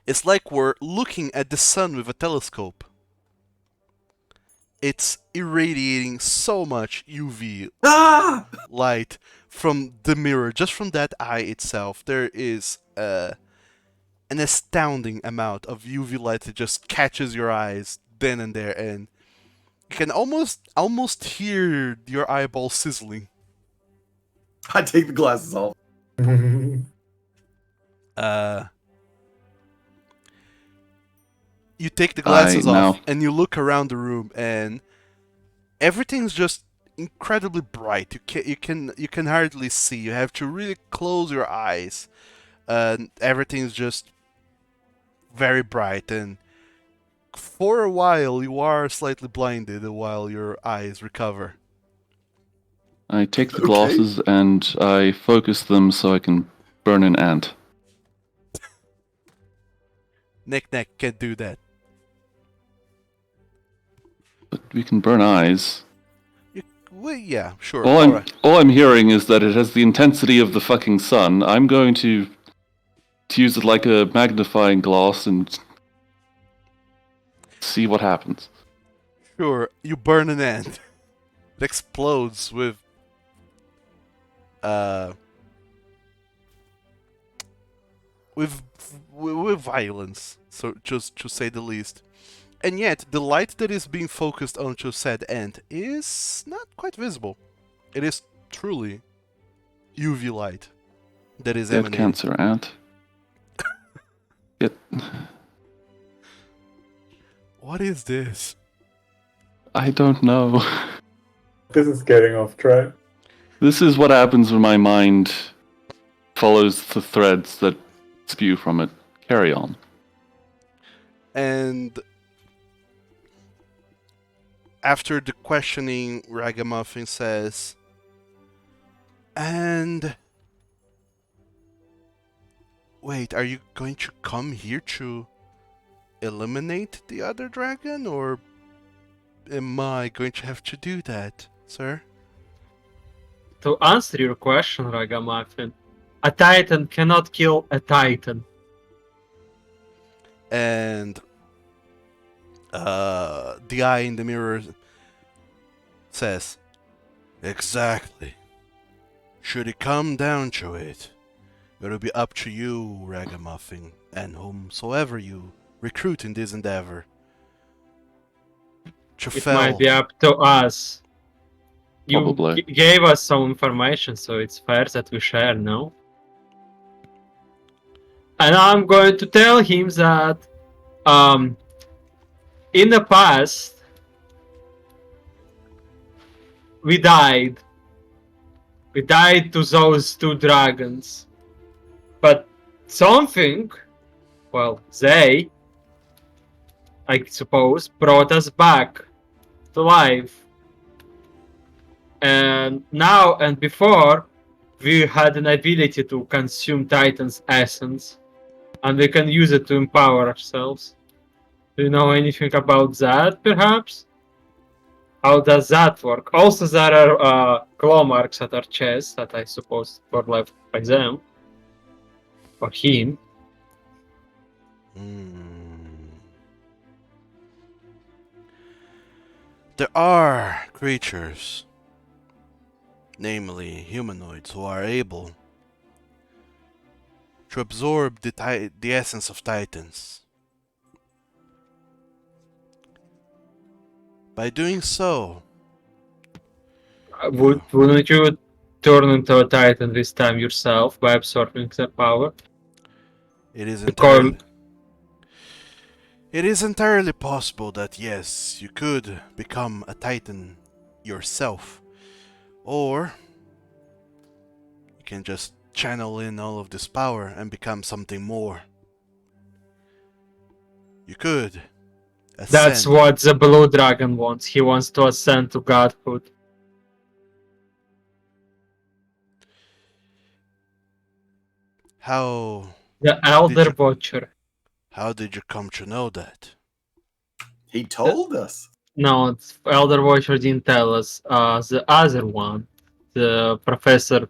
it's like we're looking at the sun with a telescope. It's irradiating so much UV Ah! light from the mirror, just from that eye itself. There is an astounding amount of UV light that just catches your eyes then and there, and you can almost hear your eyeballs sizzling. I take the glasses off. You take the glasses off now. and you look around the room, and everything's just incredibly bright. You can hardly see. You have to really close your eyes. Everything's just very bright, and for a while you are slightly blinded while your eyes recover. I take the Okay. glasses and I focus them so I can burn an ant. Knick-knack can't do that. But we can burn eyes. Well, yeah, sure. All Alright. I'm hearing is that it has the intensity of the fucking sun. I'm going to use it like a magnifying glass and see what happens. Sure, you burn an ant. It explodes with violence, so just to say the least. And yet, the light that is being focused onto said ant is not quite visible. It is truly UV light that is Get emanating. cancer, ant. Get... What is this? I don't know. This is getting off track. This is what happens when my mind follows the threads that spew from it. Carry on. And after the questioning, Ragamuffin says, and wait, are you going to come here to eliminate the other dragon, or am I going to have to do that, sir? To answer your question, Ragamuffin, a Titan cannot kill a Titan. And the eye in the mirror says, exactly. Should it come down to it, it'll be up to you, Ragamuffin, and whomsoever you recruit in this endeavor, to It fell. might be up to us. You Probably. gave us some information, so it's fair that we share, no? And I'm going to tell him that in the past we died. We died to those two dragons. But something, well, they, I suppose, brought us back to life. And now and before, we had an ability to consume Titan's essence, and we can use it to empower ourselves. Do you know anything about that, perhaps? How does that work? Also, there are claw marks at our chest that I suppose were left by them. Or him. There are creatures, namely humanoids, who are able to absorb the essence of Titans. By doing so, Wouldn't you turn into a Titan this time yourself by absorbing their power? it is Call- entirely possible that yes, you could become a Titan yourself, or you can just channel in all of this power and become something more. You could ascend. That's what the blue dragon wants. He wants to ascend to godhood. How The Elder Watcher. how did you come to know that? He told us. No, Elder Watcher didn't tell us. The other one, the professor,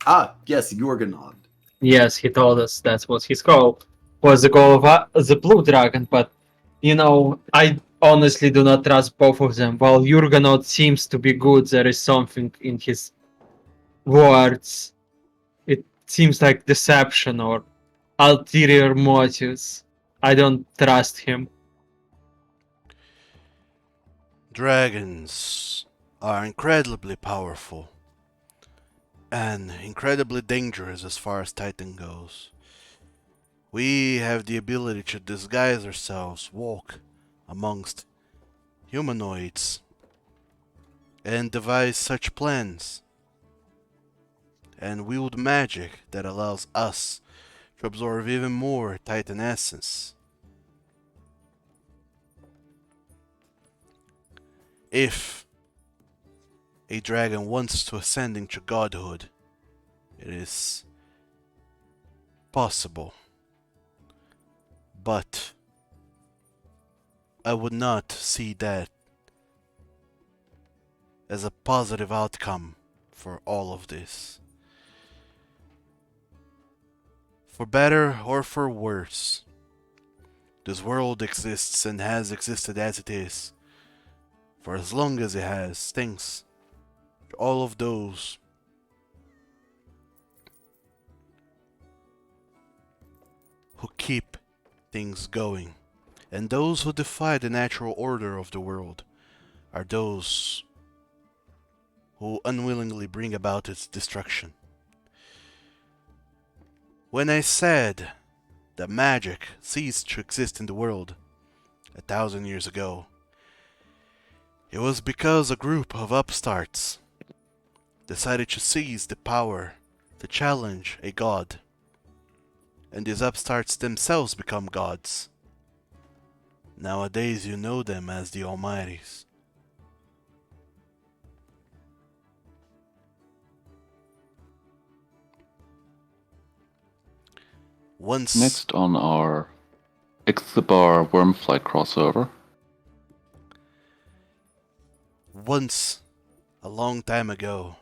Ah, yes, Jorgenond. yes, he told us that's what his goal was. The goal of the blue dragon, but you know, I honestly do not trust both of them. While Jurgenot seems to be good, there is something in his words. It seems like deception or ulterior motives. I don't trust him. Dragons are incredibly powerful and incredibly dangerous as far as Titan goes. We have the ability to disguise ourselves, walk amongst humanoids, and devise such plans, and wield magic that allows us to absorb even more Titan essence. If a dragon wants to ascend into godhood, it is possible. But I would not see that as a positive outcome for all of this. For better or for worse, this world exists and has existed as it is for as long as it has, thanks to all of those who keep things going. And those who defy the natural order of the world are those who unwillingly bring about its destruction. When I said that magic ceased to exist in the world 1,000 years ago, it was because a group of upstarts decided to seize the power to challenge a god. and these upstarts themselves become gods. Nowadays you know them as the Almighties. Once Next on our Ixthabar Wormfly crossover. Once, a long time ago,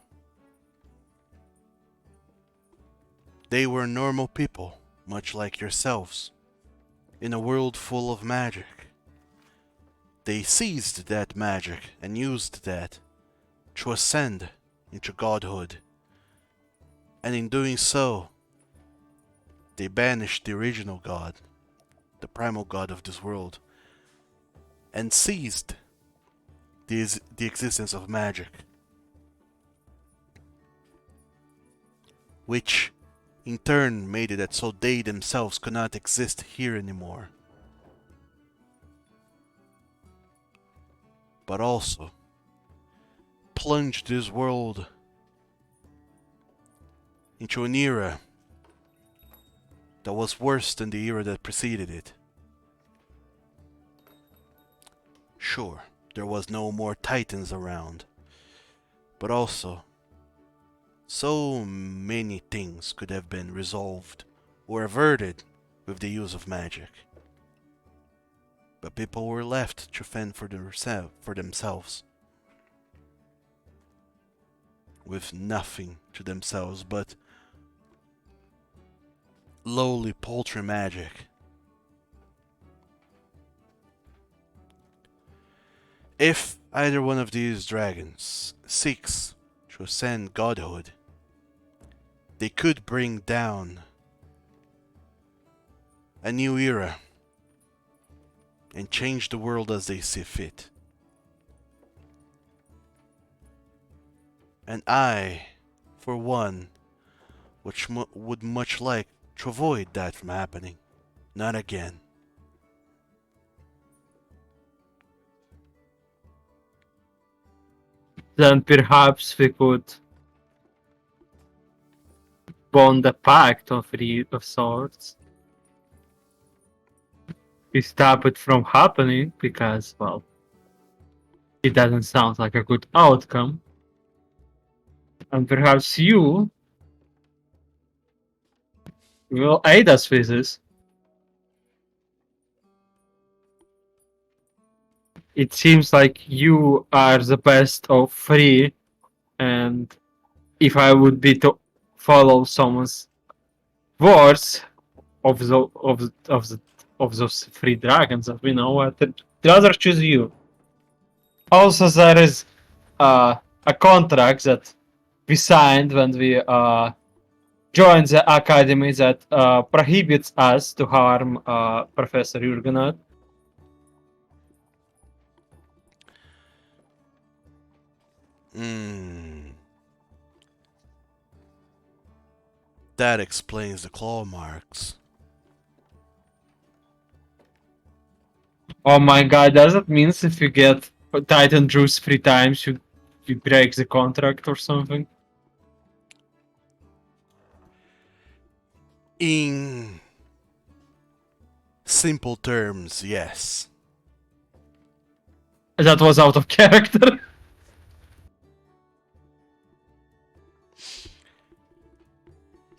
they were normal people, much like yourselves, in a world full of magic. They seized that magic and used that to ascend into godhood, and in doing so, they banished the original god, the primal god of this world, and seized the existence of magic, which in turn made it that so they themselves could not exist here anymore. But also plunged this world into an era that was worse than the era that preceded it. Sure, there was no more titans around, but also so many things could have been resolved or averted with the use of magic. But people were left to fend for themselves, with nothing to themselves but lowly paltry magic. If either one of these dragons seeks to ascend godhood, they could bring down a new era and change the world as they see fit. And I, for one, would much like to avoid that from happening. Not again. Then perhaps we could bond a pact of sorts. We stop it from happening because, well, it doesn't sound like a good outcome. And perhaps you will aid us with this. It seems like you are the best of three, and if I would be to follow someone's words of those three dragons that we know, I'd rather choose you. Also, there is a contract that we signed when we joined the academy that prohibits us to harm Professor Jurgenot. That explains the claw marks. Oh my god, does that mean if you get Titan Juice 3 times, you break the contract or something? In simple terms, yes. That was out of character.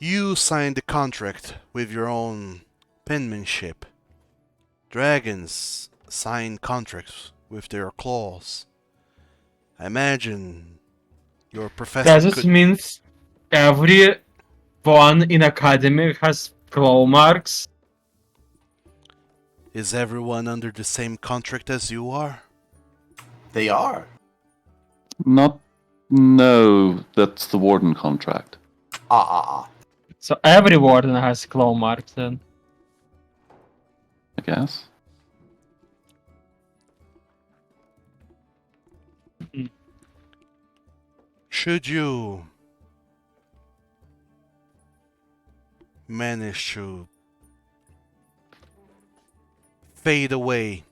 You signed the contract with your own penmanship. Dragons sign contracts with their claws. I imagine your professor Does this could... mean everyone in academy has claw marks? Is everyone under the same contract as you are? They are. No, that's the warden contract. Ah. So every warden has claw marks then. I guess. Should you manage to fade away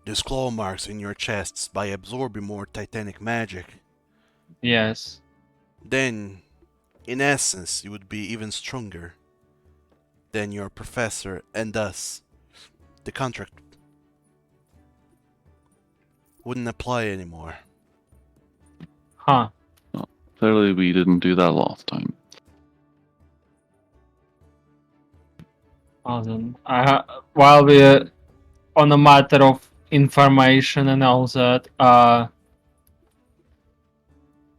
these claw marks in your chests by absorbing more titanic magic, Yes. then, in essence, you would be even stronger. then your professor and us, the contract wouldn't apply anymore. Huh. Clearly, we didn't do that last time. Awesome. While we're on a matter of information and all that,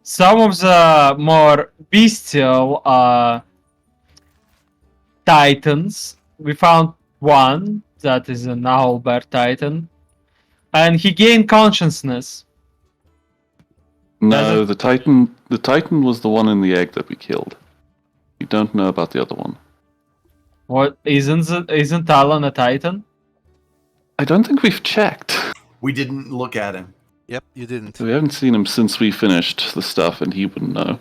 some of the more bestial titans, we found one that is an owlbear titan, and he gained consciousness. No, the Titan was the one in the egg that we killed. We don't know about the other one. What isn't Talon a titan? I don't think we've checked. We didn't look at him. Yep, you didn't. We haven't seen him since we finished the stuff, and he wouldn't know.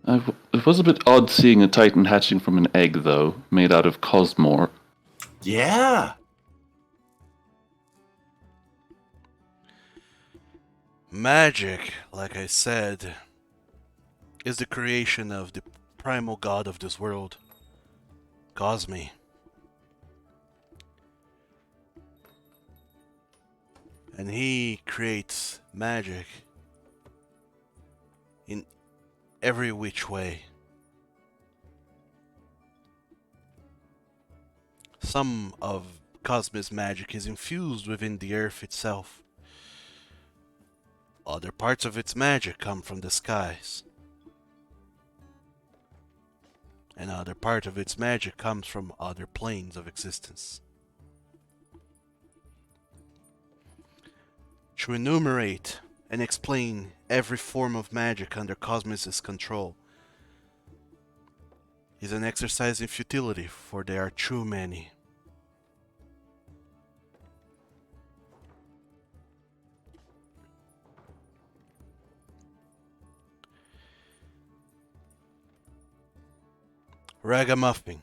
It was a bit odd seeing a Titan hatching from an egg, though, made out of Cosmore. Yeah. Magic, like I said, is the creation of the primal god of this world, Cosme. And he creates magic in every which way. Some of Cosme's magic is infused within the earth itself. Other parts of its magic come from the skies. And other part of its magic comes from other planes of existence. To enumerate and explain every form of magic under Cosmos' control is an exercise in futility, for there are too many. Ragamuffin.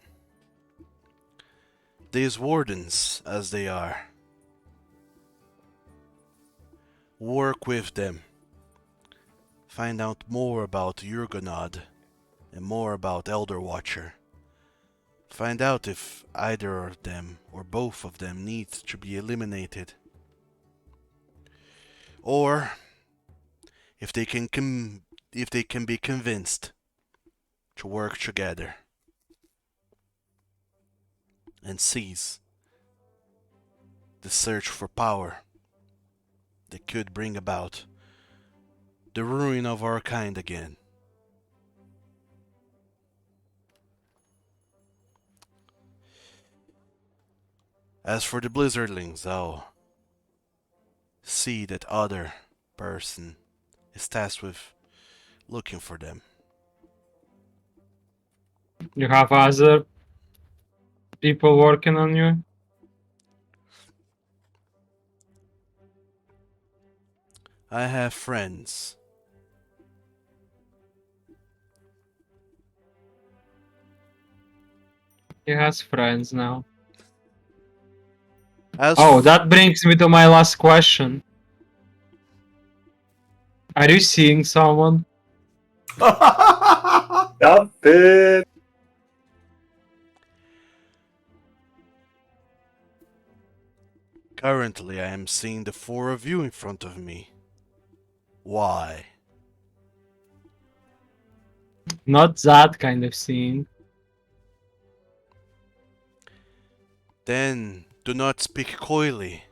These wardens, as they are, work with them. Find out more about Yurgonod and more about Elder Watcher. Find out if either of them or both of them needs to be eliminated. Or if they can be convinced to work together and seize the search for power that could bring about the ruin of our kind again. As for the Blizzardlings, I'll see that other person is tasked with looking for them. You have other people working on you? I have friends. He has friends now. As That brings me to my last question. Are you seeing someone? Stop it! Currently, I am seeing the four of you in front of me. Why? Not that kind of scene. Then do not speak coyly.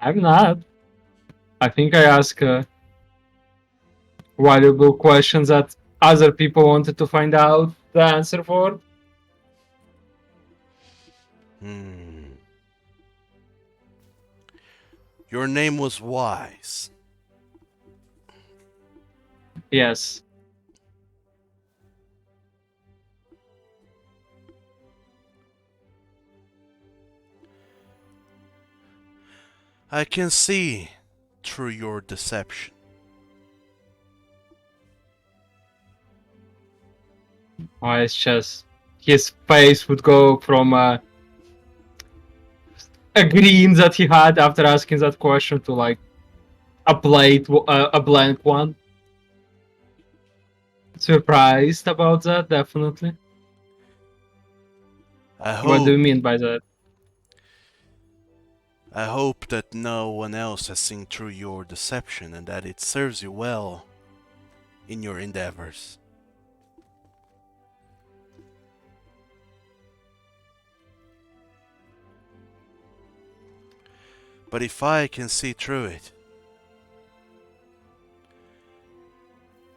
I'm not. I think I ask valuable questions that other people wanted to find out the answer for. Your name was Wise. Yes. I can see through your deception. It's just his face would go from agreeing that he had after asking that question to like a blank one. Surprised about that, definitely. What do you mean by that? I hope that no one else has seen through your deception and that it serves you well in your endeavors. But if I can see through it,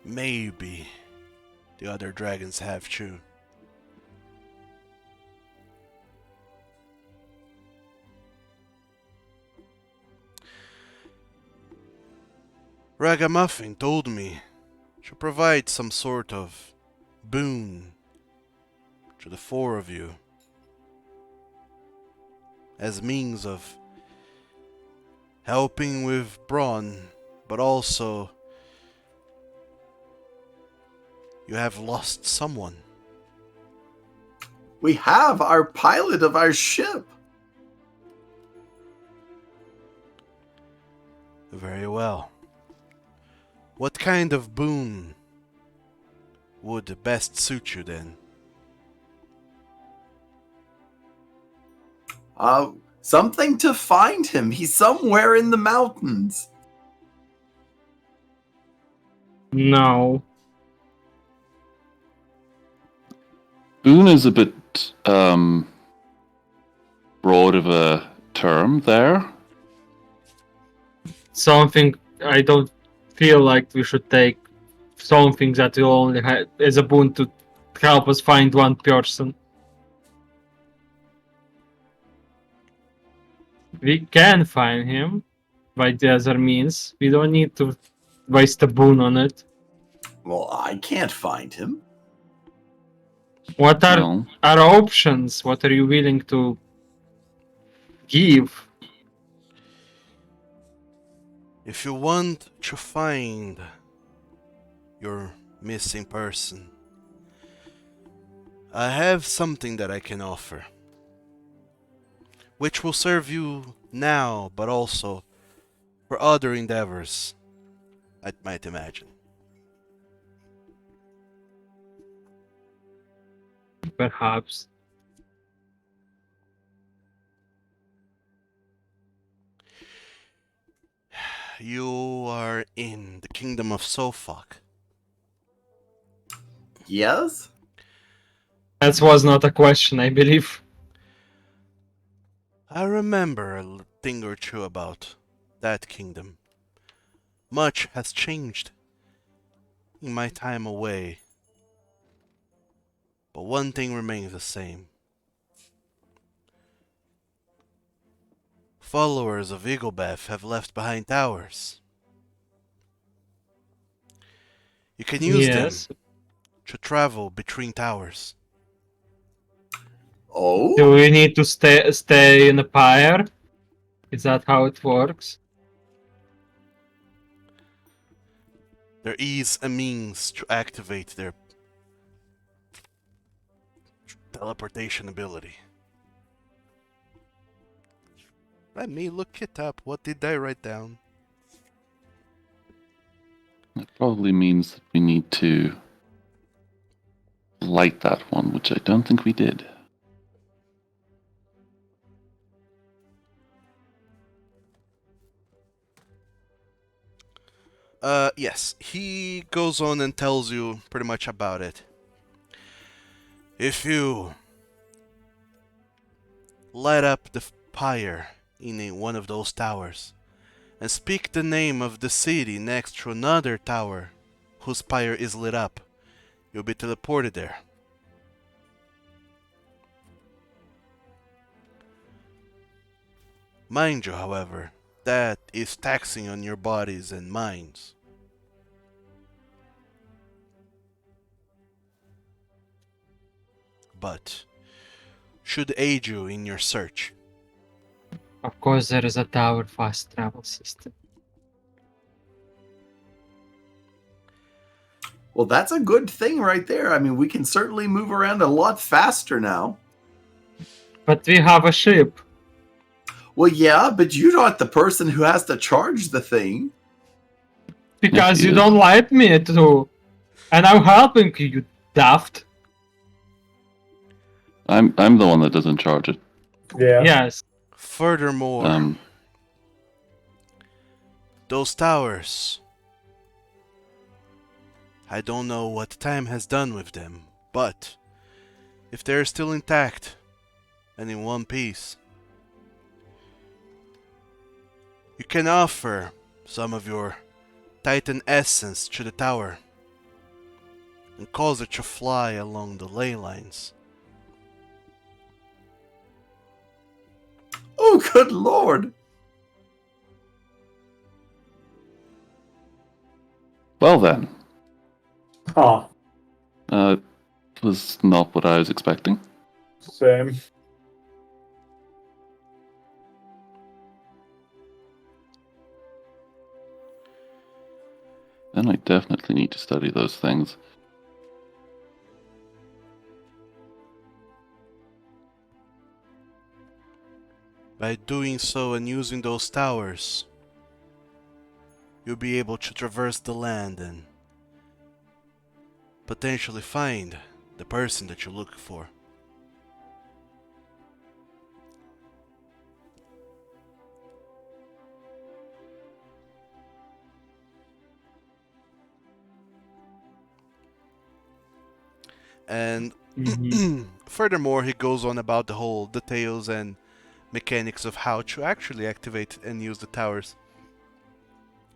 maybe the other dragons have too. Ragamuffin told me to provide some sort of boon to the four of you as means of helping with Braun, but also you have lost someone. We have our pilot of our ship. Very well. What kind of boon would best suit you then? Something to find him. He's somewhere in the mountains. No. Boon is a bit broad of a term there. Something I don't feel like we should take something that will only have as a boon to help us find one person. We can find him by the other means. We don't need to waste a boon on it. Well, I can't find him. What are Well, our options? What are you willing to give? If you want to find your missing person, I have something that I can offer, which will serve you now, but also for other endeavors, I might imagine. Perhaps. You are in the kingdom of Sofok. Yes? That was not a question, I believe. I remember a thing or two about that kingdom. Much has changed in my time away, but one thing remains the same. Followers of Eaglebeth have left behind towers. You can use them Yes. to travel between towers. Oh? Do we need to stay in a pyre? Is that how it works? There is a means to activate their teleportation ability. Let me look it up. What did I write down? it probably means that we need to light that one, which I don't think we did. Yes. He goes on and tells you pretty much about it. If you light up the pyre in one of those towers and speak the name of the city next to another tower whose pyre is lit up, you'll be teleported there. Mind you, however, that is taxing on your bodies and minds. But should aid you in your search. Of course, there is a tower fast travel system. Well, that's a good thing right there. I mean, we can certainly move around a lot faster now. But we have a ship. Well, yeah, but you're not the person who has to charge the thing. Because Yes, he you is. don't like me to. And I'm helping you, you daft. I'm the one that doesn't charge it. Yeah. Yes. Furthermore, those towers. I don't know what time has done with them, but if they're still intact and in one piece, you can offer some of your Titan essence to the tower and cause it to fly along the ley lines. Oh, good lord! Well then, Huh. was not what I was expecting. Same. Then I definitely need to study those things. By doing so and using those towers, you'll be able to traverse the land and potentially find the person that you look for. And furthermore, he goes on about the whole details and mechanics of how to actually activate and use the towers.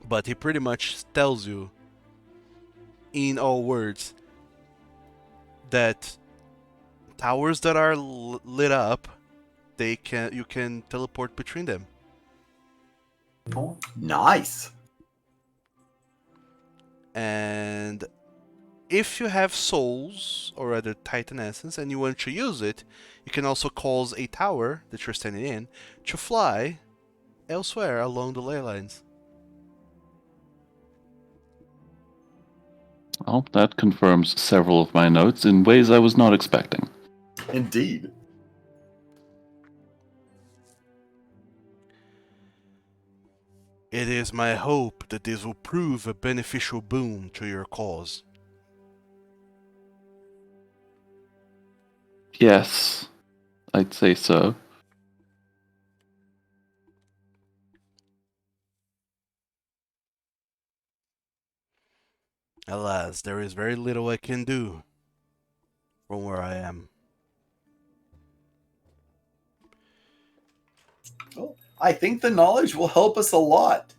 But he pretty much tells you, in all words, that towers that are lit up, you can teleport between them. Nice. And if you have souls, or rather Titan essence, and you want to use it, you can also cause a tower that you're standing in to fly elsewhere along the ley lines. Well, that confirms several of my notes in ways I was not expecting. Indeed. It is my hope that this will prove a beneficial boon to your cause. Yes, I'd say so. Alas, there is very little I can do from where I am. Well, I think the knowledge will help us a lot.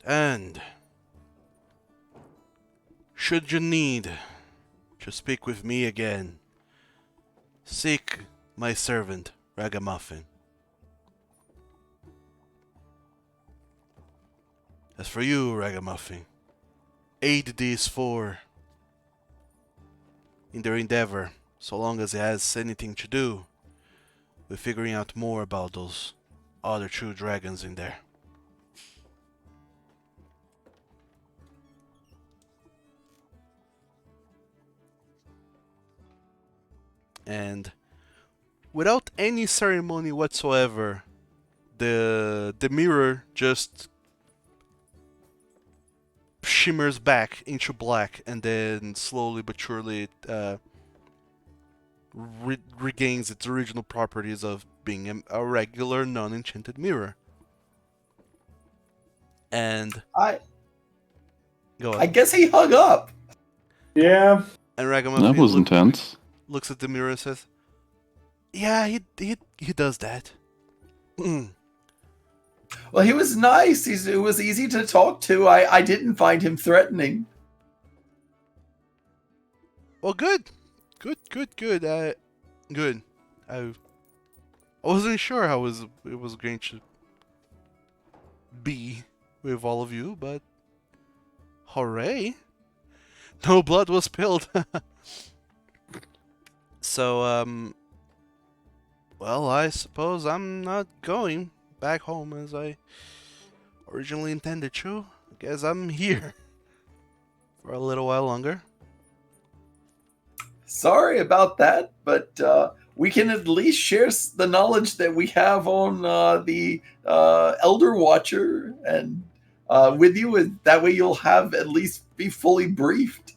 And should you need to speak with me again, seek my servant, Ragamuffin. As for you, Ragamuffin, aid these four in their endeavor, so long as it has anything to do with figuring out more about those other true dragons in there. And without any ceremony whatsoever, the mirror just shimmers back into black, and then slowly but surely it regains its original properties of being a regular non-enchanted mirror. And I go on. I guess he hung up. Yeah. And That Ragamuffin was intense. looks at the mirror and says, "Yeah, he does that." Well, he was nice. It was easy to talk to. I didn't find him threatening. Well, good. Good. I wasn't sure how it was going to be with all of you, but hooray! No blood was spilled. So, well, I suppose I'm not going back home as I originally intended to. I guess I'm here for a little while longer. Sorry about that, but we can at least share the knowledge that we have on the Elder Watcher and with you. And that way you'll have at least be fully briefed.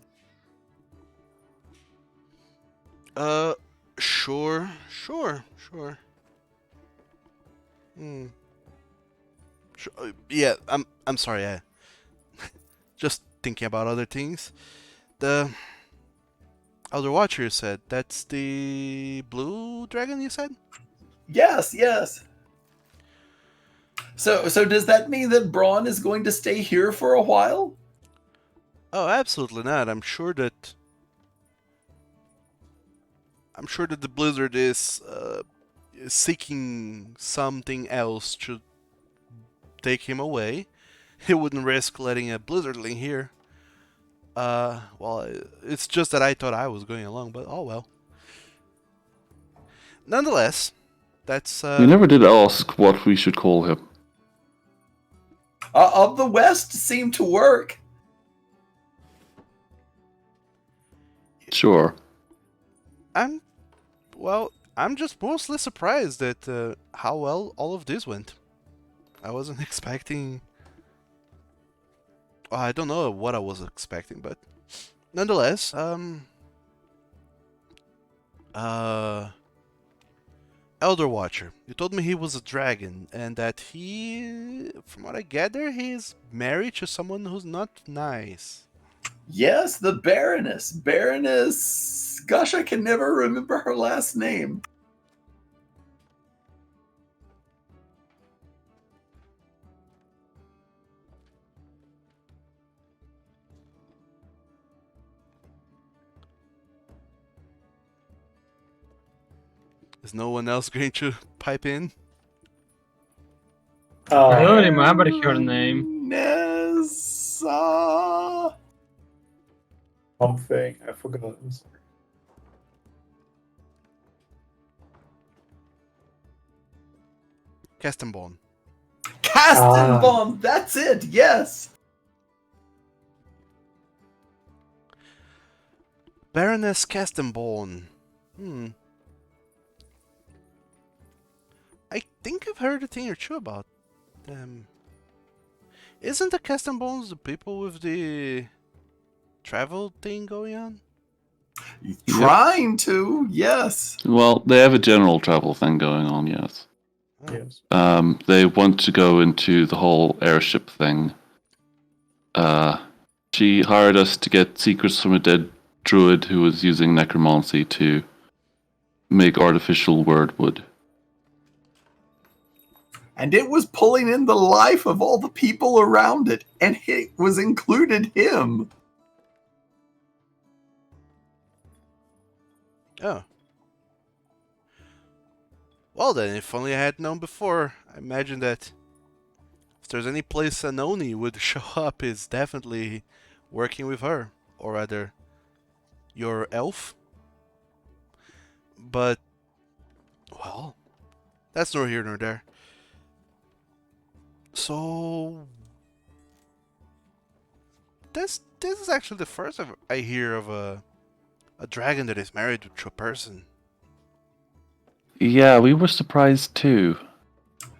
Sure. Sure. Yeah, I'm sorry. I just thinking about other things. The Elder Watcher said that's the blue dragon. You said. Yes. So does that mean that Braun is going to stay here for a while? Oh, absolutely not. I'm sure that the Blizzard is seeking something else to take him away. He wouldn't risk letting a Blizzardling here. Well, it's just that I thought I was going along, but oh well. Nonetheless, that's We never did ask what we should call him. Of the West seemed to work. Sure. I'm just mostly surprised at how well all of this went. I wasn't expecting. Well, I don't know what I was expecting, but nonetheless, Elder Watcher. You told me he was a dragon, and that he, from what I gather, he's married to someone who's not nice. Yes, the Baroness. Baroness. Gosh, I can never remember her last name. Is no one else going to pipe in? I don't remember her name. Nessa. Something. I forgot. Castenborn. Castenbaum, that's it, yes. Baroness Castenborn. I think I've heard a thing or two about them. Isn't the Castenborns the people with the travel thing going on? Trying to, yes. Well, they have a general travel thing going on, yes. Oh. Yes. They want to go into the whole airship thing. She hired us to get secrets from a dead druid who was using necromancy to make artificial wordwood. And it was pulling in the life of all the people around it, and it was included him. Oh. Well then, if only I had known before. I imagine that if there's any place an Oni would show up, it's definitely working with her. Or rather, your elf. But, well, that's nor here nor there. So, this is actually the first I hear of a dragon that is married to a person. Yeah, we were surprised too.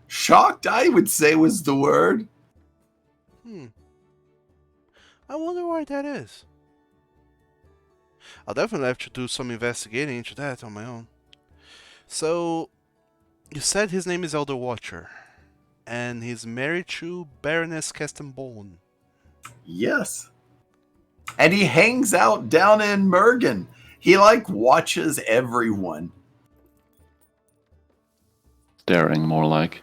Shocked, I would say, was the word. I wonder why that is. I'll definitely have to do some investigating into that on my own. So, you said his name is Elder Watcher, and he's married to Baroness Castenborn. Yes. And he hangs out down in Mergen. He, watches everyone. Staring, more like.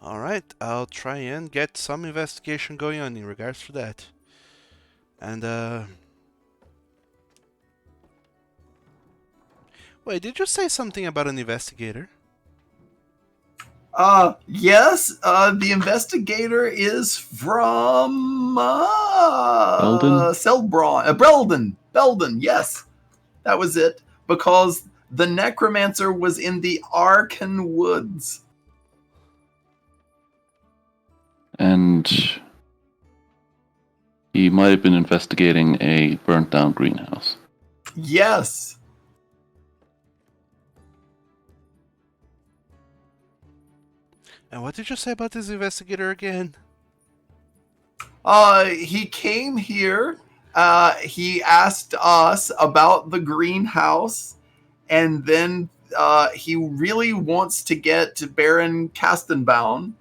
Alright, I'll try and get some investigation going on in regards to that. And, wait, did you say something about an investigator? Yes, the investigator is from, Belden? Belden, yes. That was it. Because the necromancer was in the Arkan Woods. And He might have been investigating a burnt down greenhouse. Yes. And what did you say about this investigator again? He came here. He asked us about the greenhouse, and then he really wants to get to Baron Castenbaum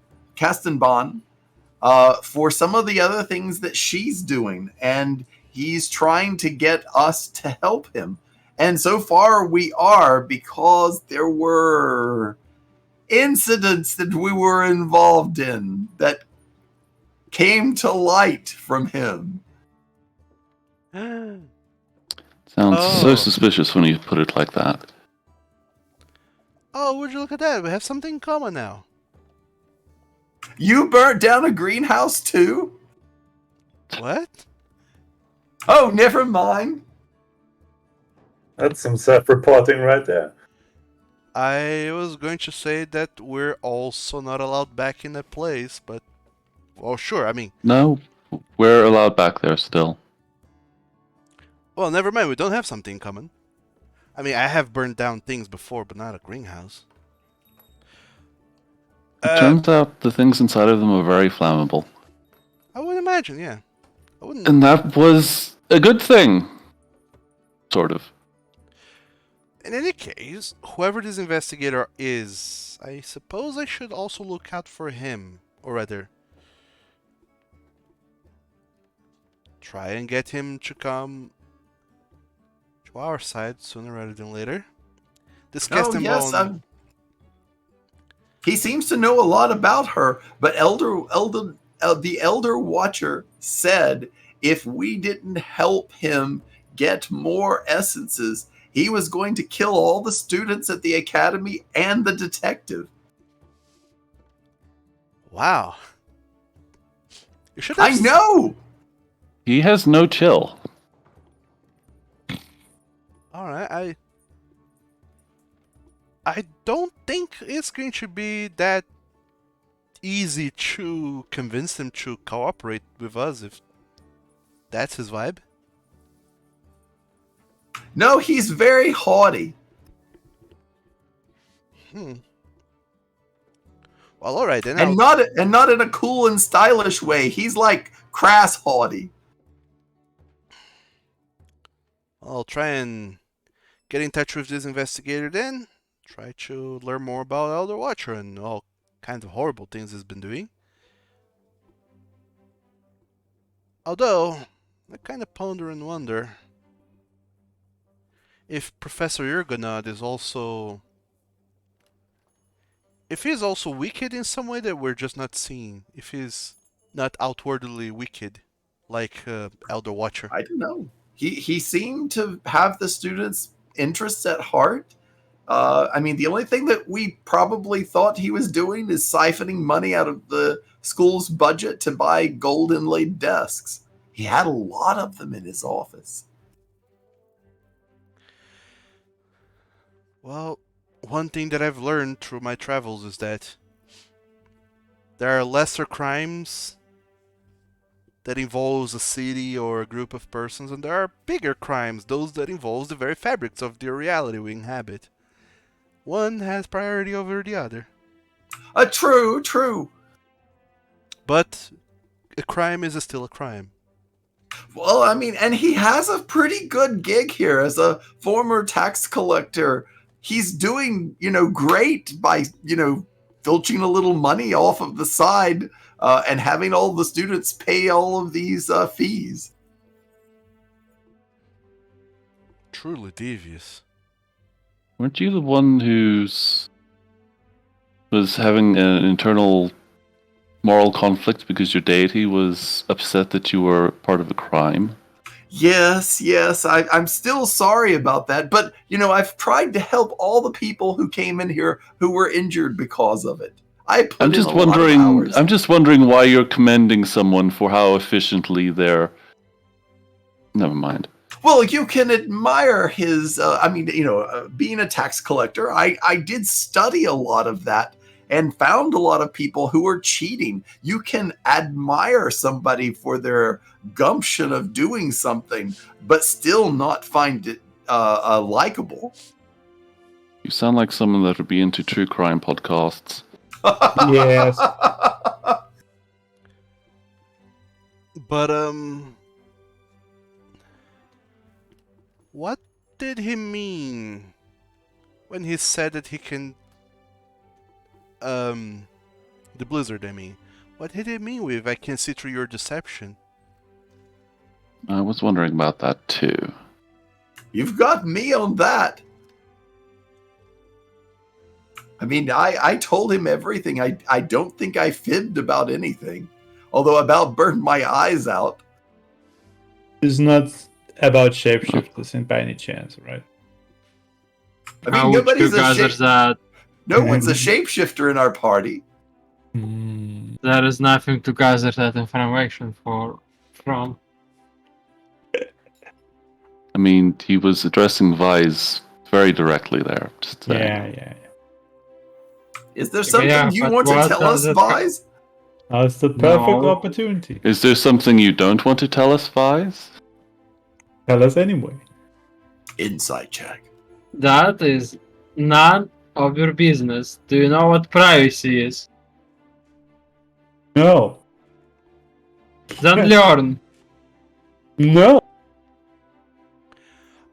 for some of the other things that she's doing, and he's trying to get us to help him. And so far we are, because there were incidents that we were involved in that came to light from him. Sounds Oh. so suspicious when you put it like that. Oh, would you look at that? We have something in common now. You burnt down a greenhouse too? What? Oh, never mind. That's some self-reporting right there. I was going to say that we're also not allowed back in that place, but... Well, sure, I mean... No, we're allowed back there still. Well, never mind, we don't have something in common. I mean, I have burned down things before, but not a greenhouse. It turns out the things inside of them are very flammable. I would imagine, yeah. I wouldn't... And that was a good thing. Sort of. In any case, whoever this investigator is, I suppose I should also look out for him. Or rather... try and get him to come... to our side sooner rather than later. This Oh, yes, he seems to know a lot about her, but the Elder Watcher said if we didn't help him get more essences, he was going to kill all the students at the academy and the detective. Wow. You should I have know! He has no chill. Alright, I don't think it's going to be that easy to convince him to cooperate with us if that's his vibe. No, he's very haughty. Well, alright then. And not in a cool and stylish way. He's like crass haughty. I'll try and get in touch with this investigator then. Try to learn more about Elder Watcher and all kinds of horrible things he's been doing. Although, I kind of ponder and wonder if Professor Yurgonad is also... if he's also wicked in some way that we're just not seeing. If he's not outwardly wicked, like Elder Watcher. I don't know. He seemed to have the students' interests at heart. I mean, the only thing that we probably thought he was doing is siphoning money out of the school's budget to buy gold inlaid desks. He had a lot of them in his office. Well, one thing that I've learned through my travels is that there are lesser crimes that involves a city or a group of persons, and there are bigger crimes, those that involves the very fabrics of the reality we inhabit. One has priority over the other. True. But a crime is still a crime. Well, I mean, and he has a pretty good gig here as a former tax collector. He's doing, great by, filching a little money off of the side and having all the students pay all of these fees. Truly devious. Weren't you the one was having an internal moral conflict because your deity was upset that you were part of a crime? Yes, I'm still sorry about that, but, I've tried to help all the people who came in here who were injured because of it. I'm just wondering why you're commending someone for how efficiently they're... Never mind. Well, you can admire his, being a tax collector. I did study a lot of that, and found a lot of people who are cheating. You can admire somebody for their gumption of doing something, but still not find it likable. You sound like someone that would be into true crime podcasts. Yes. But what did he mean when he said that he can the blizzard, I mean? What did he mean with "I can see through your deception"? I was wondering about that too. You've got me on that. I mean, I told him everything. I don't think I fibbed about anything. Although about burned my eyes out. It's not about shapeshifters by any chance, right? I How mean, would you nobody's gather that no one's a shapeshifter in our party. there is nothing to gather that information from? I mean, he was addressing Vise very directly there. Just saying. Yeah. Is there something Yeah, you but want to what tell does us, it- Vise? It's the perfect No. opportunity. Is there something you don't want to tell us, Vise? Tell us anyway. Insight check. That is none of your business. Do you know what privacy is? No. Then learn. No.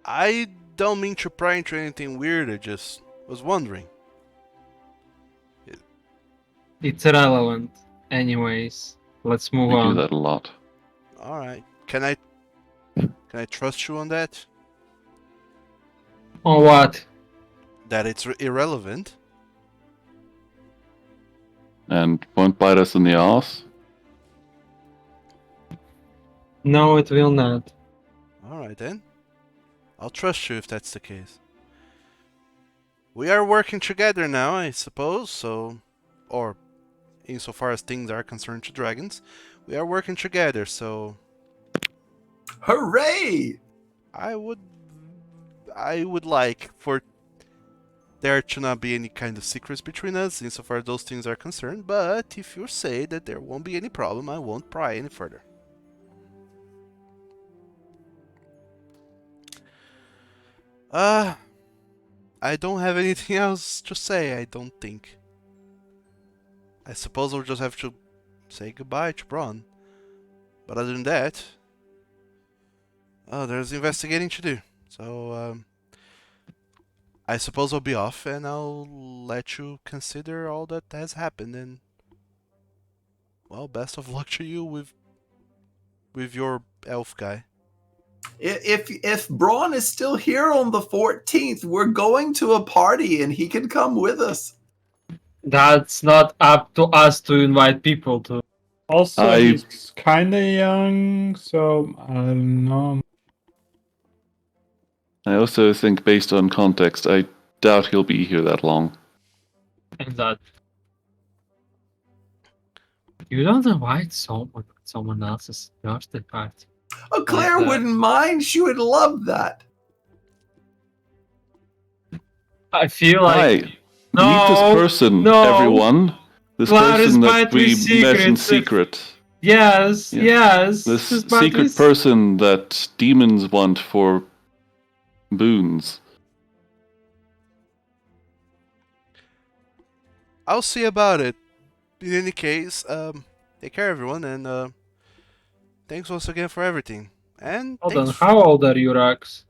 I don't mean to pry into anything weird, I just was wondering. It's irrelevant. Anyways, let's move We do on. that a lot. Alright. Can I trust you on that? On what? That it's irrelevant? And won't bite us in the ass? No, it will not. Alright then. I'll trust you if that's the case. We are working together now, I suppose, so... Or, insofar as things are concerned to dragons, we are working together, so... Hooray! I would like for there to not be any kind of secrets between us, insofar as those things are concerned, but if you say that there won't be any problem, I won't pry any further. I don't have anything else to say, I don't think. I suppose I'll just have to say goodbye to Braun. But other than that, there's investigating to do. So, I suppose I'll be off, and I'll let you consider all that has happened, and... Well, best of luck to you with your elf guy. If Braun is still here on the 14th, we're going to a party and he can come with us. That's not up to us to invite people to. Also, he's kind of young, so I don't know. I also think, based on context, I doubt he'll be here that long. And that. You don't invite someone else's birthday party. Oh, Claire Like that. wouldn't mind. She would love that. I feel like. Hi, No! meet this person, no. everyone. This Claire is person that bad with we met in secrets. secret. Yes, Yeah. yes. This just bad secret with- person that demons want for boons. I'll see about it. In any case, take care everyone, and thanks once again for everything. And Hold on, thanks how old are you, Rax?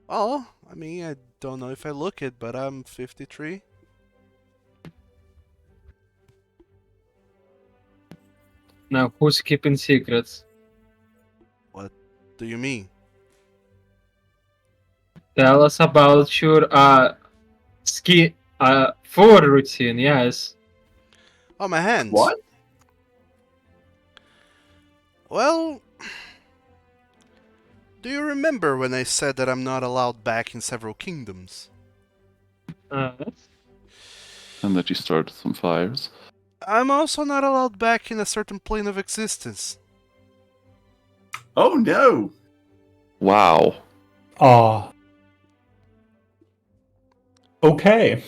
Oh, I mean, I don't know if I look it, but I'm 53. Now, who's keeping secrets? What do you mean? Tell us about your food routine. Yes. Oh, my hands. What? Well, do you remember when I said that I'm not allowed back in several kingdoms? And that you started some fires. I'm also not allowed back in a certain plane of existence. Oh no. Wow. Ah. Okay.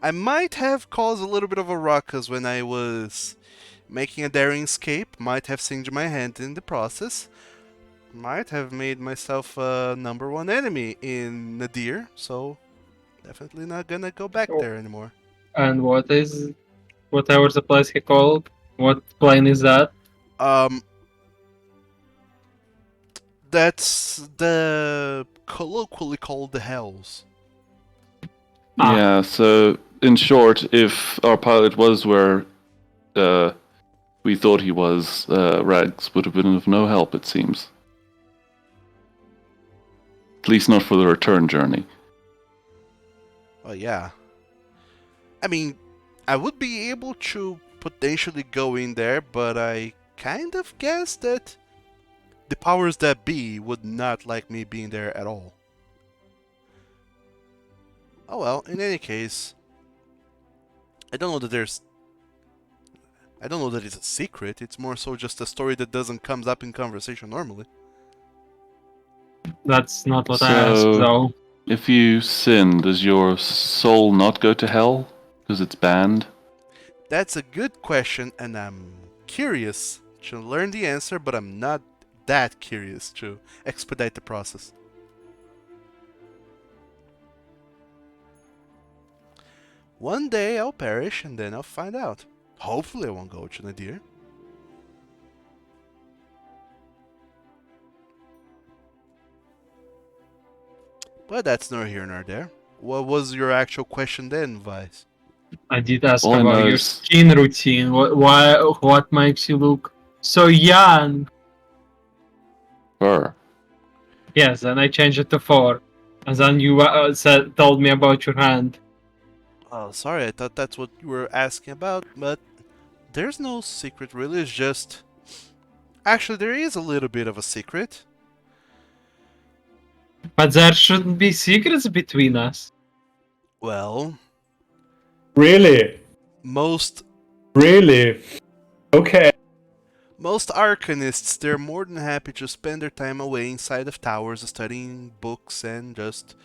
I might have caused a little bit of a ruckus when I was making a daring escape, might have singed my hand in the process, might have made myself a number one enemy in Nadir, so definitely not gonna go back Oh. there anymore. And whatever the place he called? What plane is that? Um, that's the colloquially called the Hells. Ah. Yeah, so in short, if our pilot was where we thought he was, Rags would have been of no help, it seems. At least not for the return journey. Oh yeah. I mean, I would be able to potentially go in there, but I kind of guess that the powers that be would not like me being there at all. Oh well, in any case, I don't know that there's... I don't know that it's a secret, it's more so just a story that doesn't comes up in conversation normally. That's not what I asked, So, though. if you sin, does your soul not go to hell? Because it's banned? That's a good question, and I'm curious to learn the answer, but I'm not that curious to expedite the process. One day I'll perish, and then I'll find out. Hopefully I won't go to Nadir. But that's nor here nor there. What was your actual question then, Vice? I did ask All I know about your is- skin routine. What makes you look so young? Fur. Yes, and I changed it to 4. And then you told me about your hand. Oh, sorry, I thought that's what you were asking about, but there's no secret really, it's just... Actually, there is a little bit of a secret. But there shouldn't be secrets between us. Well, Really? most Really? Okay. arcanists, they're more than happy to spend their time away inside of towers studying books and just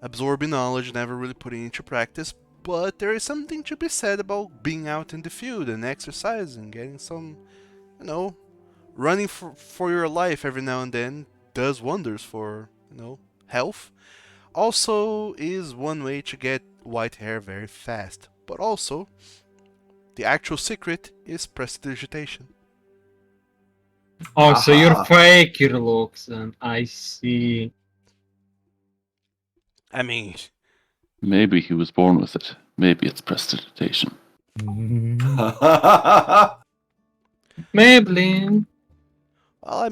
absorbing knowledge, never really putting it into practice. But there is something to be said about being out in the field and exercising, getting some, running for your life every now and then does wonders for, health. Also is one way to get white hair very fast. But also, the actual secret is prestidigitation. Oh, so you're Aha. fake your looks, and I see. I mean, Maybe he was born with it. Maybe it's prestidigitation. Maybelline. well,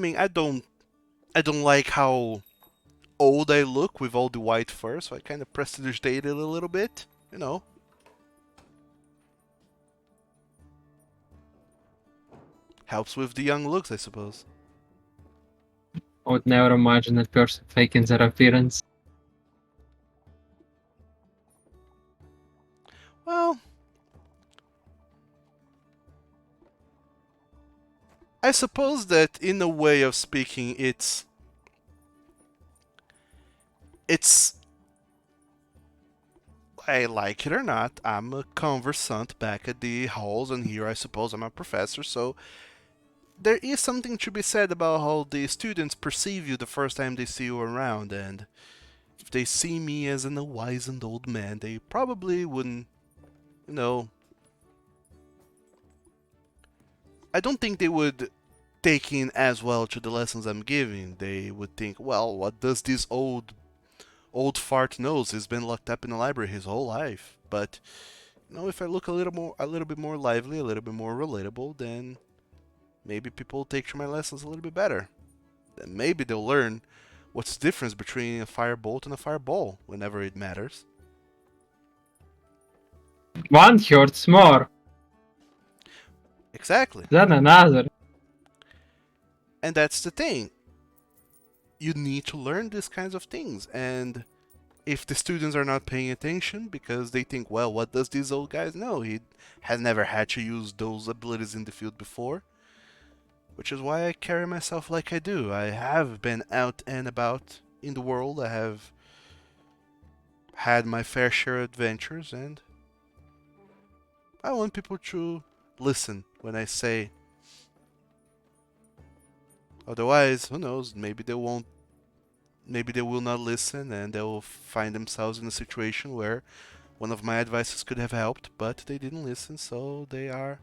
I don't like how old I look with all the white fur, so I kind of prestidigitated it a little bit, Helps with the young looks, I suppose. I would never imagine a person faking their appearance. Well, I suppose that in a way of speaking, it's I like it or not, I'm a conversant back at the halls, and here I suppose I'm a professor, so there is something to be said about how the students perceive you the first time they see you around, and if they see me as a wizened old man, they probably wouldn't, I don't think they would take in as well to the lessons I'm giving. They would think, well, what does this old fart knows? He's been locked up in the library his whole life. But if I look a little bit more lively, a little bit more relatable, then maybe people will take to my lessons a little bit better. Then maybe they'll learn what's the difference between a firebolt and a fireball whenever it matters. One hurts more Exactly. than another. And that's the thing. You need to learn these kinds of things, and if the students are not paying attention because they think, well, what does this old guy know? He has never had to use those abilities in the field before, which is why I carry myself like I do. I have been out and about in the world. I have had my fair share of adventures, and I want people to listen when I say. Otherwise, who knows? Maybe they won't. Maybe they will not listen, and they will find themselves in a situation where one of my advices could have helped, but they didn't listen, so they are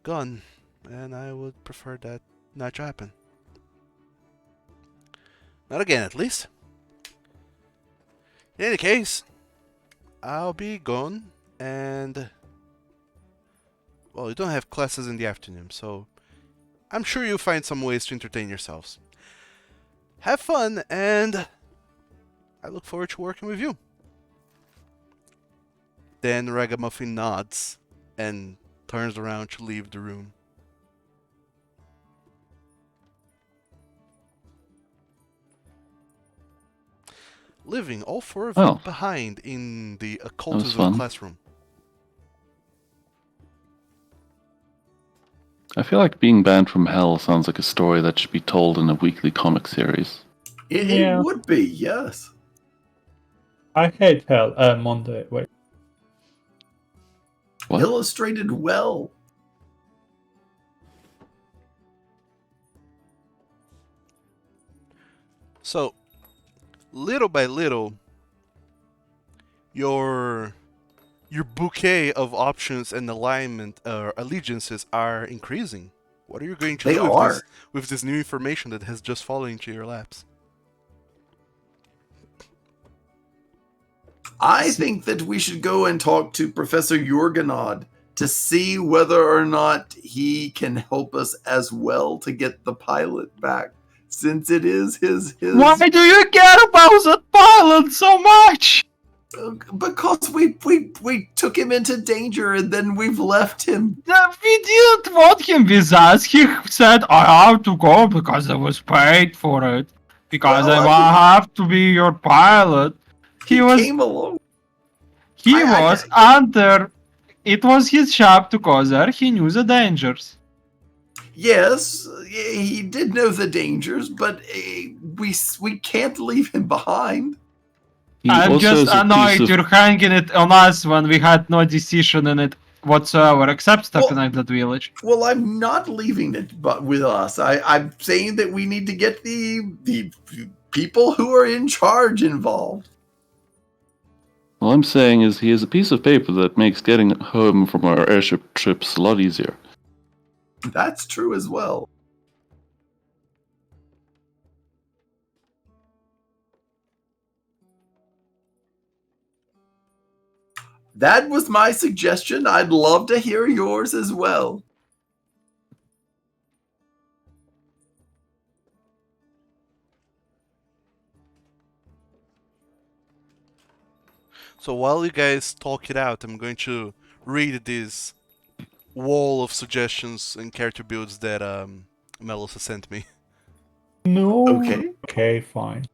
gone. And I would prefer that not to happen. Not again, at least. In any case, I'll be gone, and well, you don't have classes in the afternoon, so I'm sure you'll find some ways to entertain yourselves. Have fun, and I look forward to working with you. Then Ragamuffin nods and turns around to leave the room. Leaving all four of you behind in the occultism classroom. I feel like being banned from hell sounds like a story that should be told in a weekly comic series. It would be, yes. I hate hell. Monday. Wait. What? Illustrated well. So, little by little, your bouquet of options and allegiances are increasing. What are you going to do with this new information that has just fallen into your laps? I think that we should go and talk to Professor Jorgenod to see whether or not he can help us as well to get the pilot back, since it is his... Why do you care about that pilot so much? Because we took him into danger and then we've left him. We didn't want him with us. He said, I have to go because I was paid for it. Because I have to be your pilot. He came along. He was under... It was his job to go there. He knew the dangers. Yes, he did know the dangers, but we can't leave him behind. I'm just annoyed you're hanging it on us when we had no decision in it whatsoever, except stepping out that village. Well, I'm not leaving it with us. I'm saying that we need to get the people who are in charge involved. All I'm saying is he has a piece of paper that makes getting home from our airship trips a lot easier. That's true as well. That was my suggestion. I'd love to hear yours as well. So while you guys talk it out, I'm going to read this wall of suggestions and character builds that Melissa sent me. No. Okay. Okay, fine.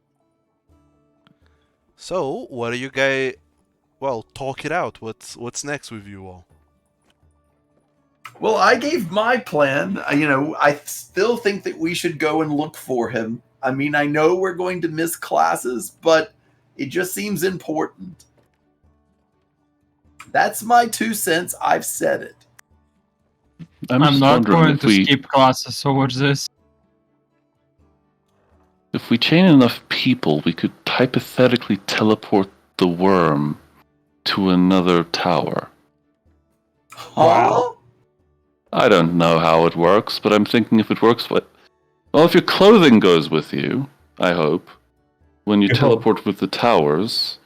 So, what are you guys... Well, talk it out. What's next with you all? Well, I gave my plan. I still think that we should go and look for him. I mean, I know we're going to miss classes, but it just seems important. That's my 2 cents. I've said it. I'm not going to skip classes over this. If we chain enough people, we could hypothetically teleport the Wyrm to another tower. Wow. I don't know how it works, but I'm thinking if it works... Well, if your clothing goes with you, I hope, when you teleport with the towers,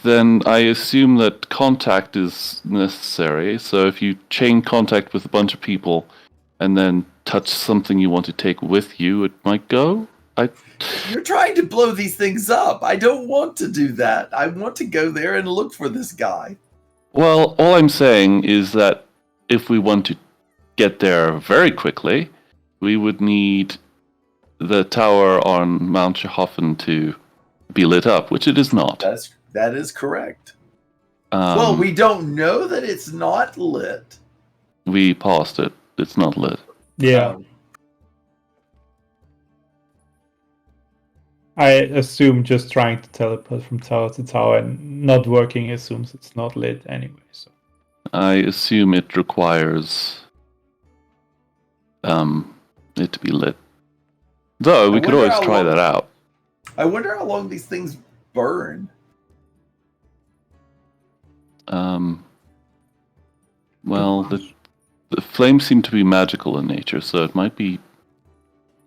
then I assume that contact is necessary. So if you chain contact with a bunch of people and then touch something you want to take with you, it might go? You're trying to blow these things up. I don't want to do that. I want to go there and look for this guy. Well, all I'm saying is that if we want to get there very quickly, we would need the tower on Mount Jehoffen to be lit up, which it is not. That is correct. Well, we don't know that it's not lit. We passed it. It's not lit. Yeah. I assume just trying to teleport from tower to tower and not working assumes it's not lit anyway. So I assume it requires it to be lit. Though we could wonder always how try long- that out. I wonder how long these things burn. Well, the flames seem to be magical in nature, so it might be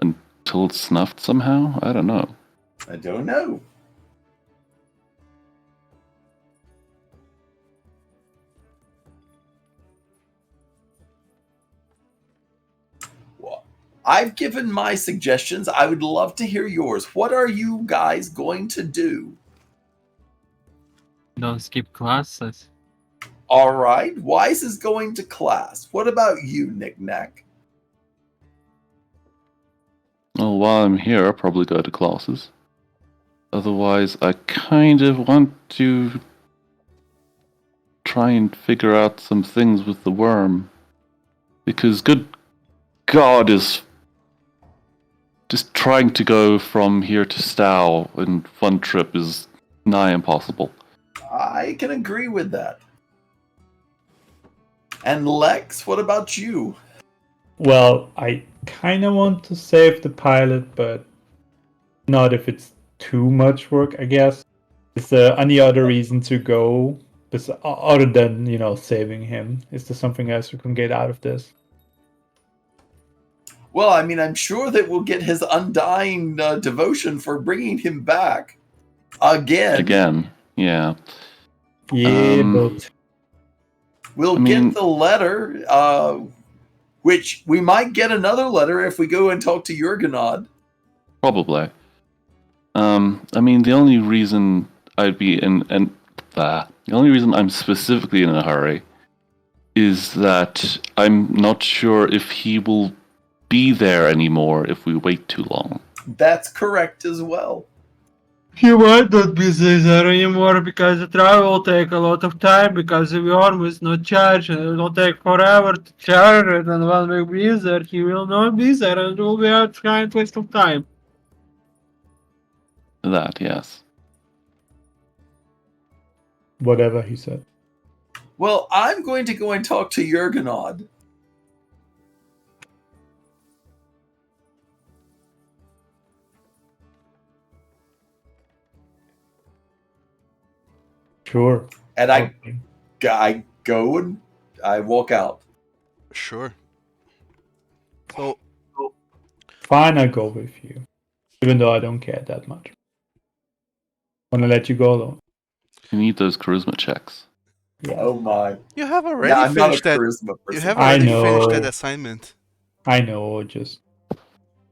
until it's snuffed somehow. I don't know. I don't know. Well, I've given my suggestions. I would love to hear yours. What are you guys going to do? Don't skip classes. All right, Wise is going to class. What about you, Knick Knack? Well, while I'm here, I'll probably go to classes. Otherwise, I kind of want to try and figure out some things with the worm. Because, good God, is just trying to go from here to Stow in one trip is nigh impossible. I can agree with that. And Lex, what about you? well, I kind of want to save the pilot, but not if it's too much work. I guess. Is there any other reason to go? Other than saving him, is there something else we can get out of this? Well, I mean, I'm sure that we'll get his undying devotion for bringing him back again. Again, yeah. Yeah, but We'll I mean- get the letter, which we might get another letter if we go and talk to Jurgenod. Probably. I mean, the only reason I'd be the only reason I'm specifically in a hurry is that I'm not sure if he will be there anymore if we wait too long. That's correct as well. He might not be there anymore because the travel will take a lot of time because the Wyrm is not charged and it will take forever to charge it, and when we be there he will not be there and it will be a giant waste of time. That, yes. whatever he said. Well, I'm going to go and talk to Jurgenod. Sure. And I Okay. go and I walk out. Sure. So, Fine, I go with you. Even though I don't care that much. Wanna let you go though. You need those charisma checks. Yeah. Oh my. you have already Yeah, I'm not a finished that. charisma You person. have I already finished that know. assignment. I know, just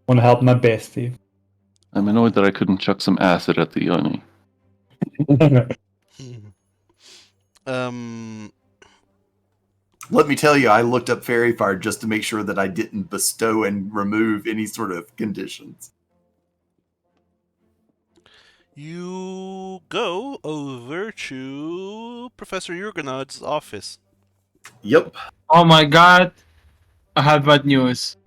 wanna help my bestie. I'm annoyed that I couldn't chuck some acid at the Oni. Um, Let me tell you, I looked up Fairy Fire just to make sure that I didn't bestow and remove any sort of conditions. you go over to Professor Jurgenod's office. Yep. Oh my god, I have bad news.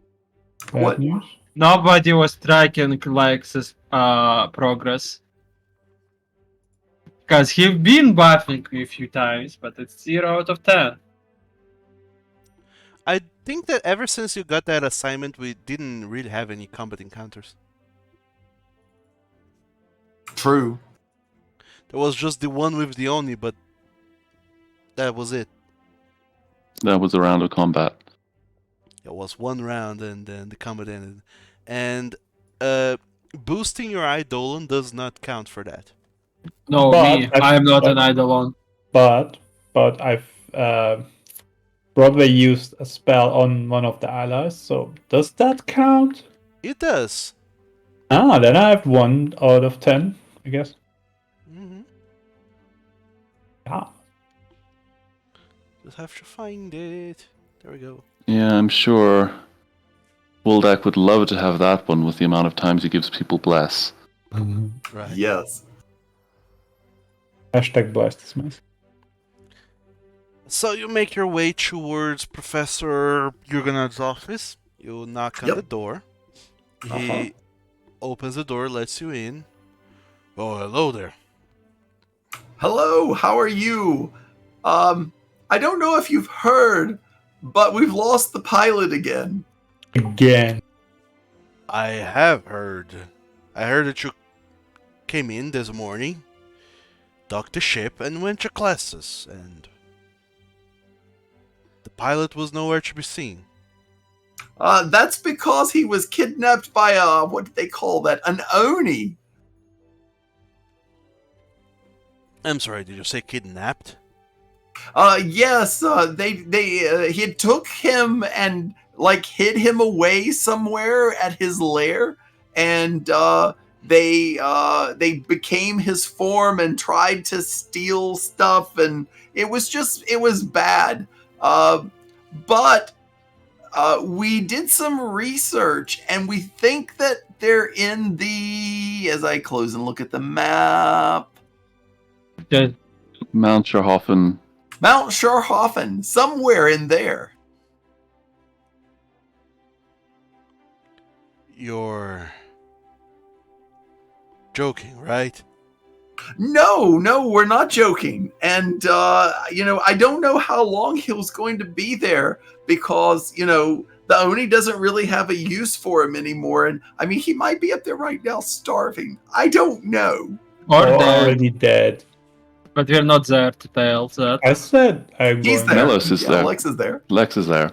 Bad What? news? Nobody was tracking Lex's progress. Because he's been buffing me a few times, but it's 0 out of 10. I think that ever since you got that assignment, we didn't really have any combat encounters. True. There was just the one with the Oni, but that was it. That was a round of combat. It was one round and then the combat ended. And boosting your Eidolon does not count for that. No, But me. I am not an Eidolon. But I've Broadway used a spell on one of the allies, so does that count? It does. Ah, then I have 1 out of 10, I guess. Hmm. Yeah. Just have to find it. There we go. Yeah, I'm sure Woldak would love to have that one with the amount of times he gives people bless. Right. Yes. Hashtag blast is nice. So you make your way towards Professor Jurgenod's office. You knock on Yep. the door. He opens the door, lets you in. Oh, hello there. Hello, how are you? I don't know if you've heard, but we've lost the pilot again. Again. I have heard. I heard that you came in this morning, docked the ship, and went to classes, and the pilot was nowhere to be seen. That's because he was kidnapped by what did they call that? An Oni. I'm sorry, did you say kidnapped? Yes, he took him and like hid him away somewhere at his lair, and they became his form and tried to steal stuff, and it was bad. But we did some research, and we think that they're in the. As I close and look at the map, Mount Scherhoffen. Mount Scherhoffen, somewhere in there. You're joking, right? No, we're not joking. And, I don't know how long he was going to be there because, the Oni doesn't really have a use for him anymore. And, I mean, he might be up there right now starving. I don't know. Or dead. Already dead. But we're not there to tell that. I said I'm He's going. there. Melos is there. Lex is there. Lex is there.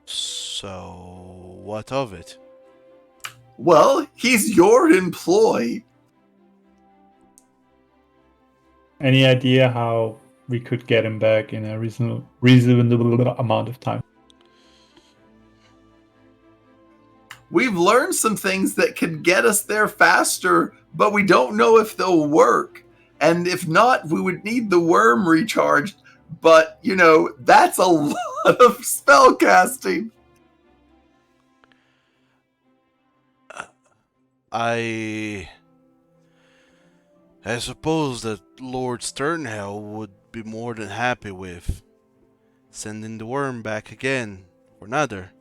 So, what of it? Well, he's your employee. Any idea how we could get him back in a reasonable amount of time? We've learned some things that could get us there faster, but we don't know if they'll work. And if not, we would need the Wyrm recharged. But, that's a lot of spell casting. I suppose that Lord Sternhell would be more than happy with sending the Wyrm back again for another.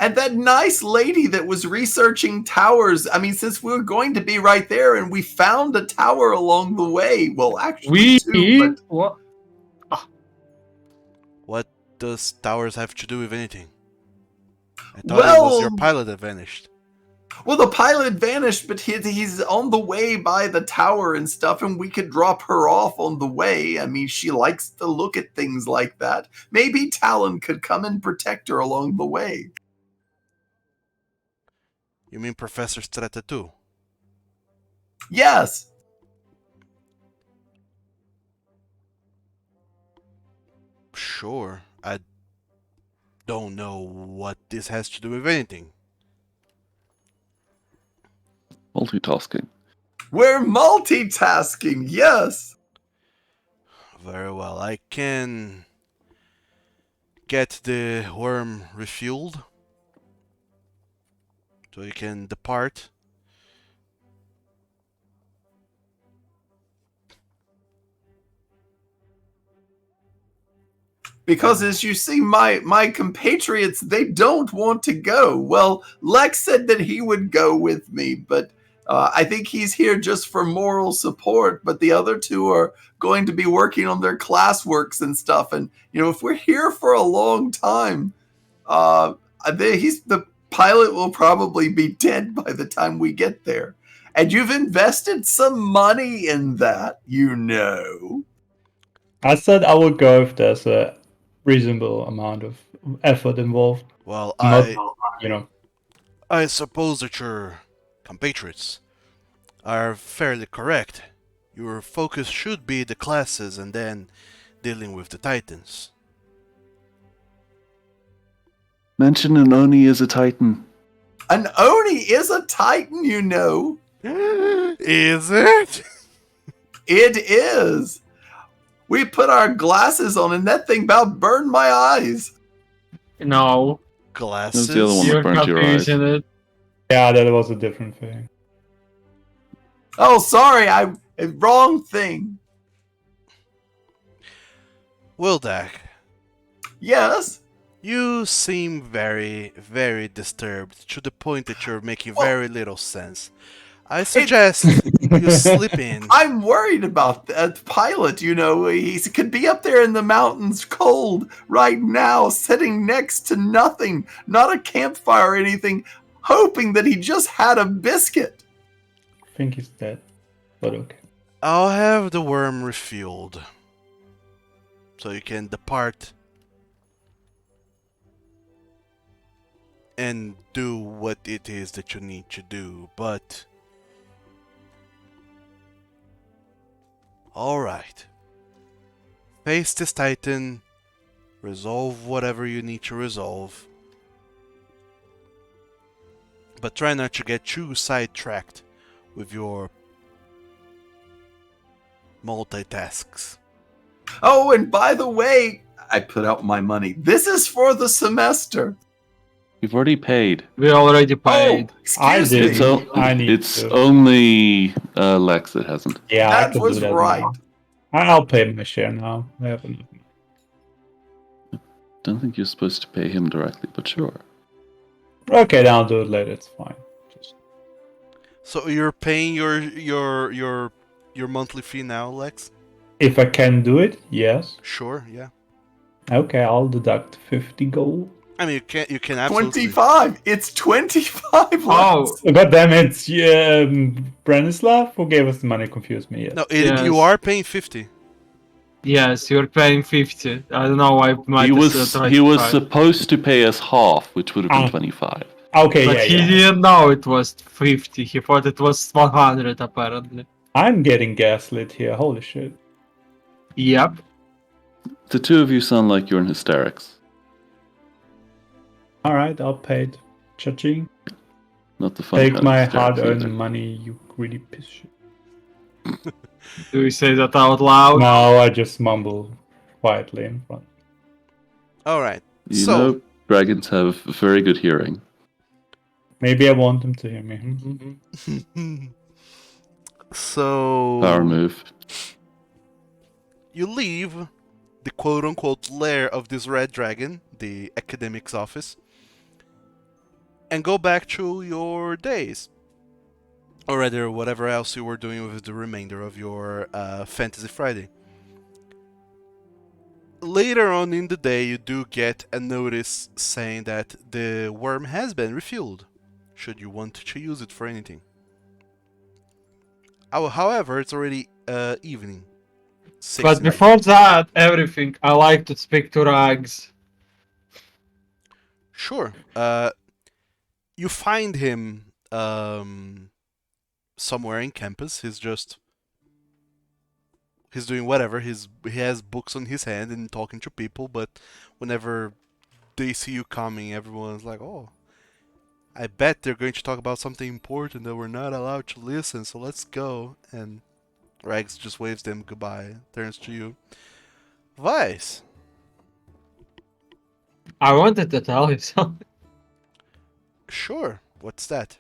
And that nice lady that was researching towers, I mean, since we were going to be right there and we found a tower along the way. Well, actually, two, but... What? What does towers have to do with anything? I thought it was your pilot that vanished. Well, the pilot vanished, but he's on the way by the tower and stuff, and we could drop her off on the way. I mean, she likes to look at things like that. Maybe Talon could come and protect her along the way. You mean Professor Strata too? Yes. Sure. I don't know what this has to do with anything. Multitasking. We're multitasking, yes. Very well. I can get the Wyrm refueled, so you can depart. Because as you see, my compatriots, they don't want to go. Well, Lex said that he would go with me, but I think he's here just for moral support. But the other two are going to be working on their classworks and stuff. And, if we're here for a long time, the pilot will probably be dead by the time we get there. And you've invested some money in that, I said I would go if there's a reasonable amount of effort involved. Well, Not, I suppose that your compatriots are fairly correct. Your focus should be the classes and then dealing with the Titans. Mention an Oni is a Titan. An Oni is a Titan, Is it? It is. We put our glasses on and that thing about burned my eyes. No. Glasses? That's the other one. You're burnt your eyes. confusing it. Yeah, that was a different thing. Oh, sorry, wrong thing. Wildak, Yes. You seem very, very disturbed to the point that you're making Well- very little sense. I suggest you slip in. I'm worried about that pilot. You know, he could be up there in the mountains cold right now, sitting next to nothing, not a campfire or anything, hoping that he just had a biscuit. I think he's dead. But okay. I'll have the worm refueled. So you can depart and do what it is that you need to do, but... Alright. Face this Titan, resolve whatever you need to resolve, but try not to get too sidetracked with your multitasks. Oh, and by the way, I put out my money. This is for the semester. You've already paid. We already paid. Oh, I excuse did. me. I need It's to. only Lex that hasn't. Yeah, I That can was do that right. now. I'll pay my share now. I have enough. Don't think you're supposed to pay him directly, but sure. Okay, then I'll do it later. It's fine. Just... So you're paying your monthly fee now, Lex? If I can do it, yes. Sure, yeah. Okay, I'll deduct 50 gold. I mean, you can absolutely. 25. It's 25. Oh, Oh, God damn it. Branislav, who gave us the money, confused me. Yes. No, Yes. you are paying 50. yes, you're paying 50. I don't know why He was 25. supposed to pay us half, which would have been Ah. 25. Okay, But yeah, he yeah. didn't know it was 50. He thought it was 100 apparently. I'm getting gaslit here. Holy shit. Yep. The two of you sound like you're in hysterics. Alright, I'll pay it. Cha-ching. Not the fun Take kind my of hysterics hard-earned either. money, you greedy piece of shit. Do we say that out loud? No, I just mumble quietly in front. All right. You So know, dragons have very good hearing. Maybe I want them to hear me. so Power move. you leave the quote-unquote lair of this red dragon, the academic's office, and go back to your days. Or rather, whatever else you were doing with the remainder of your Fantasy Friday. Later on in the day, you do get a notice saying that the worm has been refueled, should you want to use it for anything. However, it's already evening. 6 But in- before that, everything, I like to speak to Rags. Sure. You find him somewhere in campus. He's doing whatever. He has books on his hand and talking to people. But whenever they see you coming, everyone's like, "Oh, I bet they're going to talk about something important that we're not allowed to listen. So let's go." And Rags just waves them goodbye. Turns to you, Vice. I wanted to tell you something. Sure. What's that?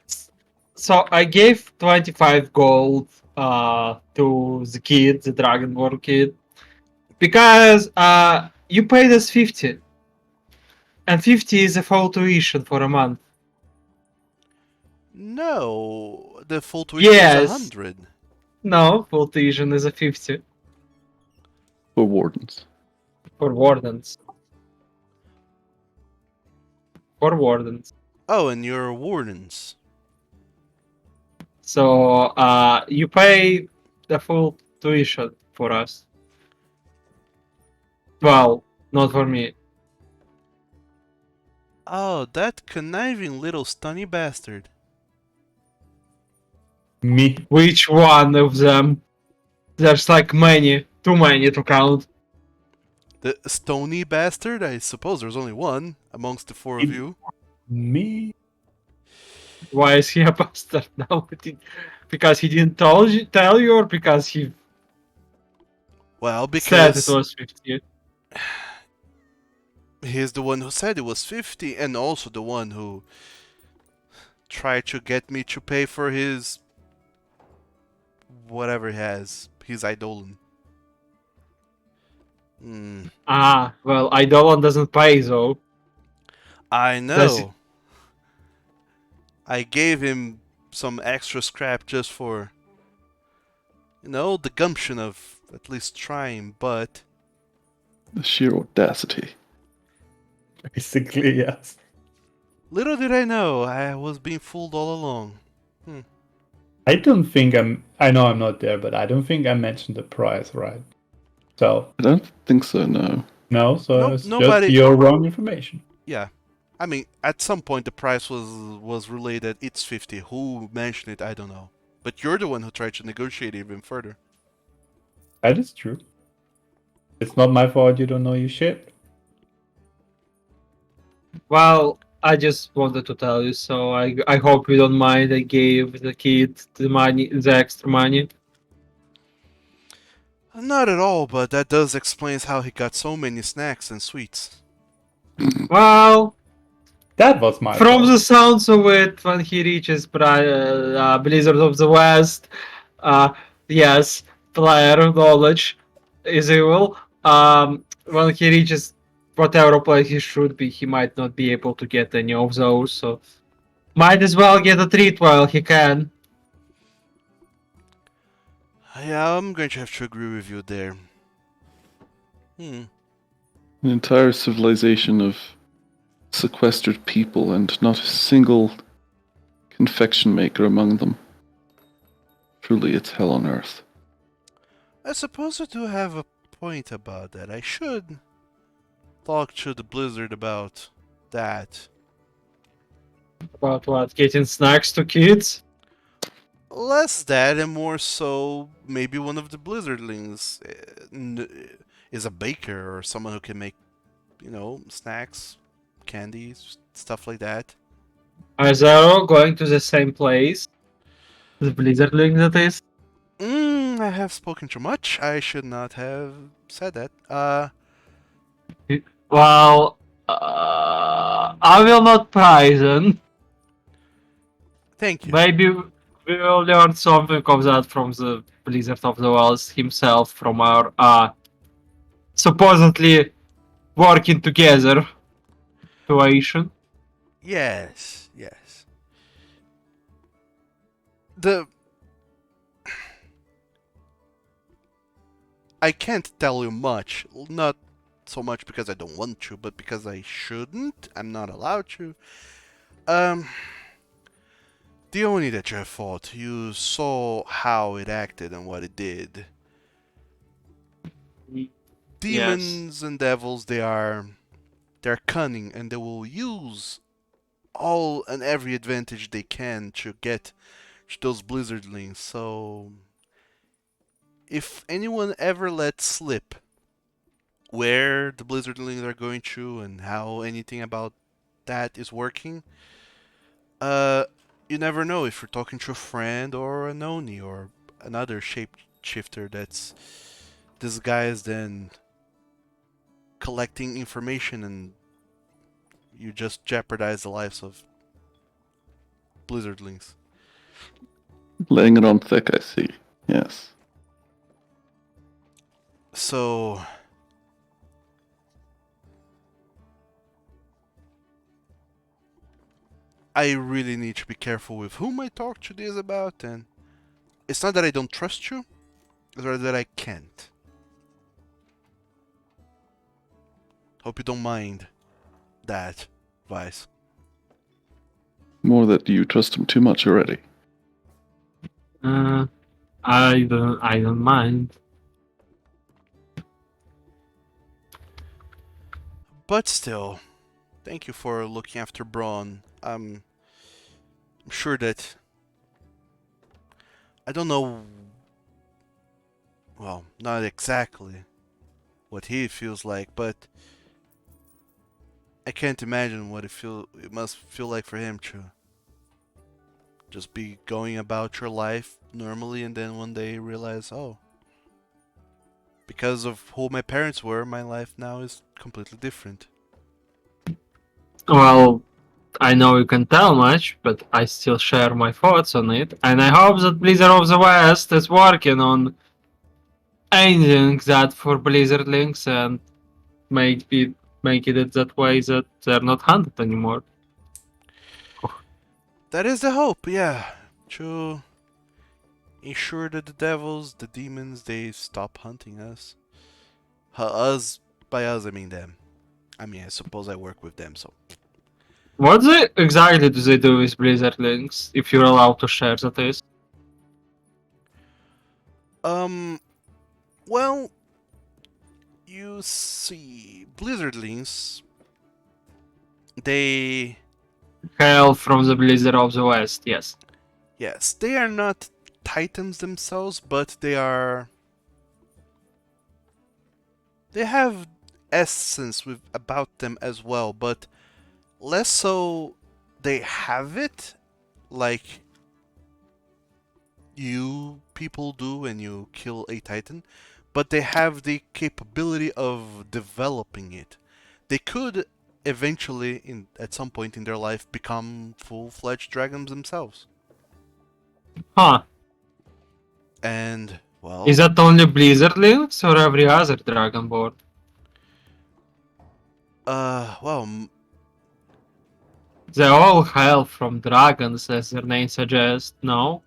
So I gave 25 gold to the kid, the Dragonborn kid, because you paid us 50. And 50 is a full tuition for a month. No, the full tuition Yes. is 100. No, full tuition is a 50 For wardens. for wardens. For wardens. Oh, and your wardens. So you pay the full tuition for us. Well, not for me. Oh, that conniving little stunny bastard. Me. Which one of them? There's like many, too many to count. The stony bastard? I suppose there's only one amongst the four of you. Me? Why is he a bastard now? Because he didn't tell you, or because he Well, said because it was 50? he's the one who said it was 50, and also the one who tried to get me to pay for his whatever he has, his Eidolon. Ah, well, Eidolon doesn't pay though. I Does know. I gave him some extra scrap just for, the gumption of at least trying, but The sheer audacity. Basically, yes. little did I know I was being fooled all along. I don't think I know I'm not there, but I don't think I mentioned the price, right? So I don't think so, no. no, so Nope, it's just nobody- your wrong information. Yeah. I mean, at some point the price was relayed at it's 50. Who mentioned it, I don't know. But you're the one who tried to negotiate even further. That is true. It's not my fault you don't know your shit. Well, I just wanted to tell you, so I hope you don't mind. I gave the kid the money, the extra money. Not at all, but that does explains how he got so many snacks and sweets. Well, That was my from fault. the sounds of it, when he reaches Blizzard of the West, uh, yes, player knowledge is evil. When he reaches whatever place he should be, he might not be able to get any of those. So might as well get a treat while he can. Yeah, I'm going to have to agree with you there. An entire civilization of sequestered people and not a single confection maker among them. Truly, it's hell on earth. I suppose you do have a point about that. I should talk to the Blizzard about that. About what? Getting snacks to kids? Less that and more so maybe one of the Blizzardlings is a baker or someone who can make, snacks, candies, stuff like that. Are they all going to the same place? The Blizzard Link, that is? I have spoken too much. I should not have said that. Well, I will not prize them. Thank you. Maybe we will learn something of that from the Blizzard of the Wells himself, from our supposedly working together situation. Yes. I can't tell you much. Not so much because I don't want to, but because I shouldn't. I'm not allowed to. The Oni that you have fought, you saw how it acted and what it did. Demons and devils, they're cunning and they will use all and every advantage they can to get to those Blizzardlings. So if anyone ever lets slip where the Blizzardlings are going to and how anything about that is working, you never know if you're talking to a friend or an Oni or another shapeshifter that's disguised and collecting information, and you just jeopardize the lives of Blizzardlings. Laying it on thick, I see. Yes. So I really need to be careful with whom I talk to this about, and it's not that I don't trust you, it's rather that I can't. Hope you don't mind that, Vice. More that you trust him too much already. I don't mind. But still, thank you for looking after Braun. I'm sure that I don't know, well, not exactly what he feels like, but I can't imagine what it must feel like for him to just be going about your life normally and then one day realize, oh, because of who my parents were, my life now is completely different. Well, I know you can tell much, but I still share my thoughts on it, and I hope that Blizzard of the West is working on ending that for Blizzardlings and maybe making it that way that they're not hunted anymore. That is the hope, yeah. To ensure that the devils, the demons, they stop hunting us. Us, by us, I mean them. I mean, I suppose I work with them, so. What exactly do they do with Blizzardlings, if you're allowed to share that is? Well, you see, Blizzardlings, they. Hail from the Blizzard of the West, yes. Yes, they are not titans themselves, but they are. They have essence about them as well, but less so they have it like you people do when you kill a titan, but they have the capability of developing it. They could eventually, at some point in their life, become full-fledged dragons themselves. Huh. And, well... Is that only Blizzardlings or every other Dragonborn? Well... They all hail from dragons, as their name suggests, no?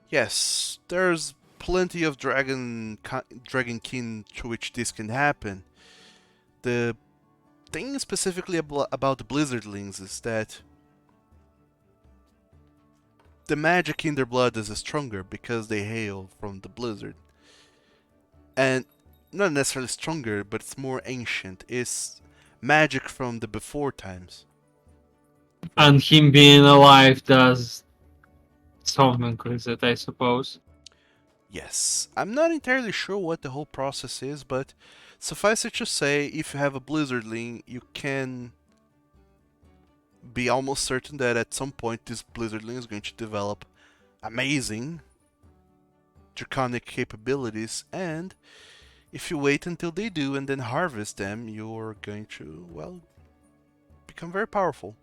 Yes, there's plenty of dragonkin to which this can happen. The thing specifically about the Blizzardlings is that the magic in their blood is stronger because they hail from the blizzard. And not necessarily stronger, but it's more ancient. It's magic from the before times. And him being alive does something with it, I suppose. Yes. I'm not entirely sure what the whole process is, but suffice it to say, if you have a Blizzardling, you can be almost certain that at some point this Blizzardling is going to develop amazing draconic capabilities, and if you wait until they do and then harvest them, you're going to, well, become very powerful.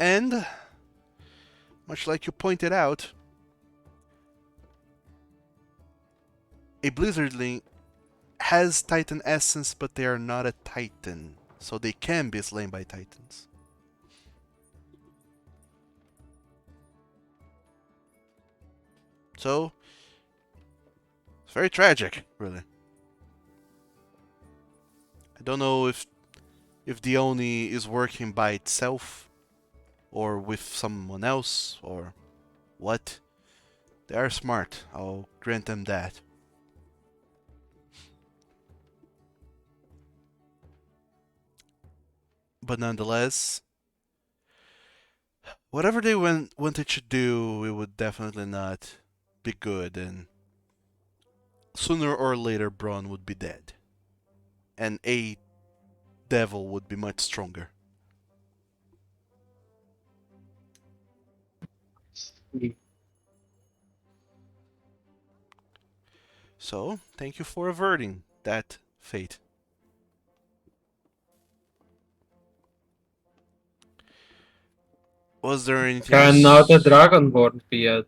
And, much like you pointed out, a Blizzardling has Titan essence, but they are not a Titan, so they can be slain by Titans. So, it's very tragic, really. I don't know if the Oni is working by itself, or with someone else, or what. They are smart, I'll grant them that. But nonetheless, whatever they wanted to do, it would definitely not be good, and sooner or later Braun would be dead. And a devil would be much stronger. So, thank you for averting that fate. Was there anything Cannot a else? Dragonborn be a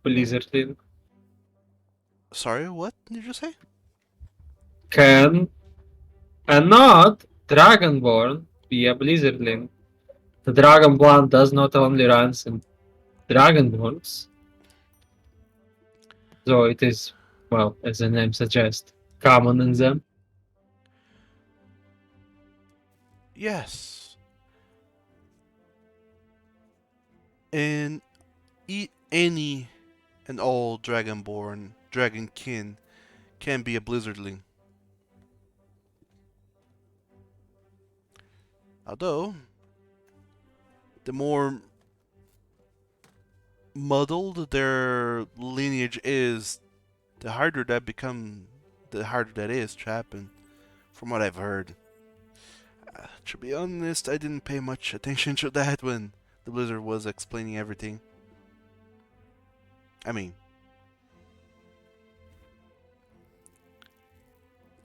Blizzardling? Sorry, what did you say? Can a not Dragonborn be a Blizzardling? The Dragonborn does not only ransom Dragonborns, though it is, well, as the name suggests, common in them. Yes. In any and all Dragonborn, Dragonkin can be a Blizzardling. Although, the more muddled their lineage is, the harder that is to happen, from what I've heard. To be honest, I didn't pay much attention to that when the Blizzard was explaining everything. I mean,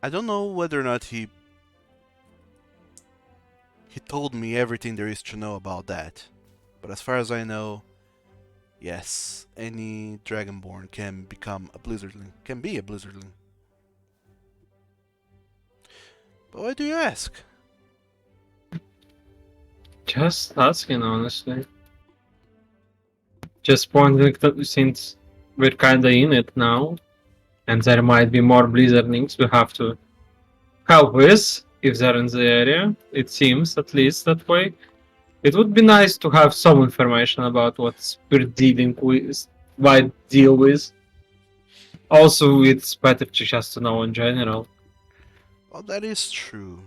I don't know whether or not he told me everything there is to know about that. But as far as I know, yes, any Dragonborn can become a Blizzardling. Can be a Blizzardling. But why do you ask? Just asking, honestly. Just pointing that since we're kinda in it now, and there might be more blizzardings we have to help with if they're in the area. It seems at least that way. It would be nice to have some information about what we're dealing with, might deal with. Also, it's better to just to know in general. Well, that is true,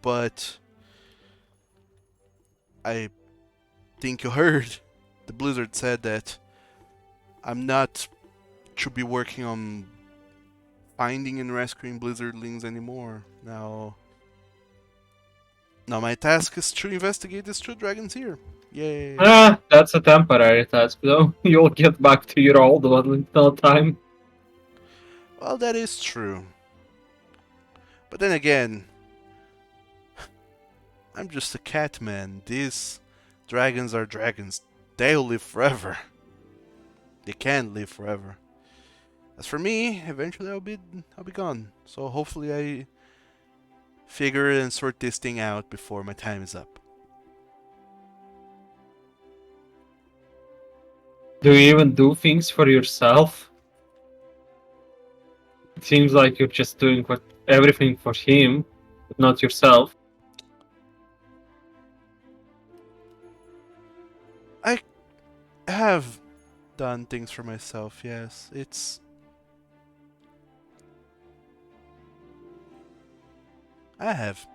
but I think you heard the Blizzard said that I'm not to be working on finding and rescuing Blizzardlings anymore. Now my task is to investigate these two dragons here. Yay! That's a temporary task, though. You'll get back to your old one in no time. Well, that is true. But then again, I'm just a cat man. These dragons are dragons. They'll live forever. They can live forever. As for me, eventually I'll be gone. So hopefully I figure and sort this thing out before my time is up. Do you even do things for yourself? It seems like you're just doing everything for him, but not yourself. I have done things for myself, yes. I have.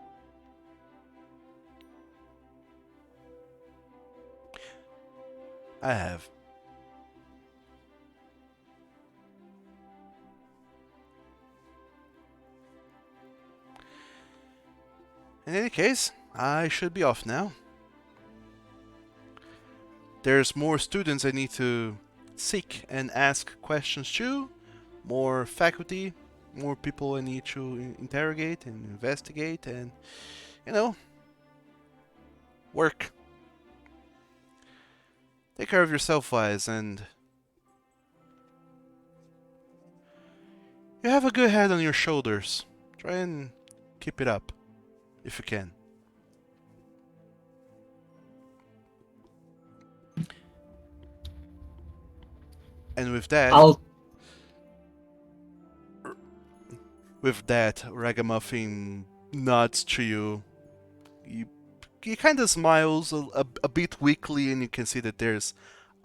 In any case, I should be off now. There's more students I need to seek and ask questions to, more faculty, more people I need to interrogate and investigate and, work. Take care of yourself, Wise, and you have a good head on your shoulders. Try and keep it up, if you can. And with that, Ragamuffin nods to you. He kind of smiles a bit weakly, and you can see that there's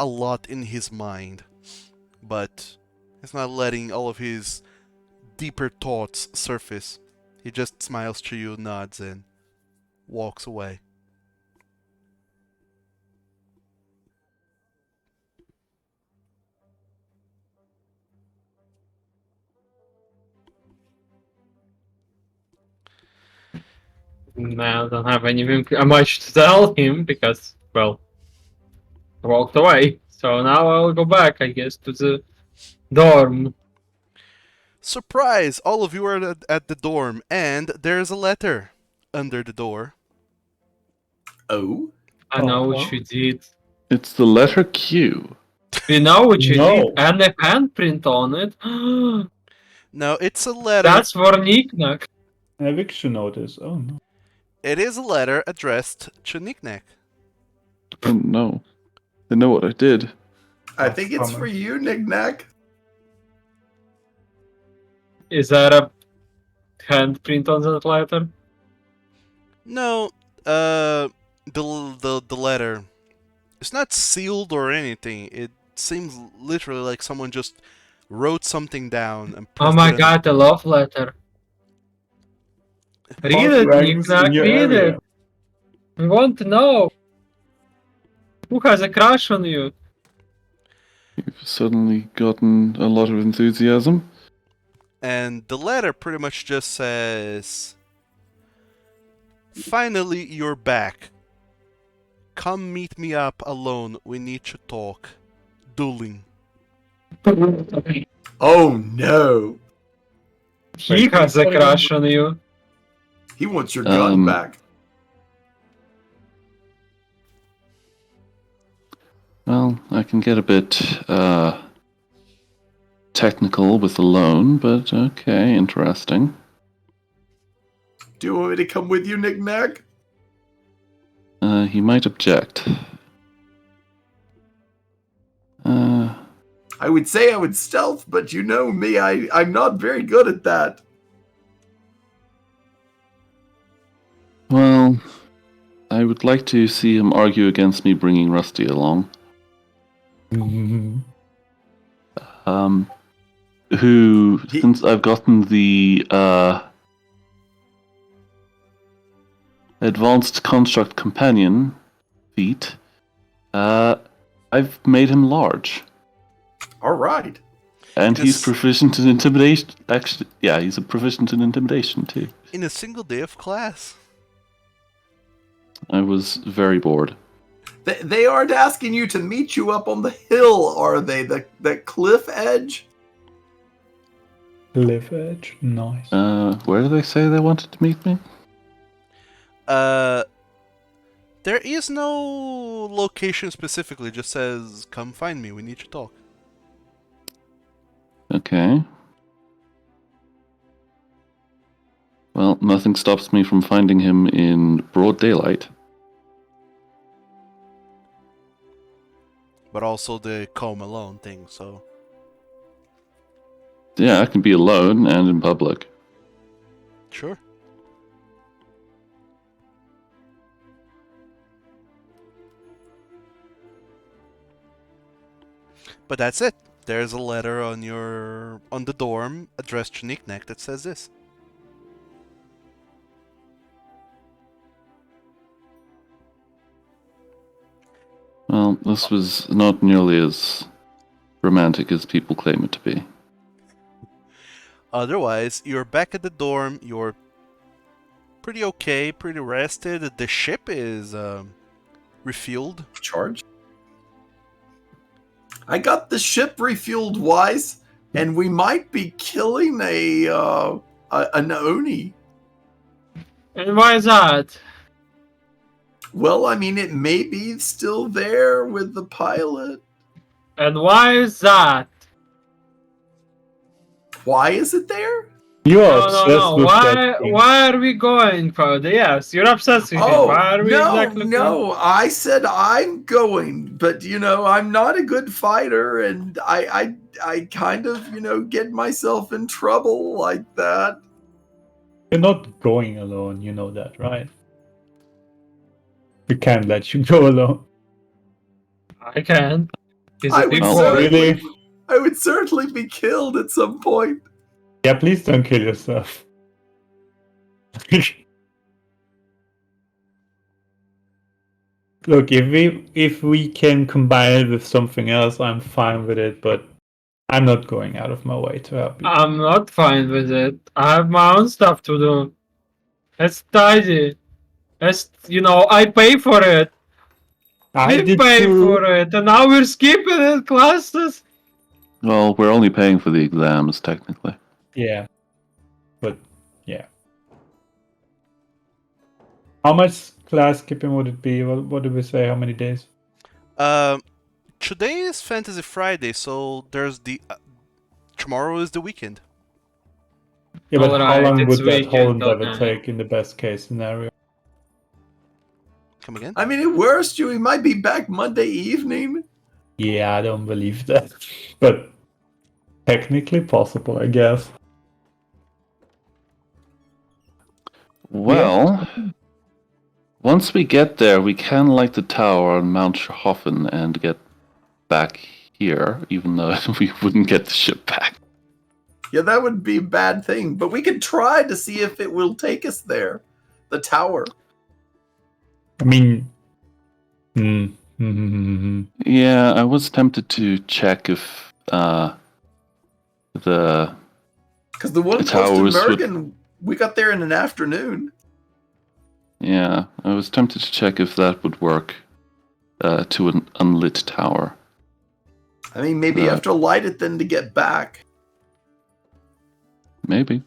a lot in his mind. But he's not letting all of his deeper thoughts surface. He just smiles to you, nods, and walks away. Now I don't have anything much to tell him because, well, I walked away. So now I'll go back, I guess, to the dorm. Surprise! All of you are at the dorm, and there's a letter under the door. Oh? I know what you did. It's the letter Q. We know what you No. did, and a handprint on it. No, it's a letter. That's for Knickknack. An eviction notice. Oh no. It is a letter addressed to Knickknack. Oh no. They know what I did. I think it's for you, Knickknack. Is that a handprint on that letter? No, the letter. It's not sealed or anything. It seems literally like someone just wrote something down and Oh pressed my it god, a love letter. Read it, Ranks Knickknack, in your read area. it. We want to know. Who has a crush on you? You've suddenly gotten a lot of enthusiasm. And the letter pretty much just says, "Finally, you're back. Come meet me up alone. We need to talk. Dueling." Oh no. He has a crush on you. He wants your gun back. Well, I can get a bit technical with the loan, but okay, interesting. Do you want me to come with you, Knickknack? He might object. I would say I would stealth, but you know me, I'm not very good at that. Well, I would like to see him argue against me bringing Rusty along. Who, since I've gotten the Advanced Construct Companion feat, I've made him large. All right. And he's proficient in intimidation. Actually, yeah, he's a proficient in intimidation too. In a single day of class. I was very bored. They aren't asking you to meet you up on the hill, are they? The cliff edge? Cliff edge, nice. Where do they say they wanted to meet me? There is no location specifically. It just says, "Come find me. We need to talk." Okay. Well, nothing stops me from finding him in broad daylight. But also the come alone thing, so... Yeah, I can be alone and in public. Sure. But that's it. There's a letter on the dorm addressed to Knick-Knack that says this. Well, this was not nearly as romantic as people claim it to be. Otherwise, you're back at the dorm, you're pretty okay, pretty rested. The ship is refueled. Charged? I got the ship refueled, Wise, and we might be killing an Oni. And why is that? Well, I mean, it may be still there with the pilot. And why is that? Why is it there? You are No. obsessed with that thing. Why are we going for the yes? You're obsessed with it. Oh, Why are we exactly no. I said I'm going, but I'm not a good fighter, and I kind of get myself in trouble like that. You're not going alone, you know that, right? We can't let you go alone. I can. I would, really? I would certainly be killed at some point. Yeah, please don't kill yourself. Look, if we can combine it with something else, I'm fine with it, but I'm not going out of my way to help you. I'm not fine with it. I have my own stuff to do. Let's tidy. I pay for it. We pay for it, and now we're skipping it classes. Well, we're only paying for the exams, technically. Yeah. But, yeah. How much class skipping would it be? What did we say? How many days? Today is Fantasy Friday, so there's tomorrow is the weekend. Yeah, but how long would that whole weekend, endeavor take in the best case scenario? Come again? I mean, at worst, we might be back Monday evening. Yeah, I don't believe that. But technically possible, I guess. Well, once we get there, we can light the tower on Mount Schoffen and get back here, even though we wouldn't get the ship back. Yeah, that would be a bad thing, but we could try to see if it will take us there. The tower. I mean... Yeah, I was tempted to check if the Because the one close to Mergen, we got there in an afternoon. Yeah, I was tempted to check if that would work to an unlit tower. I mean, maybe you have to light it then to get back. Maybe.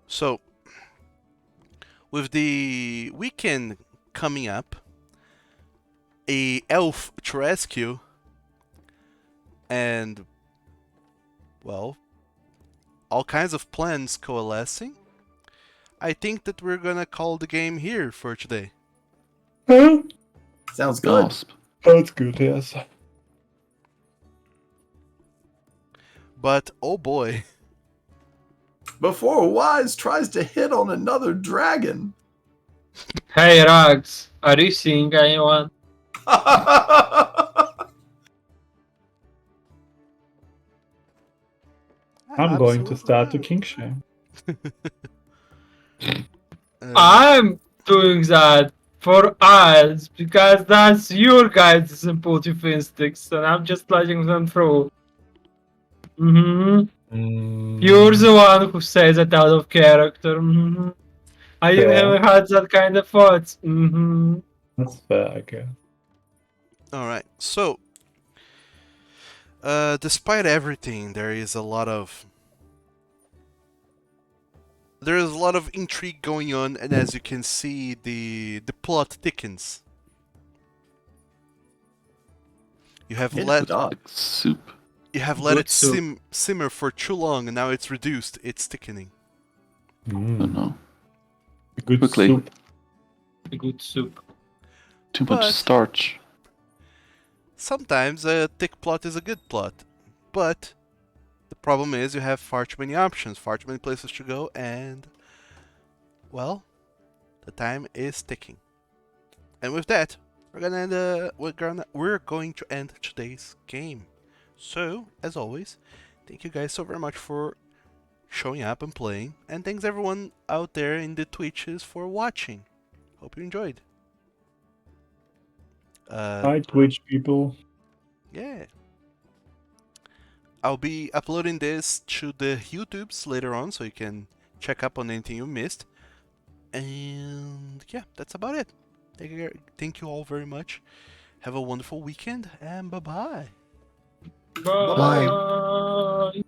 So, with the weekend coming up, a elf to rescue, and well, all kinds of plans coalescing. I think that we're gonna call the game here for today. Huh? Sounds good. Gasp. That's good, yes. But oh boy, Before Wise tries to hit on another dragon. Hey, Rags, are you seeing anyone? I'm going to absolutely start the not. king shame. I'm doing that for us because that's your guys' impulsive instincts, and I'm just letting them through. You're the one who says that out of character. I Yeah. never had that kind of thoughts. That's fair, I guess. Alright, so despite everything, there is a lot of intrigue going on, and as you can see, the plot thickens. You have It let does. Like soup. Good it soup. simmer for too long, and now it's reduced. It's thickening. Oh no. A good Quickly. soup. A good soup. Too But- much starch. Sometimes a thick plot is a good plot, but the problem is you have far too many options, far too many places to go, and well, the time is ticking. And with that, we're going to end today's game. So, as always, thank you guys so very much for showing up and playing, and thanks everyone out there in the Twitches for watching. Hope you enjoyed. Hi, Twitch people. Yeah. I'll be uploading this to the YouTubes later on, so you can check up on anything you missed. And yeah, that's about it. Thank you all very much. Have a wonderful weekend, and bye-bye. Bye-bye. Bye.